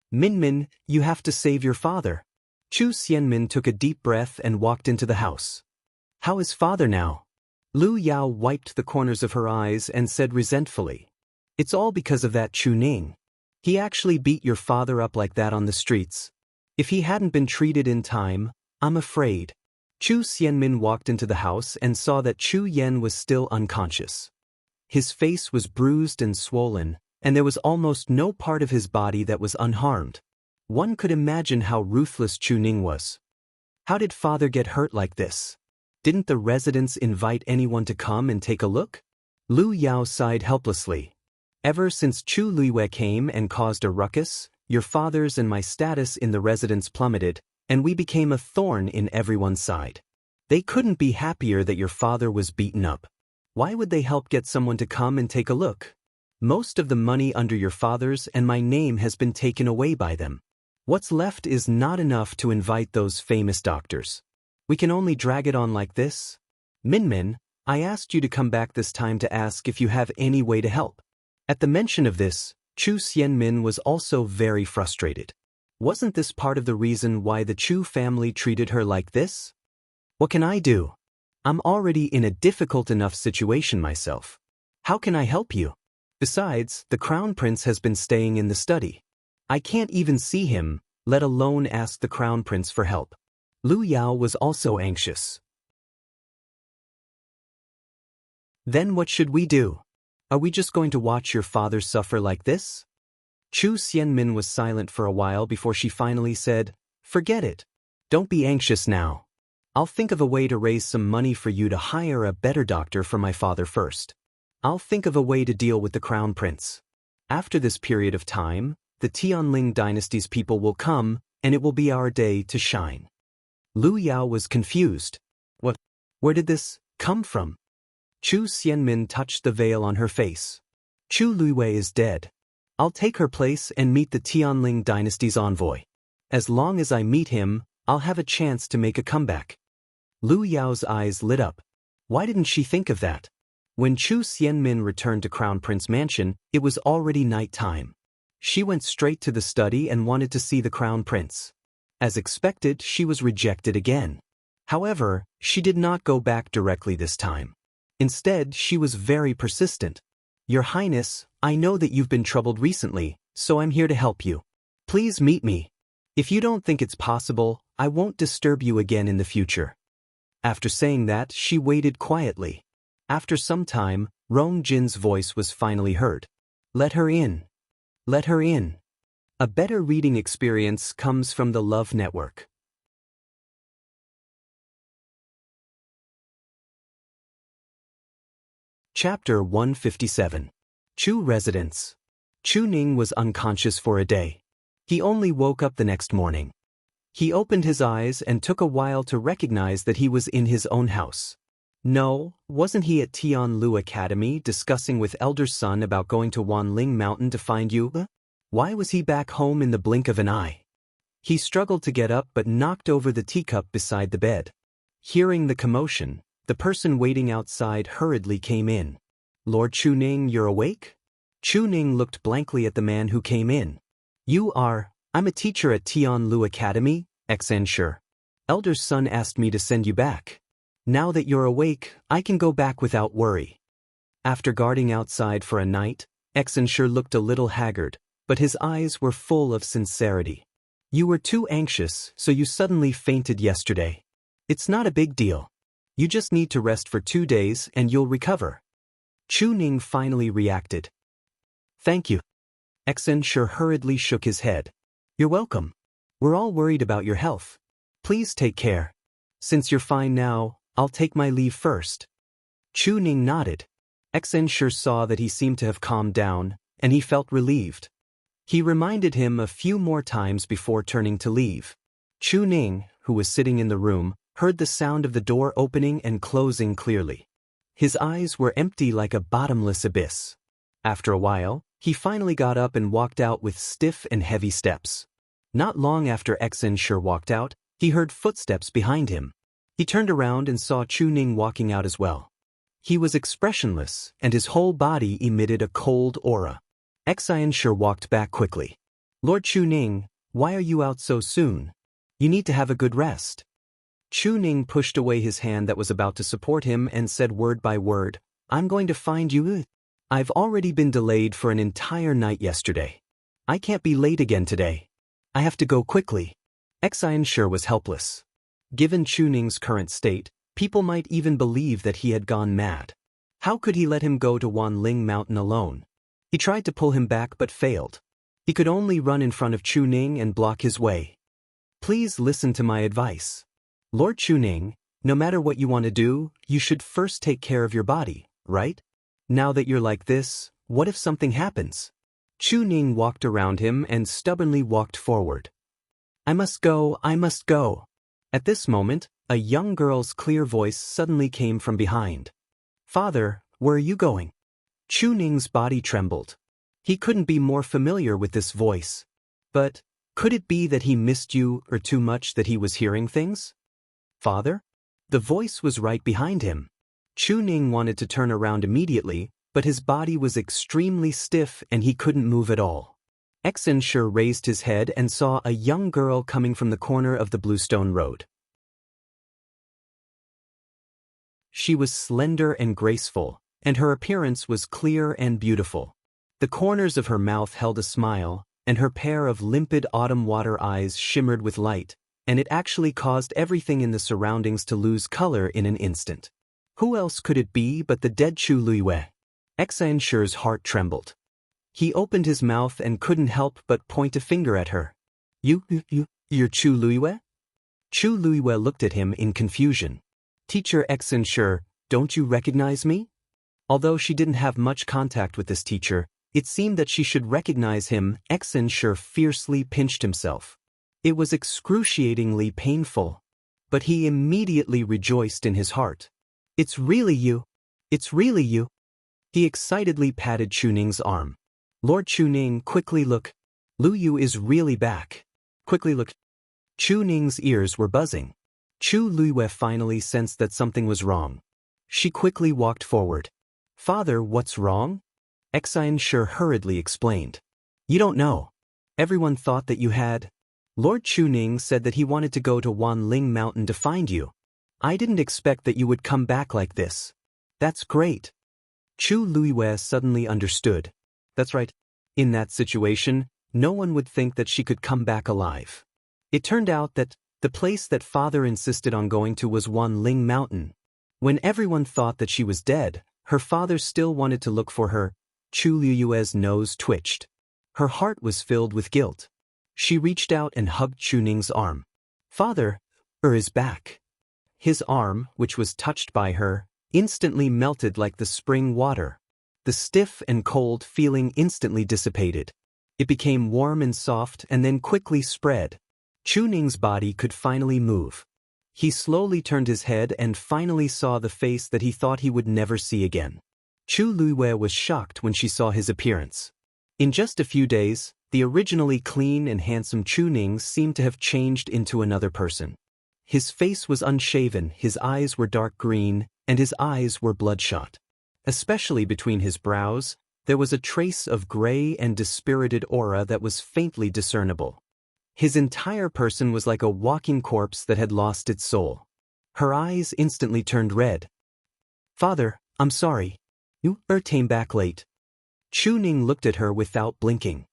[SPEAKER 1] "Min, you have to save your father." Chu Xianmin took a deep breath and walked into the house. "How is father now?" Lu Yao wiped the corners of her eyes and said resentfully, "It's all because of that Chu Ning. He actually beat your father up like that on the streets. If he hadn't been treated in time, I'm afraid." Chu Xianmin walked into the house and saw that Chu Yen was still unconscious. His face was bruised and swollen, and there was almost no part of his body that was unharmed. One could imagine how ruthless Chu Ning was. How did father get hurt like this? Didn't the residents invite anyone to come and take a look? Lu Yao sighed helplessly. Ever since Chu Luiwei came and caused a ruckus, your father's and my status in the residence plummeted, and we became a thorn in everyone's side. They couldn't be happier that your father was beaten up. Why would they help get someone to come and take a look? Most of the money under your father's and my name has been taken away by them. What's left is not enough to invite those famous doctors. We can only drag it on like this. Minmin, I asked you to come back this time to ask if you have any way to help. At the mention of this, Chu Xianmin was also very frustrated. Wasn't this part of the reason why the Chu family treated her like this? What can I do? I'm already in a difficult enough situation myself. How can I help you? Besides, the Crown Prince has been staying in the study. I can't even see him, let alone ask the Crown Prince for help. Lu Yao was also anxious. Then what should we do? Are we just going to watch your father suffer like this? Chu Xianmin was silent for a while before she finally said, "Forget it. Don't be anxious now. I'll think of a way to raise some money for you to hire a better doctor for my father first. I'll think of a way to deal with the Crown Prince. After this period of time, the Tianling dynasty's people will come, and it will be our day to shine." Lu Yao was confused. What? Where did this come from? Chu Xianmin touched the veil on her face. Chu Luiwei is dead. I'll take her place and meet the Tianling dynasty's envoy. As long as I meet him, I'll have a chance to make a comeback. Lu Yao's eyes lit up. Why didn't she think of that? When Chu Xianmin returned to Crown Prince Mansion, it was already night time. She went straight to the study and wanted to see the Crown Prince. As expected, she was rejected again. However, she did not go back directly this time. Instead, she was very persistent. "Your Highness, I know that you've been troubled recently, so I'm here to help you. Please meet me. If you don't think it's possible, I won't disturb you again in the future." After saying that, she waited quietly. After some time, Rong Jin's voice was finally heard. "Let her in. Let her in." A better reading experience comes from the Love Network. Chapter 157. Chu Residence. Chu Ning was unconscious for a day. He only woke up the next morning. He opened his eyes and took a while to recognize that he was in his own house. No, wasn't he at Tianlu Academy discussing with Elder Sun about going to Wanling Mountain to find you? Why was he back home in the blink of an eye? He struggled to get up but knocked over the teacup beside the bed. Hearing the commotion, the person waiting outside hurriedly came in. "Lord Chu Ning, you're awake?" Chu Ning looked blankly at the man who came in. I'm a teacher at Tianlu Academy, Exensure. Elder Sun asked me to send you back. Now that you're awake, I can go back without worry." After guarding outside for a night, Exensure looked a little haggard, but his eyes were full of sincerity. "You were too anxious, so you suddenly fainted yesterday. It's not a big deal. You just need to rest for 2 days and you'll recover." Chu Ning finally reacted. "Thank you." Exensure hurriedly shook his head. "You're welcome. We're all worried about your health. Please take care. Since you're fine now, I'll take my leave first." Chu Ning nodded. Exensure saw that he seemed to have calmed down, and he felt relieved. He reminded him a few more times before turning to leave. Chu Ning, who was sitting in the room, heard the sound of the door opening and closing clearly. His eyes were empty like a bottomless abyss. After a while, he finally got up and walked out with stiff and heavy steps. Not long after Exensure walked out, he heard footsteps behind him. He turned around and saw Chu Ning walking out as well. He was expressionless, and his whole body emitted a cold aura. Exensure walked back quickly. "Lord Chu Ning, why are you out so soon? You need to have a good rest." Chu Ning pushed away his hand that was about to support him and said word by word, I'm going to find you. I've already been delayed for an entire night yesterday. I can't be late again today. I have to go quickly. Xianshi was helpless. Given Chu Ning's current state, people might even believe that he had gone mad. How could he let him go to Wanling Mountain alone? He tried to pull him back but failed. He could only run in front of Chu Ning and block his way. Please listen to my advice. Lord Chu Ning, no matter what you want to do, you should first take care of your body, right? Now that you're like this, what if something happens? Chu Ning walked around him and stubbornly walked forward. I must go, I must go. At this moment, a young girl's clear voice suddenly came from behind. Father, where are you going? Chu Ning's body trembled. He couldn't be more familiar with this voice. But, could it be that he missed you or too much that he was hearing things? Father? The voice was right behind him. Chu Ning wanted to turn around immediately, but his body was extremely stiff and he couldn't move at all. Xianshi raised his head and saw a young girl coming from the corner of the Bluestone Road. She was slender and graceful, and her appearance was clear and beautiful. The corners of her mouth held a smile, and her pair of limpid autumn water eyes shimmered with light, and it actually caused everything in the surroundings to lose color in an instant. Who else could it be but the dead Chu Luiyue? Xianshi's heart trembled. He opened his mouth and couldn't help but point a finger at her. You're Chu Luiyue? Chu Luiyue looked at him in confusion. Teacher Xianshi, don't you recognize me? Although she didn't have much contact with this teacher, it seemed that she should recognize him. Xianshi fiercely pinched himself. It was excruciatingly painful. But he immediately rejoiced in his heart. It's really you. It's really you. He excitedly patted Chu Ning's arm. Lord Chu Ning, quickly look. Lu Yu is really back. Quickly look. Chu Ning's ears were buzzing. Chu Luiyue finally sensed that something was wrong. She quickly walked forward. Father, what's wrong? Xianshi hurriedly explained. You don't know. Everyone thought that you had. Lord Chu Ning said that he wanted to go to Wanling Mountain to find you. I didn't expect that you would come back like this. That's great. Chu Luiyue suddenly understood. That's right. In that situation, no one would think that she could come back alive. It turned out that the place that father insisted on going to was Wanling Mountain. When everyone thought that she was dead, her father still wanted to look for her. Chu Luiyue's nose twitched. Her heart was filled with guilt. She reached out and hugged Chu Ning's arm. Father, is back. His arm, which was touched by her, instantly melted like the spring water. The stiff and cold feeling instantly dissipated. It became warm and soft and then quickly spread. Chu Ning's body could finally move. He slowly turned his head and finally saw the face that he thought he would never see again. Chu Luiyue was shocked when she saw his appearance. In just a few days, the originally clean and handsome Chu Ning seemed to have changed into another person. His face was unshaven, his eyes were dark green, and his eyes were bloodshot. Especially between his brows, there was a trace of gray and dispirited aura that was faintly discernible. His entire person was like a walking corpse that had lost its soul. Her eyes instantly turned red. Father, I'm sorry. You came back late. Chu Ning looked at her without blinking.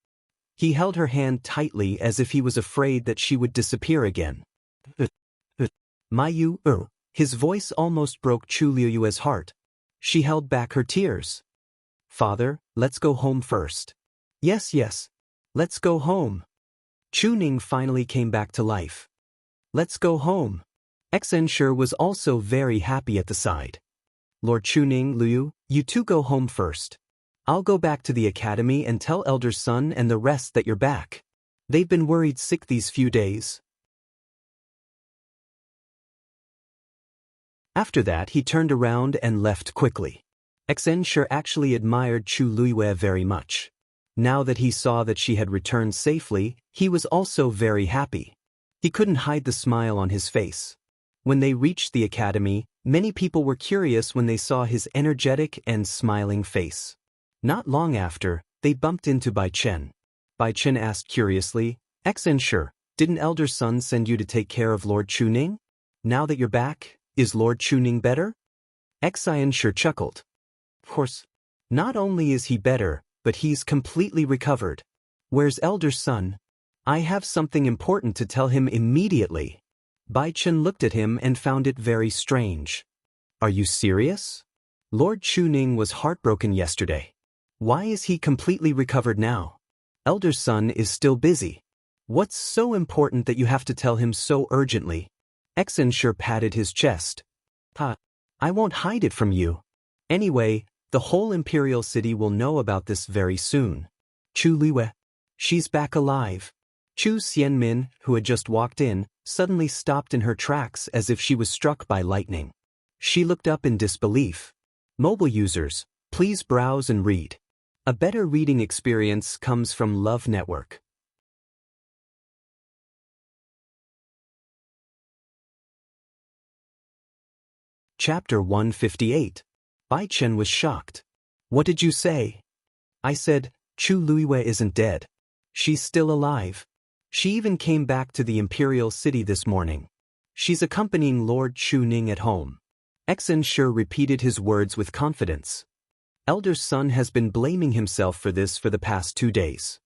[SPEAKER 1] He held her hand tightly as if he was afraid that she would disappear again. His voice almost broke Chu Luiyue's heart. She held back her tears. Father, let's go home first. Yes. Let's go home. Chu Ning finally came back to life. Let's go home. Xianshi was also very happy at the sight. Lord Chu Ning, Liu, you two go home first. I'll go back to the academy and tell Elder Sun and the rest that you're back. They've been worried sick these few days. After that, he turned around and left quickly. Xianshi actually admired Chu Luiyue very much. Now that he saw that she had returned safely, he was also very happy. He couldn't hide the smile on his face. When they reached the academy, many people were curious when they saw his energetic and smiling face. Not long after, they bumped into Bai Chen. Bai Chen asked curiously, Xianshi, didn't Elder Sun send you to take care of Lord Chu Ning? Now that you're back, is Lord Chuning better? Xian sure chuckled. Of course. Not only is he better, but he's completely recovered. Where's elder son? I have something important to tell him immediately. Bai Chen looked at him and found it very strange. Are you serious? Lord Chuning was heartbroken yesterday. Why is he completely recovered now? Elder son is still busy. What's so important that you have to tell him so urgently? Xian sure patted his chest. I won't hide it from you. Anyway, the whole imperial city will know about this very soon. Chu Liwei. She's back alive. Chu Xianmin, who had just walked in, suddenly stopped in her tracks as if she was struck by lightning. She looked up in disbelief. Mobile users, please browse and read. A better reading experience comes from Love Network. Chapter 158. Bai Chen was shocked. What did you say? I said, Chu Liwei isn't dead. She's still alive. She even came back to the imperial city this morning. She's accompanying Lord Chuning at home. Xian sure repeated his words with confidence. Elder son has been blaming himself for this for the past 2 days.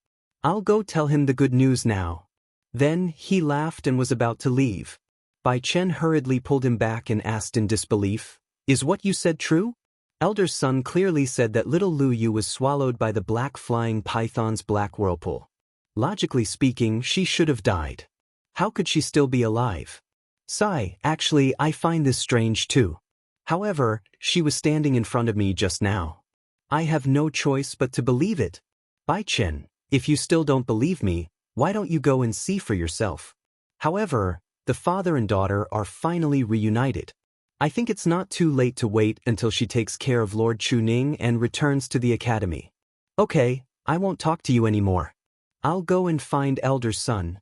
[SPEAKER 1] I'll go tell him the good news now. Then he laughed and was about to leave. Bai Chen hurriedly pulled him back and asked in disbelief, Is what you said true? Elder son clearly said that little Lu Yu was swallowed by the black flying python's black whirlpool. Logically speaking, she should have died. How could she still be alive? Sigh, actually, I find this strange too. However, she was standing in front of me just now. I have no choice but to believe it. Bai Chen, if you still don't believe me, why don't you go and see for yourself? However, the father and daughter are finally reunited. I think it's not too late to wait until she takes care of Lord Chuning and returns to the academy. Okay, I won't talk to you anymore. I'll go and find elder son.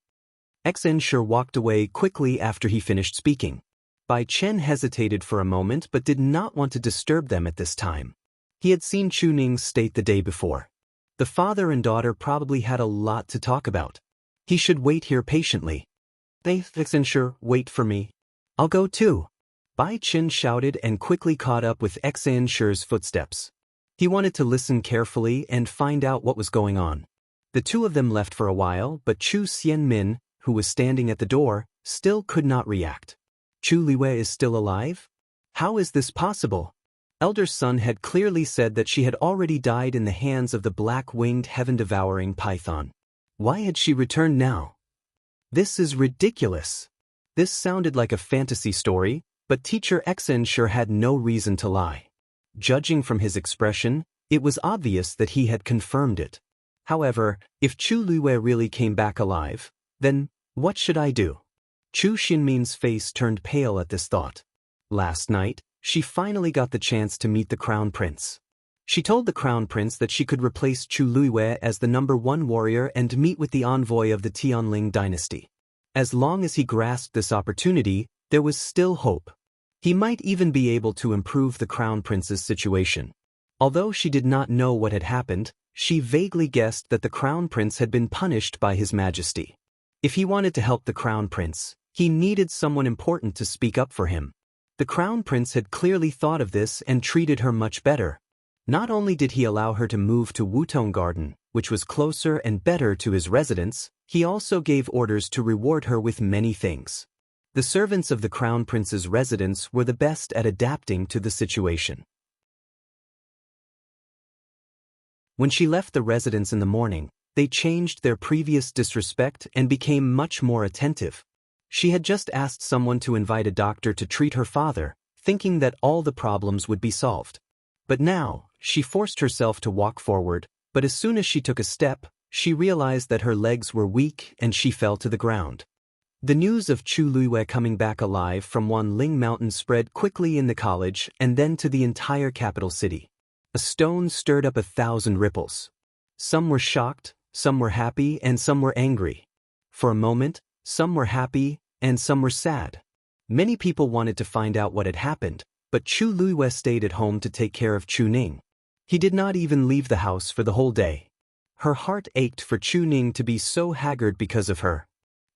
[SPEAKER 1] Xian sure walked away quickly after he finished speaking. Bai Chen hesitated for a moment but did not want to disturb them at this time. He had seen Chuning's state the day before. The father and daughter probably had a lot to talk about. He should wait here patiently. Xian sure, wait for me. I'll go too. Bai Chen shouted and quickly caught up with Xian sure's footsteps. He wanted to listen carefully and find out what was going on. The two of them left for a while, but Chu Xianmin, who was standing at the door, still could not react. Chu Liwei is still alive? How is this possible? Elder son had clearly said that she had already died in the hands of the black-winged heaven-devouring python. Why had she returned now? This is ridiculous. This sounded like a fantasy story, but teacher Xian sure had no reason to lie. Judging from his expression, it was obvious that he had confirmed it. However, if Chu Liwei really came back alive, then what should I do? Chu Xinmin's face turned pale at this thought. Last night, she finally got the chance to meet the Crown Prince. She told the Crown Prince that she could replace Chu Liwei as the #1 warrior and meet with the envoy of the Tianling dynasty. As long as he grasped this opportunity, there was still hope. He might even be able to improve the Crown Prince's situation. Although she did not know what had happened, she vaguely guessed that the Crown Prince had been punished by His Majesty. If he wanted to help the Crown Prince, he needed someone important to speak up for him. The Crown Prince had clearly thought of this and treated her much better. Not only did he allow her to move to Wutong Garden, which was closer and better to his residence, he also gave orders to reward her with many things. The servants of the Crown Prince's residence were the best at adapting to the situation. When she left the residence in the morning, they changed their previous disrespect and became much more attentive. She had just asked someone to invite a doctor to treat her father, thinking that all the problems would be solved. But now, she forced herself to walk forward, but as soon as she took a step, she realized that her legs were weak and she fell to the ground. The news of Chu Liwei coming back alive from Wanling Mountain spread quickly in the college and then to the entire capital city. A stone stirred up 1,000 ripples. Some were shocked, some were happy, and some were angry. For a moment, some were happy, and some were sad. Many people wanted to find out what had happened, but Chu Liwei stayed at home to take care of Chuning. He did not even leave the house for the whole day. Her heart ached for Chuning to be so haggard because of her.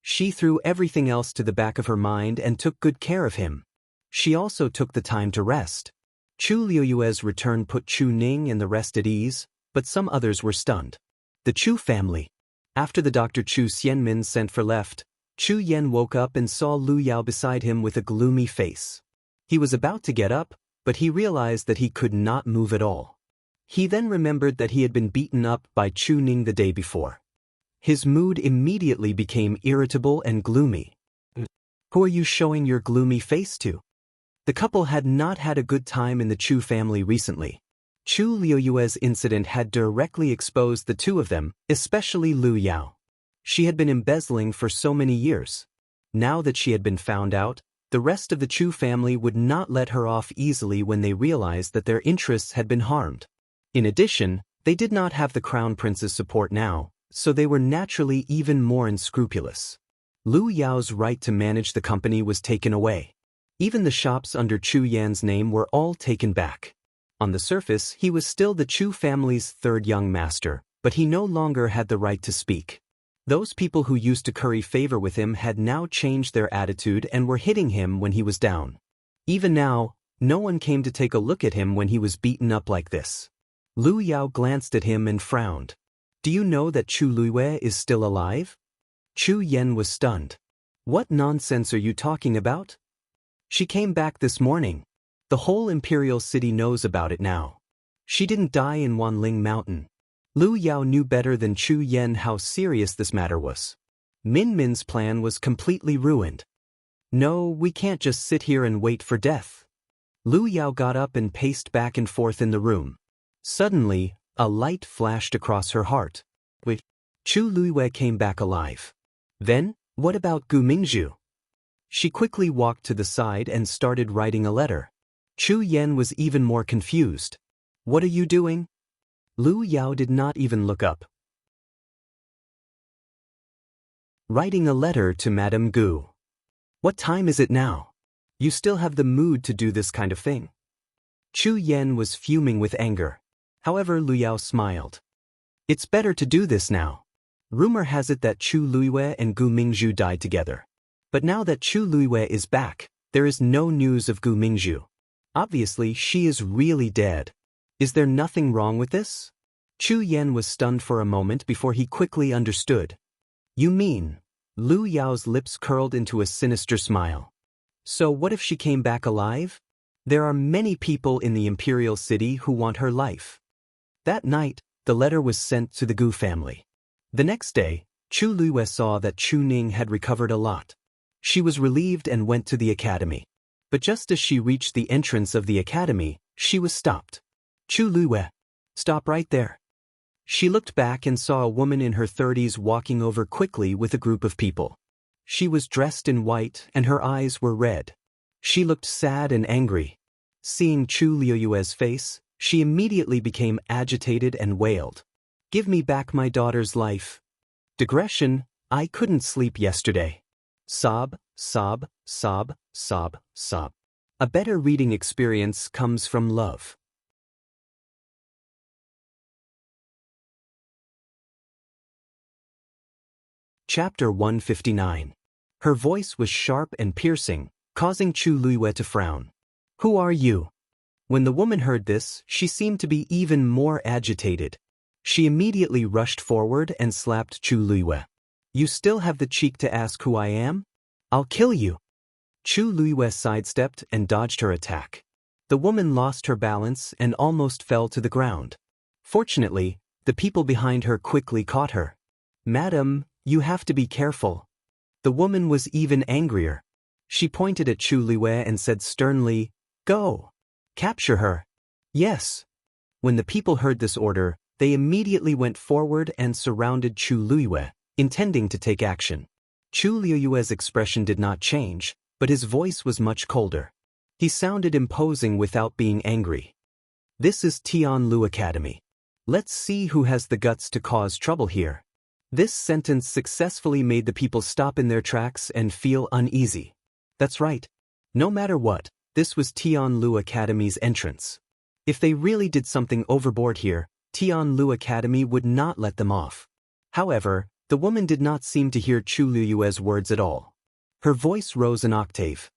[SPEAKER 1] She threw everything else to the back of her mind and took good care of him. She also took the time to rest. Chu Liuyue's return put Chu Ning and the rest at ease, but some others were stunned. The Chu family. After the Dr. Chu Xianmin sent for left, Chu Yen woke up and saw Lu Yao beside him with a gloomy face. He was about to get up, but he realized that he could not move at all. He then remembered that he had been beaten up by Chu Ning the day before. His mood immediately became irritable and gloomy. Who are you showing your gloomy face to? The couple had not had a good time in the Chu family recently. Chu Liuyue's incident had directly exposed the two of them, especially Lu Yao. She had been embezzling for so many years. Now that she had been found out, the rest of the Chu family would not let her off easily when they realized that their interests had been harmed. In addition, they did not have the crown prince's support now, so they were naturally even more unscrupulous. Lu Yao's right to manage the company was taken away. Even the shops under Chu Yan's name were all taken back. On the surface, he was still the Chu family's third young master, but he no longer had the right to speak. Those people who used to curry favor with him had now changed their attitude and were hitting him when he was down. Even now, no one came to take a look at him when he was beaten up like this. Lu Yao glanced at him and frowned. Do you know that Chu Luiyue is still alive? Chu Yen was stunned. What nonsense are you talking about? She came back this morning. The whole imperial city knows about it now. She didn't die in Wanling Mountain. Lu Yao knew better than Chu Yen how serious this matter was. Min Min's plan was completely ruined. No, we can't just sit here and wait for death. Lu Yao got up and paced back and forth in the room. Suddenly, a light flashed across her heart. Wait, Chu Luiyue came back alive. Then, what about Gu Mingzhu? She quickly walked to the side and started writing a letter. Chu Yen was even more confused. What are you doing? Lu Yao did not even look up. Writing a letter to Madame Gu. What time is it now? You still have the mood to do this kind of thing? Chu Yen was fuming with anger. However, Lu Yao smiled. It's better to do this now. Rumor has it that Chu Luiyue and Gu Mingzhu died together. But now that Chu Luiyue is back, there is no news of Gu Mingzhu. Obviously, she is really dead. Is there nothing wrong with this? Chu Yen was stunned for a moment before he quickly understood. You mean? Lu Yao's lips curled into a sinister smile. So what if she came back alive? There are many people in the imperial city who want her life. That night, the letter was sent to the Gu family. The next day, Chu Luiyue saw that Chu Ning had recovered a lot. She was relieved and went to the academy. But just as she reached the entrance of the academy, she was stopped. Chu Luiyue, stop right there. She looked back and saw a woman in her 30s walking over quickly with a group of people. She was dressed in white and her eyes were red. She looked sad and angry. Seeing Chu Liuyue's face, she immediately became agitated and wailed. Give me back my daughter's life. Digression, I couldn't sleep yesterday. Sob, sob, sob, sob, sob. A better reading experience comes from love. Chapter 159. Her voice was sharp and piercing, causing Chu Luiyue to frown. Who are you? When the woman heard this, she seemed to be even more agitated. She immediately rushed forward and slapped Chu Luiyue. You still have the cheek to ask who I am? I'll kill you. Chu Luiyue sidestepped and dodged her attack. The woman lost her balance and almost fell to the ground. Fortunately, the people behind her quickly caught her. Madam, you have to be careful. The woman was even angrier. She pointed at Chu Luiyue and said sternly, Go. Capture her. Yes. When the people heard this order, they immediately went forward and surrounded Chu Luiyue, intending to take action. Chu Liuyue's expression did not change, but his voice was much colder. He sounded imposing without being angry. This is Tianlu Academy. Let's see who has the guts to cause trouble here. This sentence successfully made the people stop in their tracks and feel uneasy. That's right. No matter what, this was Tianlu Academy's entrance. If they really did something overboard here, Tianlu Academy would not let them off. However, The woman did not seem to hear Chu Liyue's words at all. Her voice rose an octave.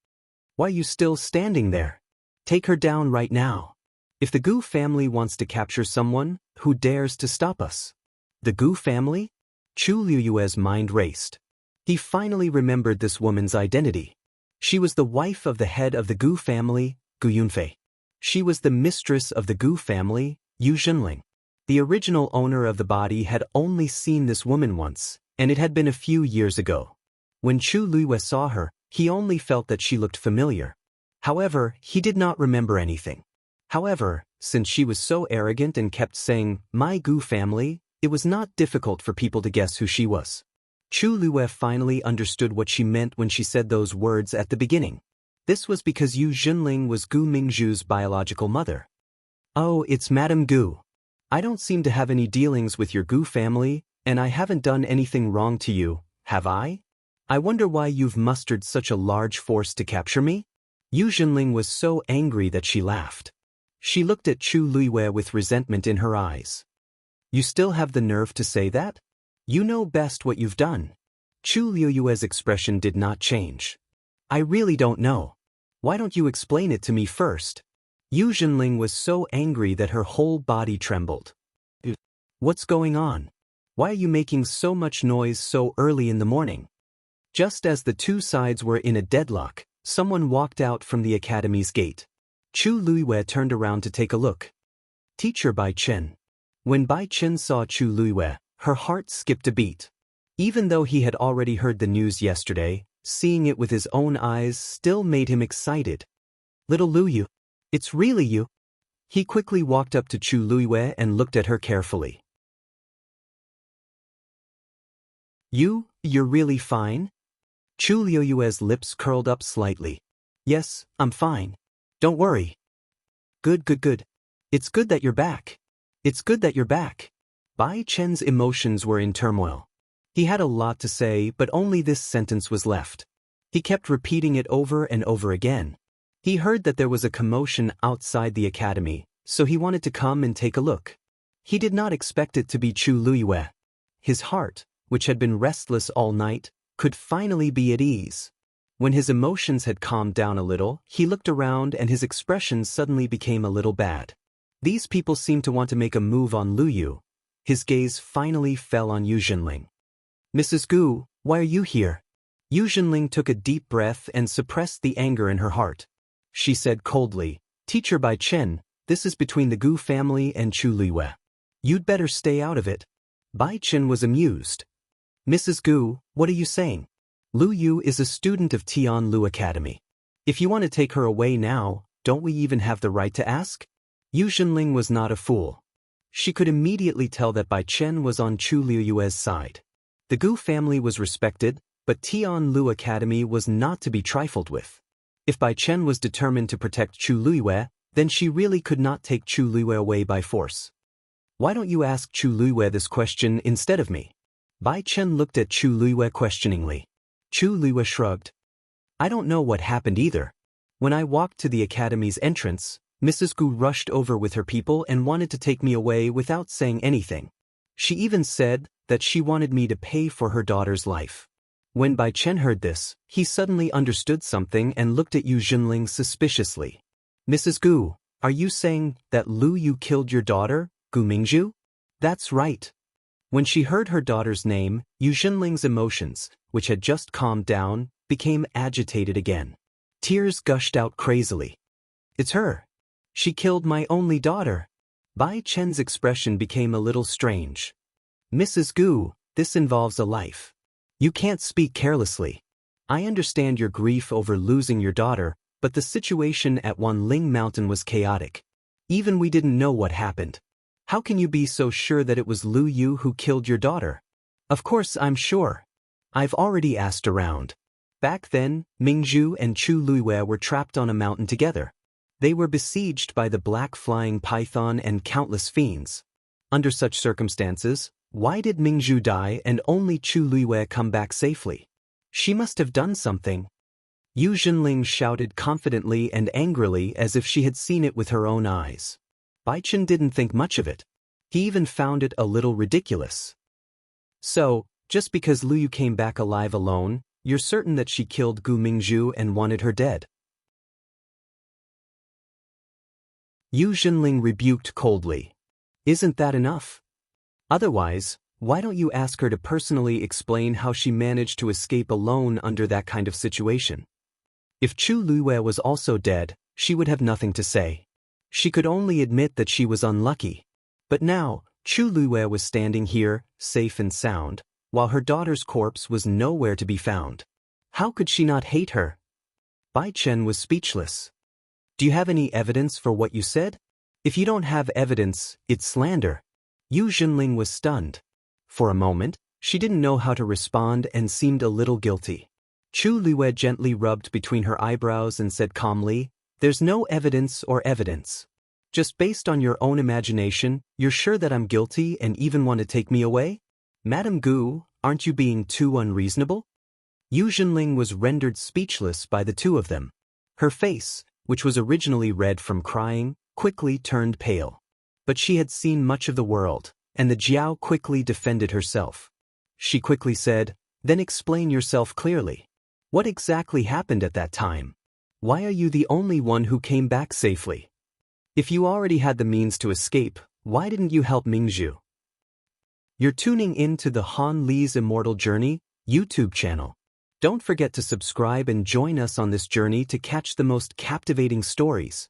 [SPEAKER 1] Why are you still standing there? Take her down right now. If the Gu family wants to capture someone, who dares to stop us? The Gu family? Chu Liyue's mind raced. He finally remembered this woman's identity. She was the wife of the head of the Gu family, Gu Yunfei. She was the mistress of the Gu family, Yu Zhenling. The original owner of the body had only seen this woman once, and it had been a few years ago. When Chu Liyue saw her, he only felt that she looked familiar. However, he did not remember anything. However, since she was so arrogant and kept saying, "My Gu family," it was not difficult for people to guess who she was. Chu Liyue finally understood what she meant when she said those words at the beginning. This was because Yu Zhenling was Gu Mingzhu's biological mother. Oh, it's Madame Gu. I don't seem to have any dealings with your Gu family, and I haven't done anything wrong to you, have I? I wonder why you've mustered such a large force to capture me? Yu Zhenling was so angry that she laughed. She looked at Chu Liyue with resentment in her eyes. You still have the nerve to say that? You know best what you've done. Chu Liyue's expression did not change. I really don't know. Why don't you explain it to me first? Yu Zhenling was so angry that her whole body trembled. What's going on? Why are you making so much noise so early in the morning? Just as the two sides were in a deadlock, someone walked out from the academy's gate. Chu Liyue turned around to take a look. Teacher Bai Chen. When Bai Chen saw Chu Liyue, her heart skipped a beat. Even though he had already heard the news yesterday, seeing it with his own eyes still made him excited. Little Luyu. It's really you. He quickly walked up to Chu Liyue and looked at her carefully. You're really fine? Chu Liyue's lips curled up slightly. Yes, I'm fine. Don't worry. Good. It's good that you're back. It's good that you're back. Bai Chen's emotions were in turmoil. He had a lot to say, but only this sentence was left. He kept repeating it over and over again. He heard that there was a commotion outside the academy, so he wanted to come and take a look. He did not expect it to be Chu Liyue. His heart, which had been restless all night, could finally be at ease. When his emotions had calmed down a little, he looked around and his expression suddenly became a little bad. These people seemed to want to make a move on Luyu. His gaze finally fell on Yu Zhenling. Mrs. Gu, why are you here? Yu Zhenling took a deep breath and suppressed the anger in her heart. She said coldly, Teacher Bai Chen, this is between the Gu family and Chu Liyue. You'd better stay out of it. Bai Chen was amused. Mrs. Gu, what are you saying? Lu Yu is a student of Tianlu Academy. If you want to take her away now, don't we even have the right to ask? Yu Zhenling was not a fool. She could immediately tell that Bai Chen was on Chu Liyue's side. The Gu family was respected, but Tianlu Academy was not to be trifled with. If Bai Chen was determined to protect Chu Liyue, then she really could not take Chu Liyue away by force. Why don't you ask Chu Liyue this question instead of me? Bai Chen looked at Chu Liyue questioningly. Chu Liyue shrugged. I don't know what happened either. When I walked to the academy's entrance, Mrs. Gu rushed over with her people and wanted to take me away without saying anything. She even said that she wanted me to pay for her daughter's life. When Bai Chen heard this, he suddenly understood something and looked at Yu Zhenling suspiciously. Mrs. Gu, are you saying that Lu Yu killed your daughter, Gu Mingzhu? That's right. When she heard her daughter's name, Yu Zhenling's emotions, which had just calmed down, became agitated again. Tears gushed out crazily. It's her. She killed my only daughter. Bai Chen's expression became a little strange. Mrs. Gu, this involves a life. You can't speak carelessly. I understand your grief over losing your daughter, but the situation at Wanling Mountain was chaotic. Even we didn't know what happened. How can you be so sure that it was Lu Yu who killed your daughter? Of course I'm sure. I've already asked around. Back then, Mingzhu and Chu Liyue were trapped on a mountain together. They were besieged by the black flying python and countless fiends. Under such circumstances, why did Mingzhu die and only Chu Liyue come back safely? She must have done something. Yu Zhenling shouted confidently and angrily as if she had seen it with her own eyes. Bai Chen didn't think much of it. He even found it a little ridiculous. So, Just because Lu Yu came back alive alone, you're certain that she killed Gu Mingzhu and wanted her dead? Yu Zhenling rebuked coldly. Isn't that enough? Otherwise, why don't you ask her to personally explain how she managed to escape alone under that kind of situation? If Chu Luiwei was also dead, she would have nothing to say. She could only admit that she was unlucky. But now, Chu Luiwei was standing here, safe and sound, while her daughter's corpse was nowhere to be found. How could she not hate her? Bai Chen was speechless. Do you have any evidence for what you said? If you don't have evidence, it's slander. Yu Zhenling was stunned. For a moment, she didn't know how to respond and seemed a little guilty. Chu Luiwei gently rubbed between her eyebrows and said calmly, "There's no evidence or evidence. Just based on your own imagination, you're sure that I'm guilty and even want to take me away? Madame Gu, aren't you being too unreasonable?" Yu Zhenling was rendered speechless by the two of them. Her face, which was originally red from crying, quickly turned pale. But she had seen much of the world, and the Jiao quickly defended herself. She quickly said, "Then explain yourself clearly. What exactly happened at that time? Why are you the only one who came back safely? If you already had the means to escape, why didn't you help Mingzhu?" You're tuning in to the Han Li's Immortal Journey YouTube channel. Don't forget to subscribe and join us on this journey to catch the most captivating stories.